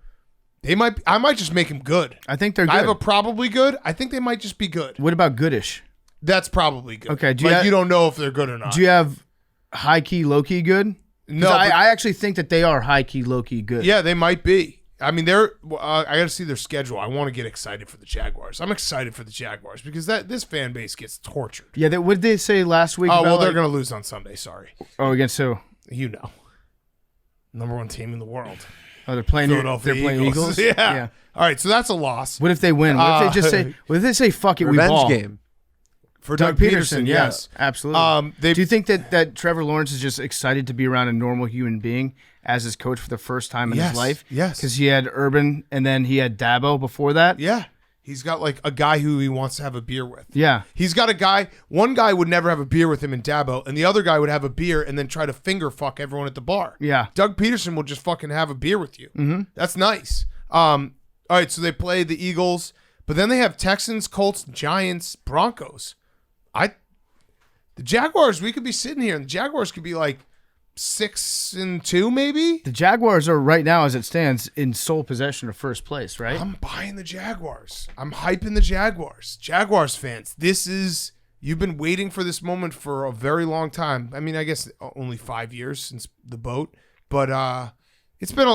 I might just make them good.
I think they're good.
I have a probably good. I think they might just be good.
What about goodish?
That's probably good.
Okay.
You don't know if they're good or not.
Do you have high key, low key good?
No,
I actually think that they are high key, low key good.
Yeah, they might be. I mean, I got to see their schedule. I want to get excited for the Jaguars. I'm excited for the Jaguars because this fan base gets tortured.
Yeah. What did they say last week?
Oh, well, they're going to lose on Sunday. Sorry.
Oh, against who?
You know. Number 1 team in the world.
Oh, they're playing Eagles?
Yeah. All right, so that's a loss.
What if they win? What if they just say, what if they say, fuck it, we
Revenge
ball?
game.
For Doug Peterson, yes.
Absolutely. Do you think that Trevor Lawrence is just excited to be around a normal human being as his coach for the first time in his life?
Yes.
Because he had Urban and then he had Dabo before that?
Yeah. He's got like a guy who he wants to have a beer with.
Yeah.
He's got a guy, one guy would never have a beer with him in Dabo, and the other guy would have a beer and then try to finger fuck everyone at the bar.
Yeah.
Doug Peterson will just fucking have a beer with you. Mm-hmm. That's nice. All right, so they play the Eagles, but then they have Texans, Colts, Giants, Broncos. The Jaguars, we could be sitting here, and the Jaguars could be like 6-2 maybe.
The Jaguars are right now, as it stands, in sole possession of first place, right?
I'm buying the Jaguars. I'm hyping the Jaguars. Jaguars fans, you've been waiting for this moment for a very long time. I mean, I guess only 5 years since the boat, but it's been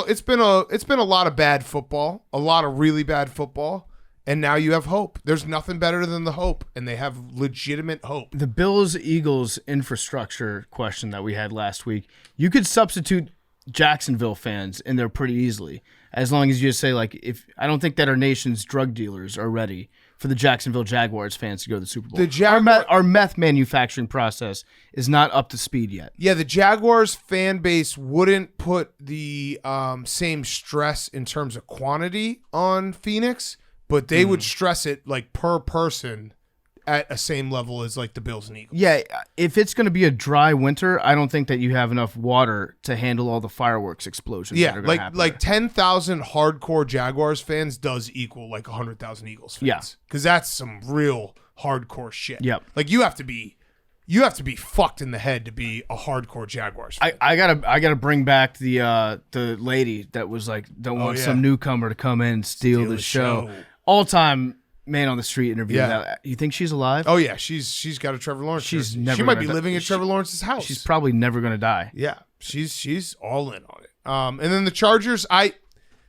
a lot of bad football, a lot of really bad football. And now you have hope. There's nothing better than the hope, and they have legitimate hope.
The Bills-Eagles infrastructure question that we had last week, you could substitute Jacksonville fans in there pretty easily, as long as you just say, like, I don't think that our nation's drug dealers are ready for the Jacksonville Jaguars fans to go to the Super Bowl. Our meth manufacturing process is not up to speed yet.
Yeah, the Jaguars fan base wouldn't put the same stress in terms of quantity on Phoenix, but they would stress it like per person at a same level as like the Bills and Eagles.
Yeah, if it's going to be a dry winter, I don't think that you have enough water to handle all the fireworks explosions.
Yeah,
that are gonna happen
like 10,000 hardcore Jaguars fans does equal like 100,000 Eagles fans.
Yeah,
because that's some real hardcore shit.
Yep.
Like you have to be fucked in the head to be a hardcore Jaguars fan.
I gotta bring back the lady that was like, don't want some newcomer to come in and steal the show. All-time man on the street interview. Yeah. You think she's alive?
Oh yeah, she's got a Trevor Lawrence. She might be living at Trevor Lawrence's house.
She's probably never gonna die.
Yeah, she's all in on it. And then the Chargers,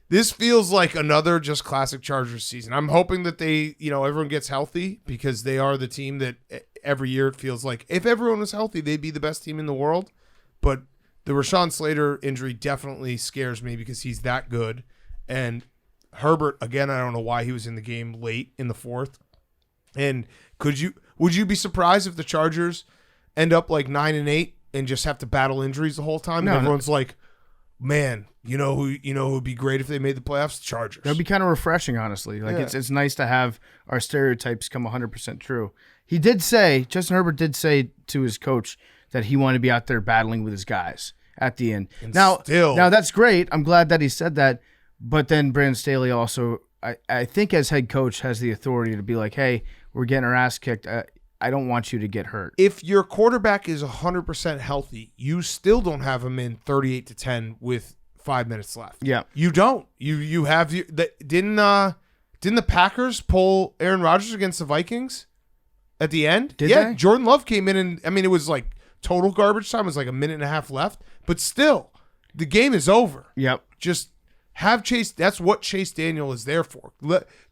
this feels like another just classic Chargers season. I'm hoping that everyone gets healthy because they are the team that every year it feels like if everyone was healthy, they'd be the best team in the world. But the Rashawn Slater injury definitely scares me because he's that good. And Herbert, again, I don't know why he was in the game late in the fourth. And would you be surprised if the Chargers end up like 9-8 and just have to battle injuries the whole time? And everyone's like, man, you know who would be great if they made the playoffs? The Chargers.
That'd be kind of refreshing, honestly. Like it's nice to have our stereotypes come 100% true. Justin Herbert did say to his coach that he wanted to be out there battling with his guys at the end. Now that's great. I'm glad that he said that. But then Brandon Staley also, I think as head coach, has the authority to be like, hey, we're getting our ass kicked. I don't want you to get hurt.
If your quarterback is 100% healthy, you still don't have him in 38-10 with 5 minutes left.
Yeah.
You don't. You have didn't the Packers pull Aaron Rodgers against the Vikings at the end?
Did they?
Jordan Love came in and it was like total garbage time. It was like a minute and a half left. But still, the game is over.
Yep.
Just have Chase. That's what Chase Daniel is there for.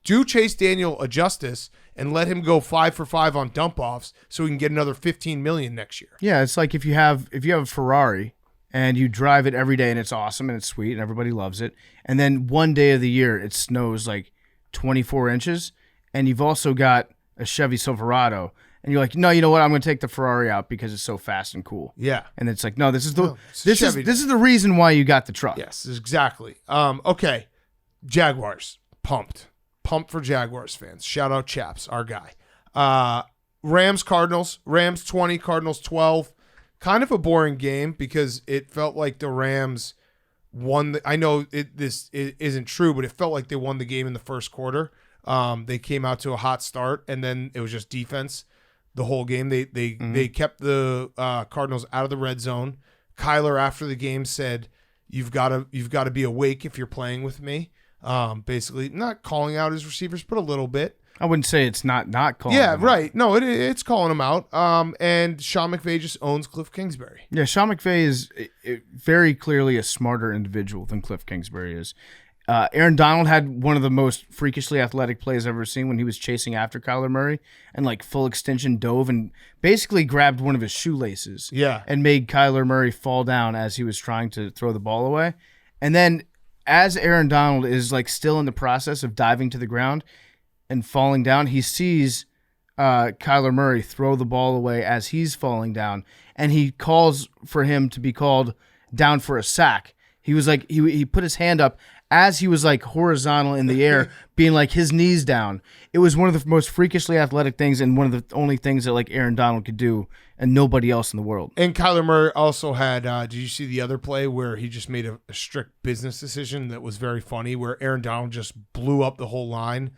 Do Chase Daniel a justice and let him go 5 for 5 on dump offs so we can get another $15 million next year.
Yeah, it's like if you have a Ferrari and you drive it every day and it's awesome and it's sweet and everybody loves it, and then one day of the year it snows like 24 inches, and you've also got a Chevy Silverado. And you're like, no, you know what? I'm going to take the Ferrari out because it's so fast and cool.
Yeah.
And it's like, no, this is the reason why you got the truck.
Yes, exactly. Okay. Jaguars. Pumped for Jaguars fans. Shout out Chaps, our guy. Rams, Cardinals. Rams 20, Cardinals 12. Kind of a boring game because it felt like the Rams won. I know this isn't true, but it felt like they won the game in the first quarter. They came out to a hot start, and then it was just defense. The whole game, they kept the Cardinals out of the red zone. Kyler after the game said, "You've got to be awake if you're playing with me." Basically, not calling out his receivers, but a little bit.
I wouldn't say it's not calling.
Yeah,
them
right.
out.
No, it's calling him out. And Sean McVay just owns Cliff Kingsbury.
Yeah, Sean McVay is very clearly a smarter individual than Cliff Kingsbury is. Aaron Donald had one of the most freakishly athletic plays I've ever seen when he was chasing after Kyler Murray and like full extension dove and basically grabbed one of his shoelaces.
Yeah.
And made Kyler Murray fall down as he was trying to throw the ball away. And then as Aaron Donald is like still in the process of diving to the ground and falling down, he sees Kyler Murray throw the ball away as he's falling down, and he calls for him to be called down for a sack. He was like, he put his hand up as he was like horizontal in the air, being like his knees down. It was one of the most freakishly athletic things and one of the only things that like Aaron Donald could do and nobody else in the world.
And Kyler Murray also had, did you see the other play where he just made a strict business decision that was very funny, where Aaron Donald just blew up the whole line?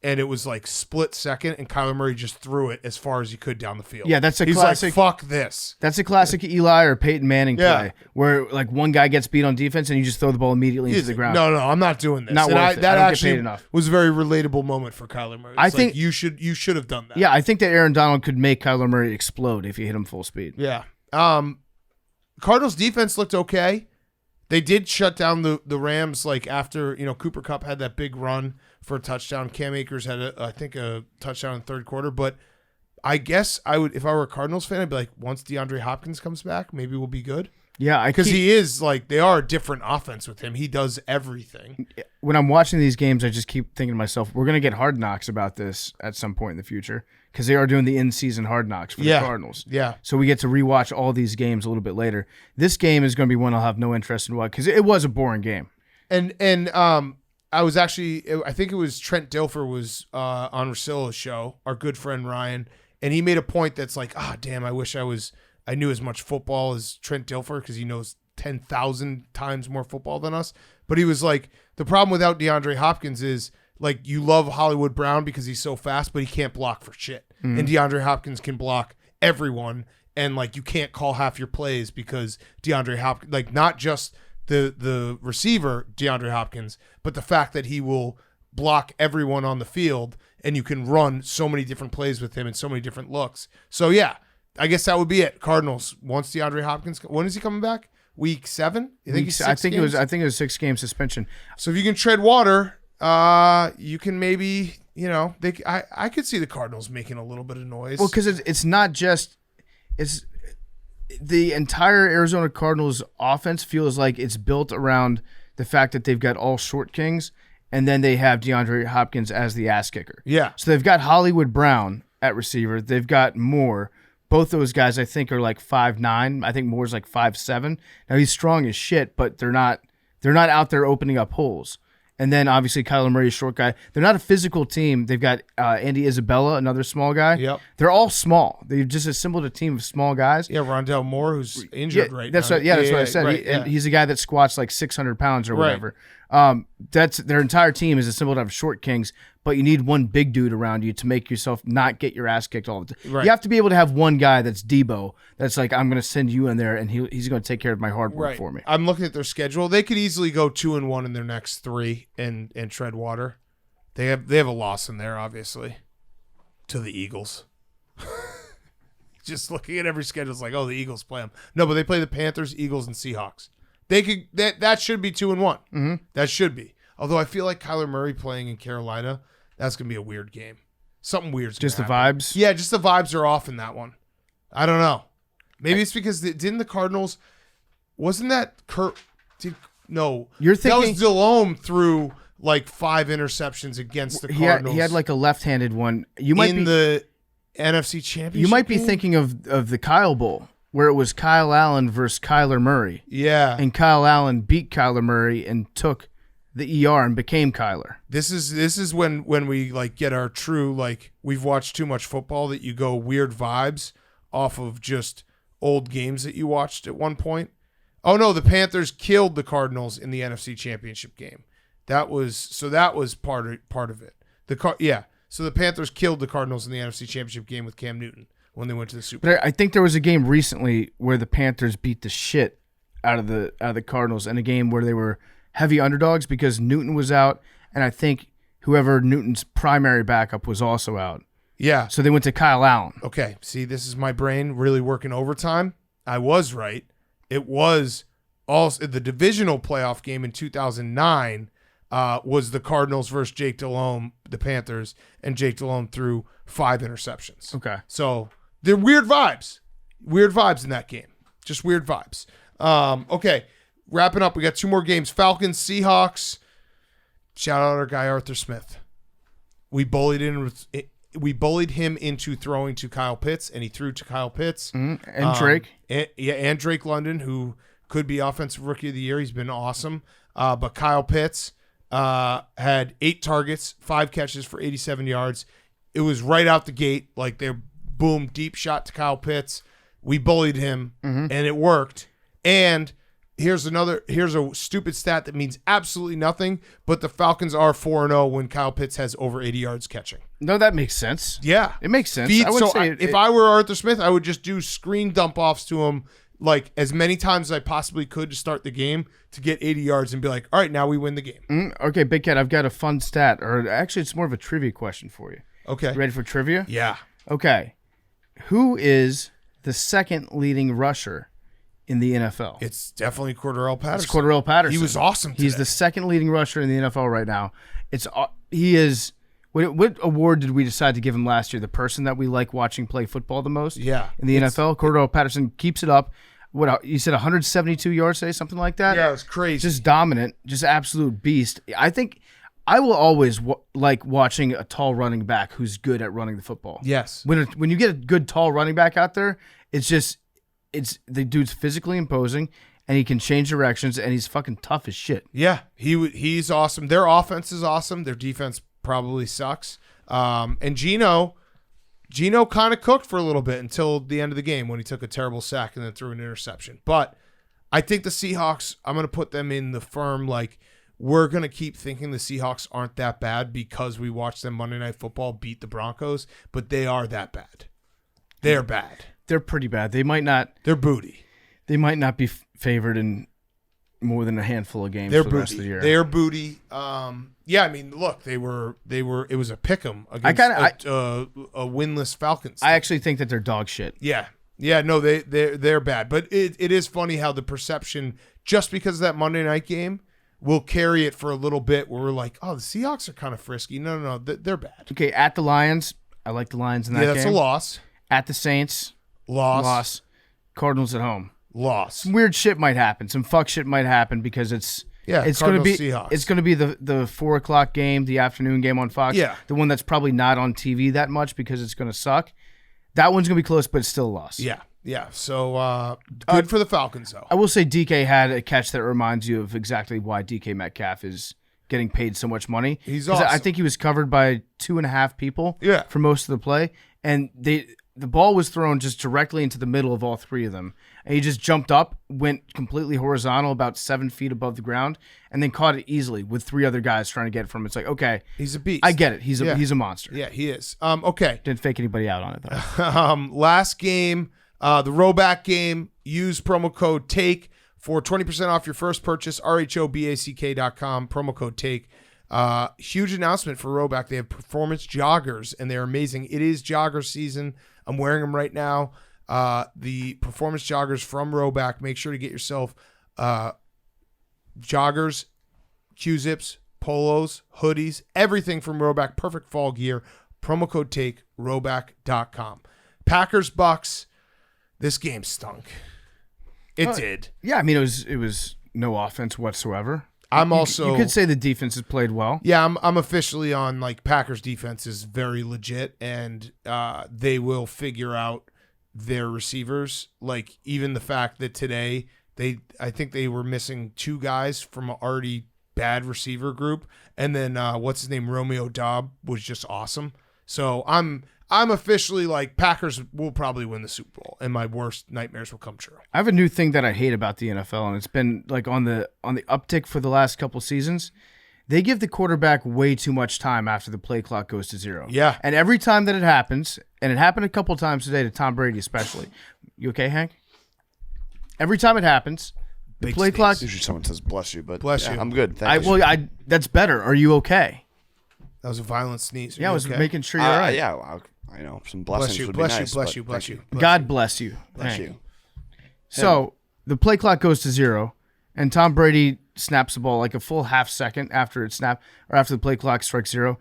And it was like split second, and Kyler Murray just threw it as far as he could down the field.
Yeah, that's a
He's
classic.
Like, fuck this.
That's a classic Eli or Peyton Manning play, where like one guy gets beat on defense and you just throw the ball immediately into the ground.
No, I'm not doing this.
Not worth it.
That
I don't
actually
get paid enough.
was a very relatable moment for Kyler Murray.
I think
you should have done that.
Yeah, I think that Aaron Donald could make Kyler Murray explode if you hit him full speed.
Yeah. Cardinals defense looked okay. They did shut down the Rams like after, Cooper Kupp had that big run for a touchdown. Cam Akers had I think a touchdown in the third quarter, but I guess I would, if I were a Cardinals fan, I'd be like, once DeAndre Hopkins comes back, maybe we'll be good.
Yeah,
because he is like, they are a different offense with him. He does everything.
When I'm watching these games, I just keep thinking to myself, we're gonna get Hard Knocks about this at some point in the future, because they are doing the in-season Hard Knocks for the Cardinals.
Yeah.
So we get to rewatch all these games a little bit later. This game is going to be one I'll have no interest in, because it was a boring game.
And I was actually, I think it was Trent Dilfer was on Russillo's show, our good friend Ryan, and he made a point that's like, damn, I wish I knew as much football as Trent Dilfer, because he knows 10,000 times more football than us. But he was like, the problem without DeAndre Hopkins is, like, you love Hollywood Brown because he's so fast, but he can't block for shit. Mm-hmm. And DeAndre Hopkins can block everyone, and like you can't call half your plays because DeAndre Hopkins, like not just the receiver DeAndre Hopkins, but the fact that he will block everyone on the field, and you can run so many different plays with him and so many different looks. So yeah, I guess that would be it. Cardinals, once DeAndre Hopkins, when is he coming back? Week 7? I think it was
6-game suspension.
So if you can tread water, you can maybe, I could see the Cardinals making a little bit of noise.
Well, because it's not just, it's the entire Arizona Cardinals offense feels like it's built around the fact that they've got all short kings, and then they have DeAndre Hopkins as the ass kicker.
Yeah.
So they've got Hollywood Brown at receiver. They've got Moore. Both those guys, I think, are like 5'9". I think Moore's like 5'7". Now he's strong as shit, but they're not out there opening up holes. And then obviously Kyler Murray's short guy. They're not a physical team. They've got Andy Isabella, another small guy.
Yep.
They're all small. They've just assembled a team of small guys.
Yeah, Rondell Moore, who's injured right now.
That's what I said.
Right,
he's a guy that squats like 600 pounds or whatever. That's their entire team is assembled out of short kings, but you need one big dude around you to make yourself not get your ass kicked all the time. Right. You have to be able to have one guy that's Debo, that's like, I'm going to send you in there, and he's going to take care of my hard work for me.
I'm looking at their schedule. They could easily go 2-1 in their next 3 and tread water. They have a loss in there, obviously, to the Eagles. Just looking at every schedule, it's like, the Eagles play them. No, but they play the Panthers, Eagles, and Seahawks. They could that should be 2-1.
Mm-hmm.
That should be. Although I feel like Kyler Murray playing in Carolina, that's gonna be a weird game. Something weird's
just the
happen.
vibes.
Yeah, just the vibes are off in that one. I don't know. Maybe it's because didn't the Cardinals? Wasn't that Kurt? No,
you're thinking
that was Delhomme threw like 5 interceptions against the Cardinals.
He had like a left-handed one. You might
be the NFC Championship.
You might be thinking of the Kyle Bowl, where it was Kyle Allen versus Kyler Murray.
Yeah.
And Kyle Allen beat Kyler Murray and took the ER and became Kyler.
This is when we like get our true, like, we've watched too much football that you go weird vibes off of just old games that you watched at one point. Oh no, the Panthers killed the Cardinals in the NFC Championship game. That was part of it. So the Panthers killed the Cardinals in the NFC Championship game with Cam Newton when they went to the Super Bowl.
But I think there was a game recently where the Panthers beat the shit out of the Cardinals, in a game where they were heavy underdogs because Newton was out and I think whoever Newton's primary backup was also out.
Yeah.
So they went to Kyle Allen.
Okay. See, this is my brain really working overtime. I was right. It was also the divisional playoff game in 2009 was the Cardinals versus Jake Delhomme, the Panthers, and Jake Delhomme threw 5 interceptions.
Okay.
So they're weird vibes. Weird vibes in that game. Just weird vibes. Okay. Wrapping up, we got 2 more games. Falcons, Seahawks. Shout out our guy Arthur Smith. We bullied him into throwing to Kyle Pitts, and he threw to Kyle Pitts.
Mm-hmm. And Drake.
And Drake London, who could be Offensive Rookie of the Year. He's been awesome. But Kyle Pitts had 8 targets, 5 catches for 87 yards. It was right out the gate. Like, they're boom, deep shot to Kyle Pitts. We bullied him, and it worked. And here's a stupid stat that means absolutely nothing, but the Falcons are 4-0 when Kyle Pitts has over 80 yards catching.
No, that makes sense.
Yeah.
It makes sense.
If I were Arthur Smith, I would just do screen dump offs to him like as many times as I possibly could to start the game to get 80 yards and be like, all right, now we win the game.
Okay, Big Cat, I've got a fun stat, or actually it's more of a trivia question for you.
Okay.
You ready for trivia?
Yeah.
Okay. Who is the second leading rusher in the NFL?
It's definitely Cordarrelle Patterson.
It's Cordarrelle Patterson.
He was awesome today.
He's the second leading rusher in the NFL right now. He is. What award did we decide to give him last year? The person that we like watching play football the most?
Yeah.
In the NFL, Cordarrelle Patterson keeps it up. What you said, 172 yards today, something like that?
Yeah, it was crazy.
Just dominant, just absolute beast. I think I will always like watching a tall running back who's good at running the football.
Yes.
When you get a good tall running back out there, it's the dude's physically imposing, and he can change directions, and he's fucking tough as shit.
Yeah, he's awesome. Their offense is awesome. Their defense probably sucks. And Gino kind of cooked for a little bit until the end of the game when he took a terrible sack and then threw an interception. But I think the Seahawks, I'm going to put them in the firm, like, we're going to keep thinking the Seahawks aren't that bad because we watched them Monday Night Football beat the Broncos, but they are that bad. They're bad.
They're pretty bad. They might not.
They're booty.
They might not be favored in more than a handful of games for the rest of the year.
They're booty. Yeah, I mean, look, they were. It was a pick'em against a winless Falcons team.
I actually think that they're dog shit.
Yeah. No, they're bad. But it is funny how the perception, just because of that Monday night game, will carry it for a little bit where we're like, oh, the Seahawks are kind of frisky. No, they're bad.
Okay, at the Lions, I like the Lions in that game.
Yeah, that's a loss.
At the Saints,
loss.
Cardinals at home,
loss.
Some weird shit might happen. Some fuck shit might happen because it's going to be
Seahawks.
It's going to be the 4:00 game, the afternoon game on Fox.
Yeah,
the one that's probably not on TV that much because it's going to suck. That one's going to be close, but it's still a loss.
Yeah. So good for the Falcons, though.
I will say DK had a catch that reminds you of exactly why DK Metcalf is getting paid so much money.
He's awesome.
I think he was covered by 2.5 people for most of the play, and the ball was thrown just directly into the middle of all 3 of them. And he just jumped up, went completely horizontal about 7 feet above the ground, and then caught it easily with 3 other guys trying to get it from him. It's like, okay.
He's a beast.
I get it. He's a monster.
Yeah, he is. Okay.
Didn't fake anybody out on it, though.
Last game, the Roback game, use promo code TAKE for 20% off your first purchase, RHOBACK.com, promo code TAKE. Huge announcement for Roback. They have performance joggers, and they're amazing. It is jogger season. I'm wearing them right now. The performance joggers from Roback. Make sure to get yourself joggers, Q-zips, polos, hoodies, everything from Roback. Perfect fall gear. Promo code TAKE, Roback.com. Packers, Bucs. This game stunk. It did.
Yeah, I mean, it was no offense whatsoever.
You
could say the defense has played well.
Yeah, I'm officially on, like, Packers defense is very legit, and they will figure out their receivers. Like, even the fact that today I think they were missing 2 guys from an already bad receiver group, and then what's his name, Romeo Doubs, was just awesome. So I'm officially like, Packers will probably win the Super Bowl, and my worst nightmares will come true.
I have a new thing that I hate about the NFL, and it's been like on the uptick for the last couple seasons. They give the quarterback way too much time after the play clock goes to 0.
Yeah.
And every time that it happens, and it happened a couple times today to Tom Brady especially. You okay, Hank? Every time it happens, The play clock.
Usually someone says bless you, but
bless you.
I'm good. Thank you.
That's better. Are you okay?
That was a violent sneeze.
I was making sure you're all right.
Yeah, I know. Some blessings would be nice.
Bless you.
God bless you.
Bless you.
So the play clock goes to 0, and Tom Brady snaps the ball like a full half second after it snapped, or after the play clock strikes 0.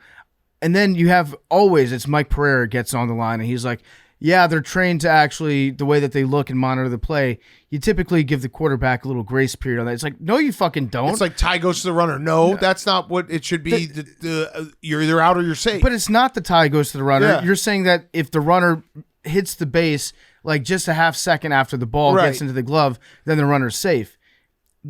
And then you have it's Mike Pereira gets on the line, and he's like, yeah, they're trained to actually, the way that they look and monitor the play, you typically give the quarterback a little grace period on that. It's like, no, you fucking don't.
It's like tie goes to the runner. No, that's not what it should be. You're either out or you're safe.
But it's not the tie goes to the runner. Yeah. You're saying that if the runner hits the base like just a half second after the ball gets into the glove, then the runner's safe.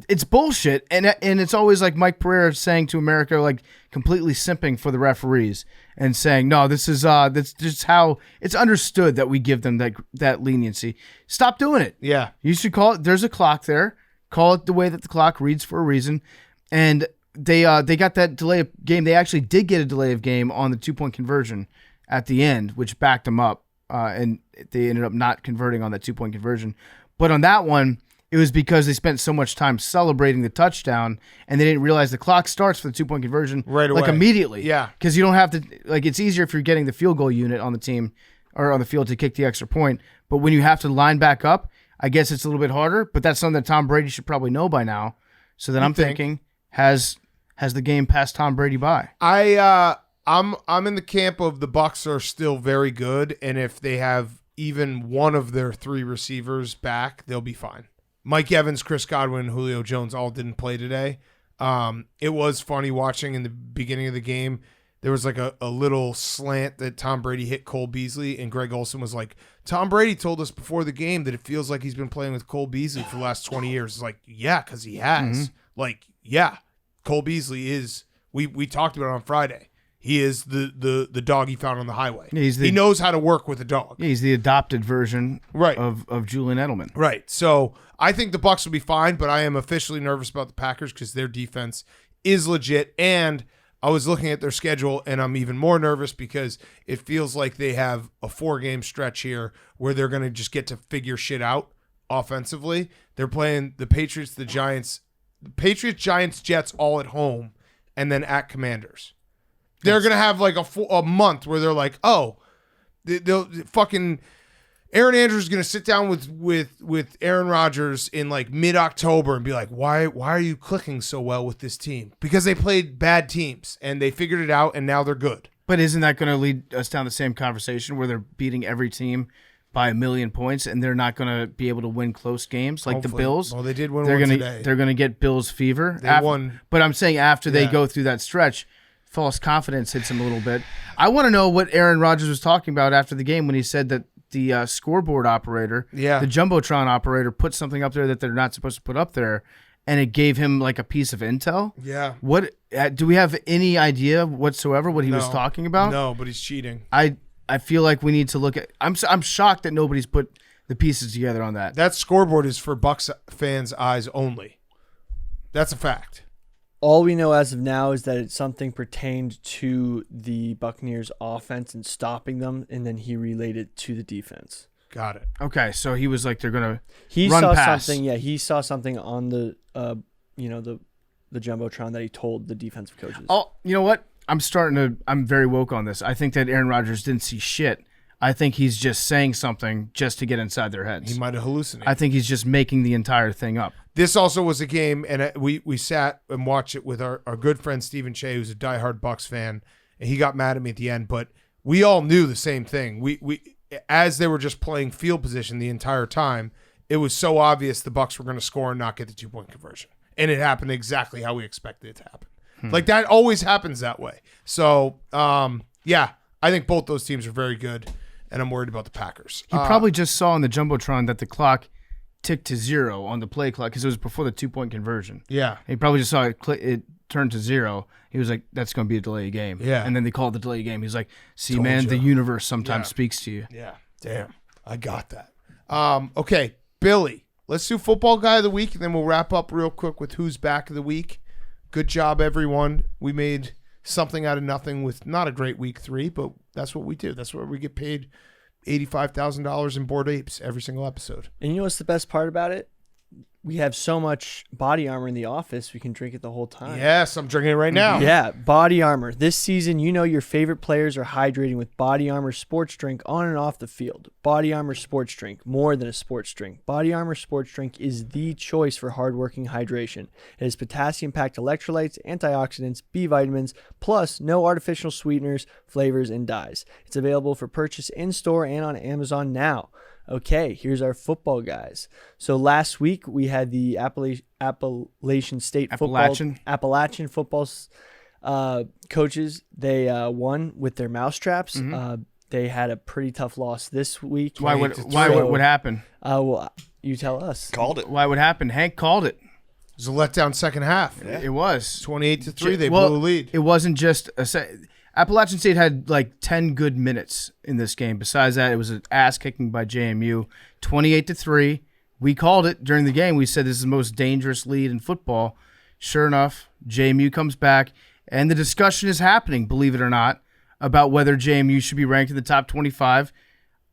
It's bullshit, and it's always like Mike Pereira saying to America, like completely simping for the referees and saying, no, this is that's just how it's understood that we give them that leniency. Stop doing it.
Yeah,
you should call it. There's a clock there. Call it the way that the clock reads for a reason. And they got that delay of game. They actually did get a delay of game on the 2-point conversion at the end, which backed them up, and they ended up not converting on that 2-point conversion. But on that one, it was because they spent so much time celebrating the touchdown, and they didn't realize the clock starts for the 2-point conversion
right away,
like immediately.
Yeah,
because you don't have to it's easier if you're getting the field goal unit on the team or on the field to kick the extra point. But when you have to line back up, I guess it's a little bit harder. But that's something that Tom Brady should probably know by now. So then I'm thinking, has the game passed Tom Brady by?
I'm in the camp of the Bucs are still very good, and if they have even one of their 3 receivers back, they'll be fine. Mike Evans, Chris Godwin, Julio Jones all didn't play today. It was funny watching in the beginning of the game. There was like a little slant that Tom Brady hit Cole Beasley, and Greg Olsen was like, Tom Brady told us before the game that it feels like he's been playing with Cole Beasley for the last 20 years. It's like, yeah, because he has. Cole Beasley is, we talked about it on Friday. He is the dog he found on the highway. He knows how to work with a dog.
He's the adopted version of Julian Edelman.
Right. So I think the Bucs will be fine, but I am officially nervous about the Packers because their defense is legit. And I was looking at their schedule, and I'm even more nervous because it feels like they have a 4-game stretch here where they're going to just get to figure shit out offensively. They're playing the Patriots, the Giants, Giants, Jets all at home, and then at Commanders. They're going to have like a month where they're like, oh, they'll fucking Aaron Andrews is going to sit down with Aaron Rodgers in like mid-October and be like, why are you clicking so well with this team? Because they played bad teams and they figured it out and now they're good.
But isn't that going to lead us down the same conversation where they're beating every team by 1,000,000 points and they're not going to be able to win close games like
Hopefully.
The Bills?
Well, they did win one today.
They're going to get Bills fever.
They won.
But I'm saying after they go through that stretch, false confidence hits him a little bit. I want to know what Aaron Rodgers was talking about after the game when he said that the scoreboard operator, the Jumbotron operator, put something up there that they're not supposed to put up there, and it gave him like a piece of intel.
Yeah.
What do we have any idea whatsoever what he was talking about?
No, but he's cheating.
I feel like we need to look at. I'm shocked that nobody's put the pieces together on that.
That scoreboard is for Bucs fans' eyes only. That's a fact.
All we know as of now is that it's something pertained to the Buccaneers offense and stopping them, and then he relayed it to the defense.
Got it.
Okay, so he was like, they're going to run pass.
He saw something on the Jumbotron that he told the defensive coaches.
Oh, you know what? I'm very woke on this. I think that Aaron Rodgers didn't see shit. I think he's just saying something just to get inside their heads.
He might have hallucinated.
I think he's just making the entire thing up.
This also was a game, and we sat and watched it with our good friend Stephen Shea, who's a diehard Bucs fan, and he got mad at me at the end. But we all knew the same thing. We as they were just playing field position the entire time, it was so obvious the Bucs were going to score and not get the 2-point conversion, and it happened exactly how we expected it to happen. Like that always happens that way. So I think both those teams are very good, and I'm worried about the Packers.
He probably just saw on the Jumbotron that the clock ticked to 0 on the play clock because it was before the 2-point conversion.
Yeah.
He probably just saw it turn to 0. He was like, that's going to be a delay game.
Yeah.
And then they called the delay game. He's like, see, man, the universe sometimes speaks to you.
Yeah. Damn. I got that. Okay, Billy, let's do football guy of the week, and then we'll wrap up real quick with who's back of the week. Good job, everyone. We made something out of nothing with not a great week 3, but that's what we do. That's where we get paid $85,000 in Bored Apes every single episode.
And you know what's the best part about it? we have so much body armor in the office, we can drink it the whole time.
Yes, I'm drinking it right now.
Yeah, Body Armor. This season, you know your favorite players are hydrating with Body Armor Sports Drink on and off the field. Body Armor Sports Drink, more than a sports drink. Body Armor Sports Drink is the choice for hardworking hydration. It has potassium-packed electrolytes, antioxidants, B vitamins, plus no artificial sweeteners, flavors, and dyes. It's available for purchase in-store and on Amazon now. Okay, here's our football guys. So last week we had the Appalachian State Appalachian football coaches. They won with their mousetraps. They had a pretty tough loss this week.
Why would happen?
Well, you tell us.
Called it.
Why would happen? Hank called it.
It was a letdown second half.
Yeah. It was
28-3. They blew the lead.
It wasn't just Appalachian State had like 10 good minutes in this game. Besides that, it was an ass kicking by JMU. 28-3. We called it during the game. We said this is the most dangerous lead in football. Sure enough, JMU comes back, and the discussion is happening, believe it or not, about whether JMU should be ranked in the top 25.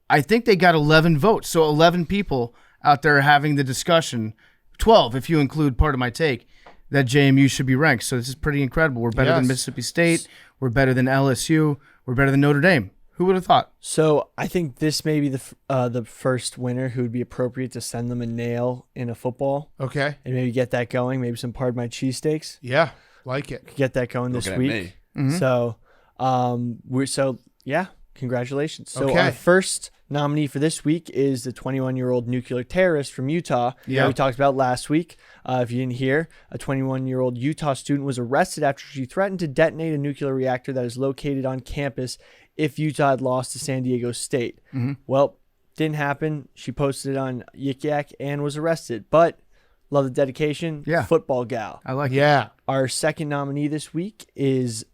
I think they got 11 votes. So 11 people out there having the discussion, 12 if you include part of my take, that JMU should be ranked. So this is pretty incredible. We're better than Mississippi State. We're better than LSU. We're better than Notre Dame. Who would have thought?
So I think this may be the first winner who would be appropriate to send them a nail in a football.
Okay.
And maybe get that going. Maybe some Pardon My Cheesesteaks.
Yeah, like it.
Get that going this week. So congratulations. So our first nominee for this week is the 21-year-old nuclear terrorist from Utah. Yeah, we talked about last week. If you didn't hear, a 21-year-old Utah student was arrested after she threatened to detonate a nuclear reactor that is located on campus if Utah had lost to San Diego State. Well, didn't happen. She posted it on Yik Yak and was arrested. But love the dedication.
Yeah.
Football gal.
I like it.
Yeah.
Our second nominee this week is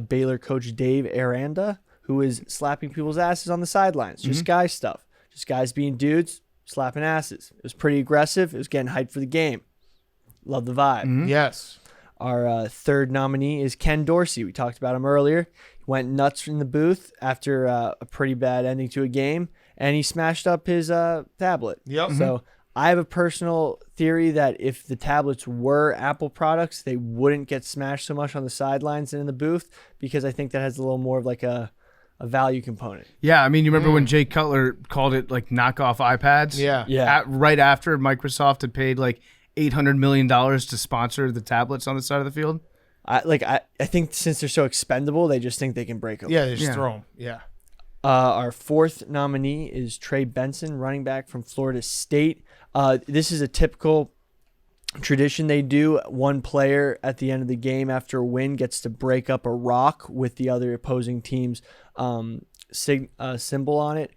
Baylor coach Dave Aranda, who is slapping people's asses on the sidelines. Just guy stuff. Just guys being dudes, slapping asses. It was pretty aggressive. It was getting hyped for the game. Love the vibe.
Yes.
Our third nominee is Ken Dorsey. We talked about him earlier. He went nuts in the booth after a pretty bad ending to a game, and he smashed up his tablet.
Yep.
So I have a personal theory that if the tablets were Apple products, they wouldn't get smashed so much on the sidelines and in the booth, because I think that has a little more of like a value component.
Yeah, I mean, you remember when Jay Cutler called it like knockoff iPads?
Yeah.
Right after Microsoft had paid like $800 million to sponsor the tablets on the side of the field.
I think since they're so expendable, they just think they can break them.
Yeah, they just throw them. Yeah.
Our fourth nominee is Trey Benson, running back from Florida State. This is a typical tradition they do. One player at the end of the game after a win gets to break up a rock with the other opposing team's symbol on it.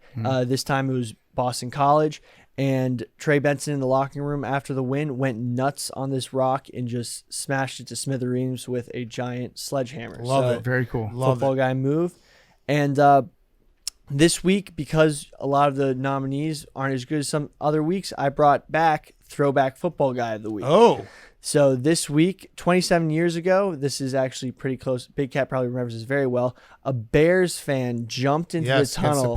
This time it was Boston College. And Trey Benson in the locker room after the win went nuts on this rock and just smashed it to smithereens with a giant sledgehammer.
Love it.
Very cool.
Football guy move. And this week, because a lot of the nominees aren't as good as some other weeks, I brought back Throwback Football Guy of the Week.
Oh.
So this week, 27 years ago, this is actually pretty close. Big Cat probably remembers this very well. A Bears fan jumped into the tunnel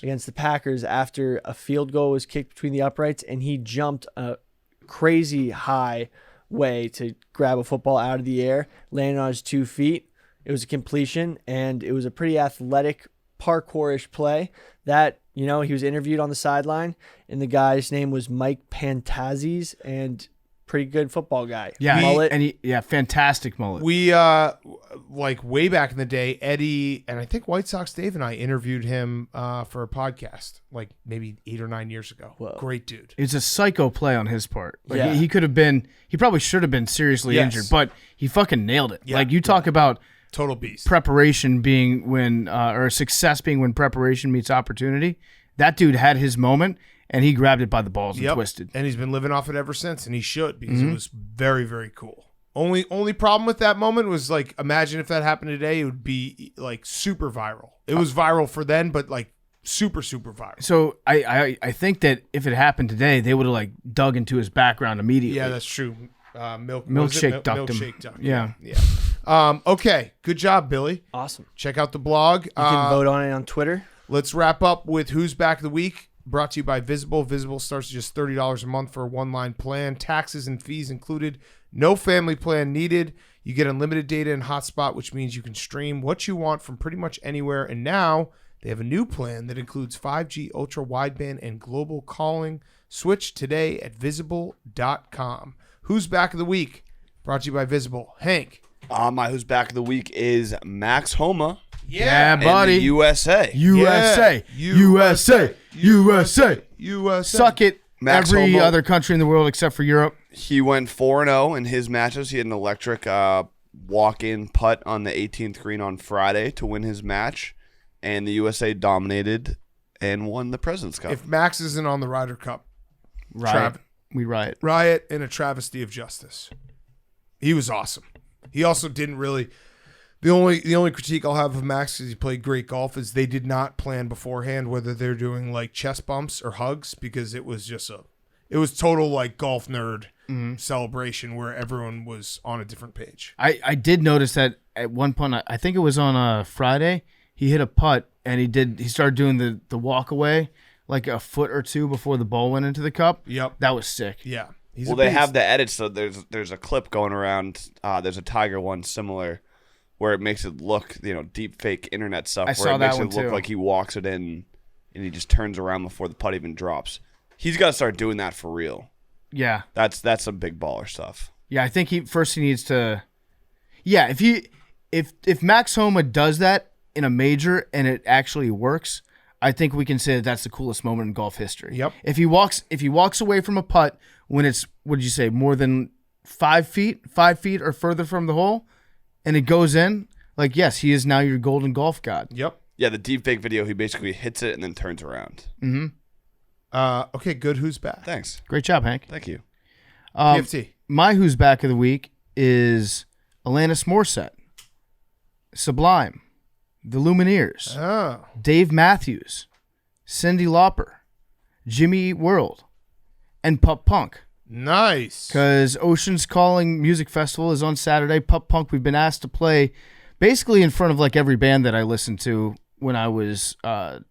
against the Packers after a field goal was kicked between the uprights, and he jumped a crazy high way to grab a football out of the air, landed on his 2 feet. It was a completion, and it was a pretty athletic, parkour-ish play that, he was interviewed on the sideline, and the guy's name was Mike Pantazis, and pretty good football guy.
Yeah,
mullet.
Fantastic mullet.
We way back in the day, Eddie and I think White Sox Dave and I interviewed him for a podcast like maybe 8 or 9 years ago.
Whoa.
Great dude.
It's a psycho play on his part. Like he could have been. He probably should have been seriously injured, but he fucking nailed it.
Yeah.
Like you talk about
total beast.
Preparation being when or success being when preparation meets opportunity. That dude had his moment. And he grabbed it by the balls and twisted.
And he's been living off it ever since, and he should, because it was very, very cool. Only problem with that moment was, like, imagine if that happened today, it would be, like, super viral. It was viral for then, but, like, super, super viral.
So I think that if it happened today, they would have, like, dug into his background immediately.
Yeah, that's true.
Milkshake ducked him.
Milkshake duck.
Yeah.
Okay, good job, Billy.
Awesome.
Check out the blog.
You can vote on it on Twitter.
Let's wrap up with Who's Back of the Week. brought to you by Visible. Visible starts at just $30 a month for a one-line plan. Taxes and fees included. No family plan needed. You get unlimited data and hotspot, which means you can stream what you want from pretty much anywhere. And now they have a new plan that includes 5G ultra wideband and global calling. Switch today at visible.com. Who's back of the week? Brought to you by Visible. Hank.
My who's back of the week is Max Homa.
Yeah, buddy.
In the USA.
USA.
Yeah.
USA. USA.
USA.
Suck it.
Max
Every
Homa.
other country in the world except for Europe.
He went 4-0 in his matches. He had an electric walk-in putt on the 18th green on Friday to win his match, and the USA dominated and won the President's Cup.
If Max isn't on the Ryder Cup,
Riot. We riot.
riot and a travesty of justice. He was awesome. He also didn't really. The only critique I'll have of Max is he played great golf is they did not plan beforehand whether they're doing like chest bumps or hugs, because it was just it was total like golf nerd celebration where everyone was on a different page.
I did notice that at one point, I think it was on a Friday, he hit a putt and he started doing the walk away like a foot or two before the ball went into the cup.
Yep.
That was sick.
Yeah.
Well, they have the edits, so there's a clip going around. There's a Tiger one similar where it makes it look, deep fake internet stuff.
I
where
saw
it makes
that
it
one
look
too.
like he walks it in and he just turns around before the putt even drops. He's got to start doing that for real.
Yeah.
That's some big baller stuff.
Yeah, I think he needs to. Yeah, if Max Homa does that in a major and it actually works, I think we can say that that's the coolest moment in golf history.
Yep.
If he walks away from a putt when it's, what did you say, more than 5 feet or further from the hole, and it goes in, like, yes, he is now your golden golf god.
Yep.
Yeah, the deep fake video, he basically hits it and then turns around.
Mm-hmm.
Okay, good. Who's back?
Thanks.
Great job, Hank.
Thank you.
PFT.
My who's back of the week is Alanis Morissette, Sublime, The Lumineers,
Oh.
Dave Matthews, Cyndi Lauper, Jimmy Eat World, and Pup Punk.
Nice.
Because Ocean's Calling Music Festival is on Saturday. Pup Punk, we've been asked to play basically in front of like every band that I listened to when I was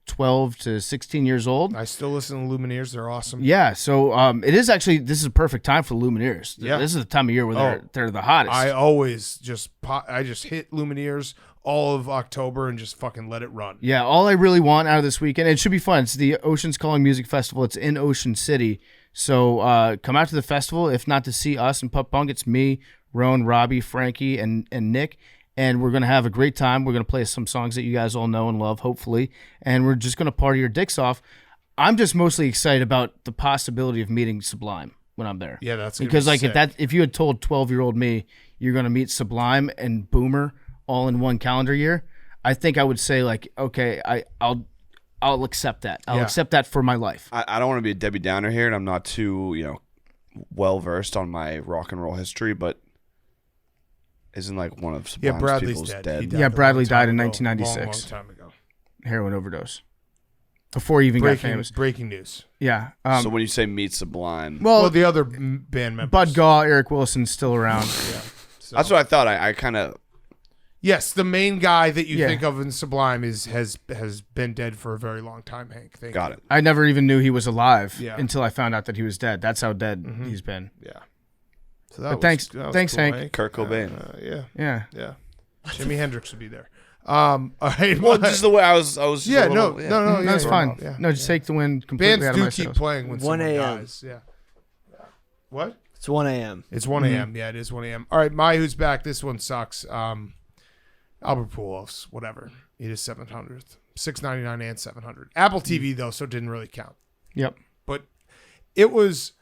12 to 16 years old.
I still listen to Lumineers. They're awesome.
Yeah, so it is actually, this is a perfect time for the Lumineers.
Yeah.
This is the time of year where they're the hottest.
I always just hit Lumineers all of October and just fucking let it run.
Yeah, all I really want out of this weekend, it should be fun. It's the Ocean's Calling Music Festival. It's in Ocean City. So come out to the festival. If not to see us and Pup Punk, it's me, Roan, Robbie, Frankie, and Nick. And we're going to have a great time. We're going to play some songs that you guys all know and love, hopefully. And we're just going to party your dicks off. I'm just mostly excited about the possibility of meeting Sublime when I'm there.
Yeah, that's
because like
sick.
if you had told 12-year-old me you're going to meet Sublime and Boomer all in one calendar year, I think I would say like, okay, I'll accept that. I'll accept that for my life.
I don't want to be a Debbie Downer here, and I'm not too, well versed on my rock and roll history, but isn't like one of Sublime's
Bradley's
people's
dead.
dead.
He died
Yeah,
a
Bradley
long time
died in
ago.
1996.
Long time ago.
Heroin overdose. Before he even got famous.
Breaking news.
Yeah.
So when you say meet Sublime,
well,
the other band members.
Bud Gaw, Eric Wilson's still around.
So.
that's what I thought. I kind of.
Yes, the main guy that you think of in Sublime has been dead for a very long time, Hank.
Got it.
I never even knew he was alive
Yeah.
until I found out that he was dead. That's how dead he's been.
Yeah. So
But thanks,
cool,
Hank.
Kurt Cobain.
Yeah.
Jimi Hendrix would be there. All right.
Well, just the way I was.
Yeah,
just a little-
no,
That's
yeah,
fine.
yeah,
No, just take the wind completely
Bands
out of
do
my
keep
sails.
playing when
1
someone
a.m.
dies. Yeah. What?
It's 1 a.m.
It's 1 a.m. Yeah, it is 1 a.m. All right, my who's back. This one sucks. Albert Pujols, whatever. He is 700th, $6.99 and 700. Apple TV though, so it didn't really count.
Yep.
But it was.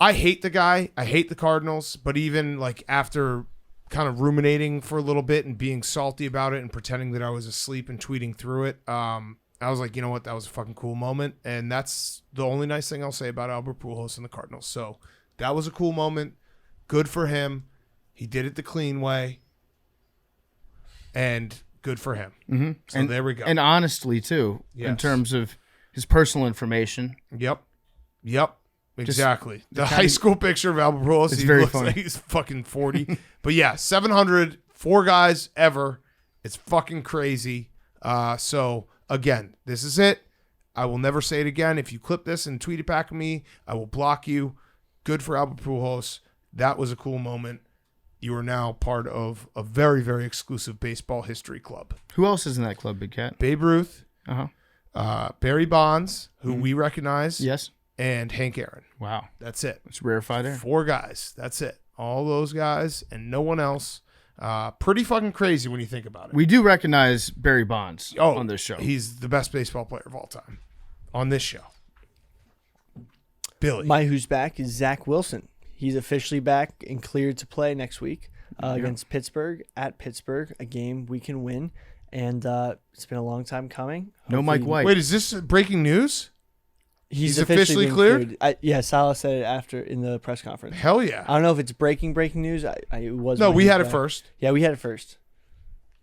I hate the guy. I hate the Cardinals. But even like after kind of ruminating for a little bit and being salty about it and pretending that I was asleep and tweeting through it, I was like, you know what? That was a fucking cool moment. And that's the only nice thing I'll say about Albert Pujols and the Cardinals. So that was a cool moment. Good for him. He did it the clean way. And good for him.
Mm-hmm.
So there we go.
And honestly, too, in
Yes.
terms of his personal information.
Yep. Exactly. The high school picture of Albert Pujols.
It's
He
very
looks
funny.
like he's fucking 40. But yeah, 700, 4 guys ever. It's fucking crazy. So again, this is it. I will never say it again. If you clip this and tweet it back at me, I will block you. Good for Albert Pujols. That was a cool moment. You are now part of a very, very exclusive baseball history club.
Who else is in that club, Big Cat?
Babe Ruth, Barry Bonds, who we recognize,
yes,
and Hank Aaron.
Wow.
That's it.
It's rarefied air.
4 guys. That's it. All those guys and no one else. Pretty fucking crazy when you think about it.
We do recognize Barry Bonds on this show.
He's the best baseball player of all time on this show. Billy.
My who's back is Zach Wilson. He's officially back and cleared to play next week against Pittsburgh at Pittsburgh, a game we can win. And it's been a long time coming.
No Mike White.
Wait, is this breaking news?
He's
officially
been
cleared?
Yeah, Salah said it after in the press conference.
Hell yeah.
I don't know if it's breaking news. It wasn't.
No, we had it first.
Yeah, we had it first.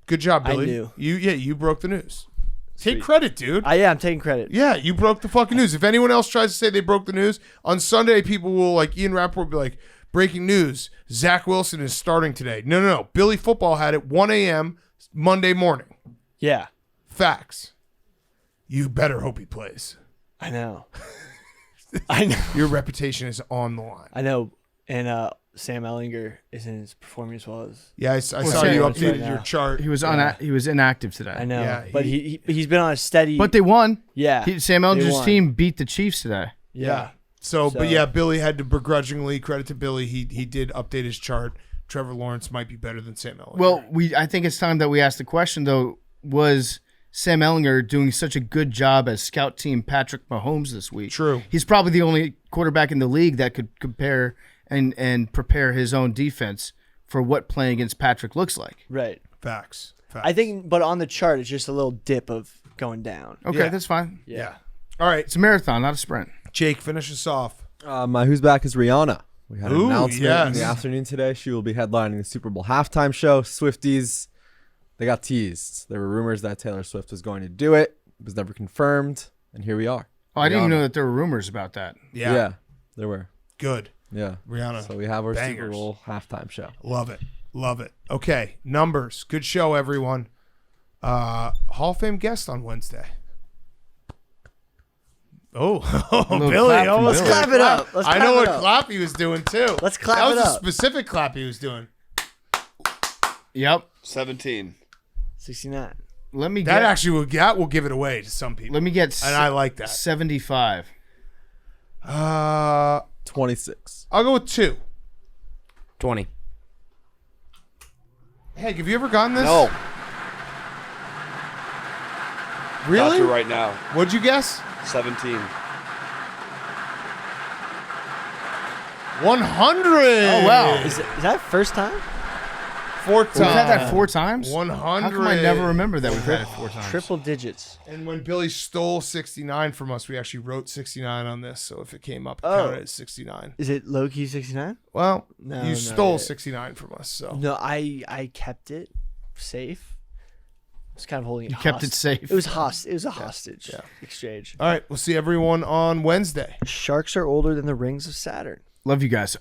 Good job, Billy.
I knew.
You broke the news. Take credit, dude.
I'm taking credit.
Yeah, you broke the fucking news. If anyone else tries to say they broke the news, on Sunday people will, like Ian Rappaport, be like, breaking news, Zach Wilson is starting today. No. Billy Football had it 1 a.m. Monday morning.
Yeah.
Facts. You better hope he plays.
I know. I know.
Your reputation is on the line.
I know. And Sam Ellinger isn't performing as well as.
Yeah, I saw you updated your chart.
He was he was inactive today.
I know.
Yeah,
but he's been on a steady.
But they won.
Yeah.
Sam Ellinger's team beat the Chiefs today.
Yeah. So, but yeah, Billy had to begrudgingly credit to Billy. He did update his chart. Trevor Lawrence might be better than Sam Ellinger.
Well, I think it's time that we ask the question though: was Sam Ellinger doing such a good job as scout team Patrick Mahomes this week?
True.
He's probably the only quarterback in the league that could compare and prepare his own defense for what playing against Patrick looks like.
Right.
Facts.
I think, but on the chart, it's just a little dip of going down.
Okay, that's fine.
Yeah. All right.
It's a marathon, not a sprint.
Jake, finish us off.
My who's back is Rihanna. We had an announcement in the
yes.
afternoon today. She will be headlining the Super Bowl halftime show. Swifties, they got teased. There were rumors that Taylor Swift was going to do it. It was never confirmed, and here we are.
Oh, I didn't even know that there were rumors about that.
Yeah.
There were.
Good.
Yeah.
Rihanna.
So we have our
bangers.
Super Bowl halftime show.
Love it. Love it. Okay. Numbers. Good show, everyone. Hall of Fame guest on Wednesday. Oh, Billy.
Let's clap it up.
I know what clap he was doing, too.
Let's clap
it up. That was a
up.
specific clap he was doing.
Yep.
17.
69.
Let me
That
get
actually will give it away to some people.
let me get
And I like that.
75.
26.
I'll go with 2.
20.
Hey, have you ever gotten this?
No.
Really?
Got you right now.
What'd you guess?
17.
100.
Oh, wow.
Is that first time?
4
We've had that
times.
4 times?
100.
How come I never remember that we've had it 4 times?
Triple digits.
And when Billy stole 69 from us, we actually wrote 69 on this. So if it came up, it
Oh.
counted as 69.
Is it low key 69?
Well,
No,
you
no,
stole
yeah.
69 from us. So
No, I kept it safe. I was kind of holding it.
You kept it safe.
It was It was a hostage exchange.
all right, we'll see everyone on Wednesday.
Sharks are older than the rings of Saturn.
Love you guys.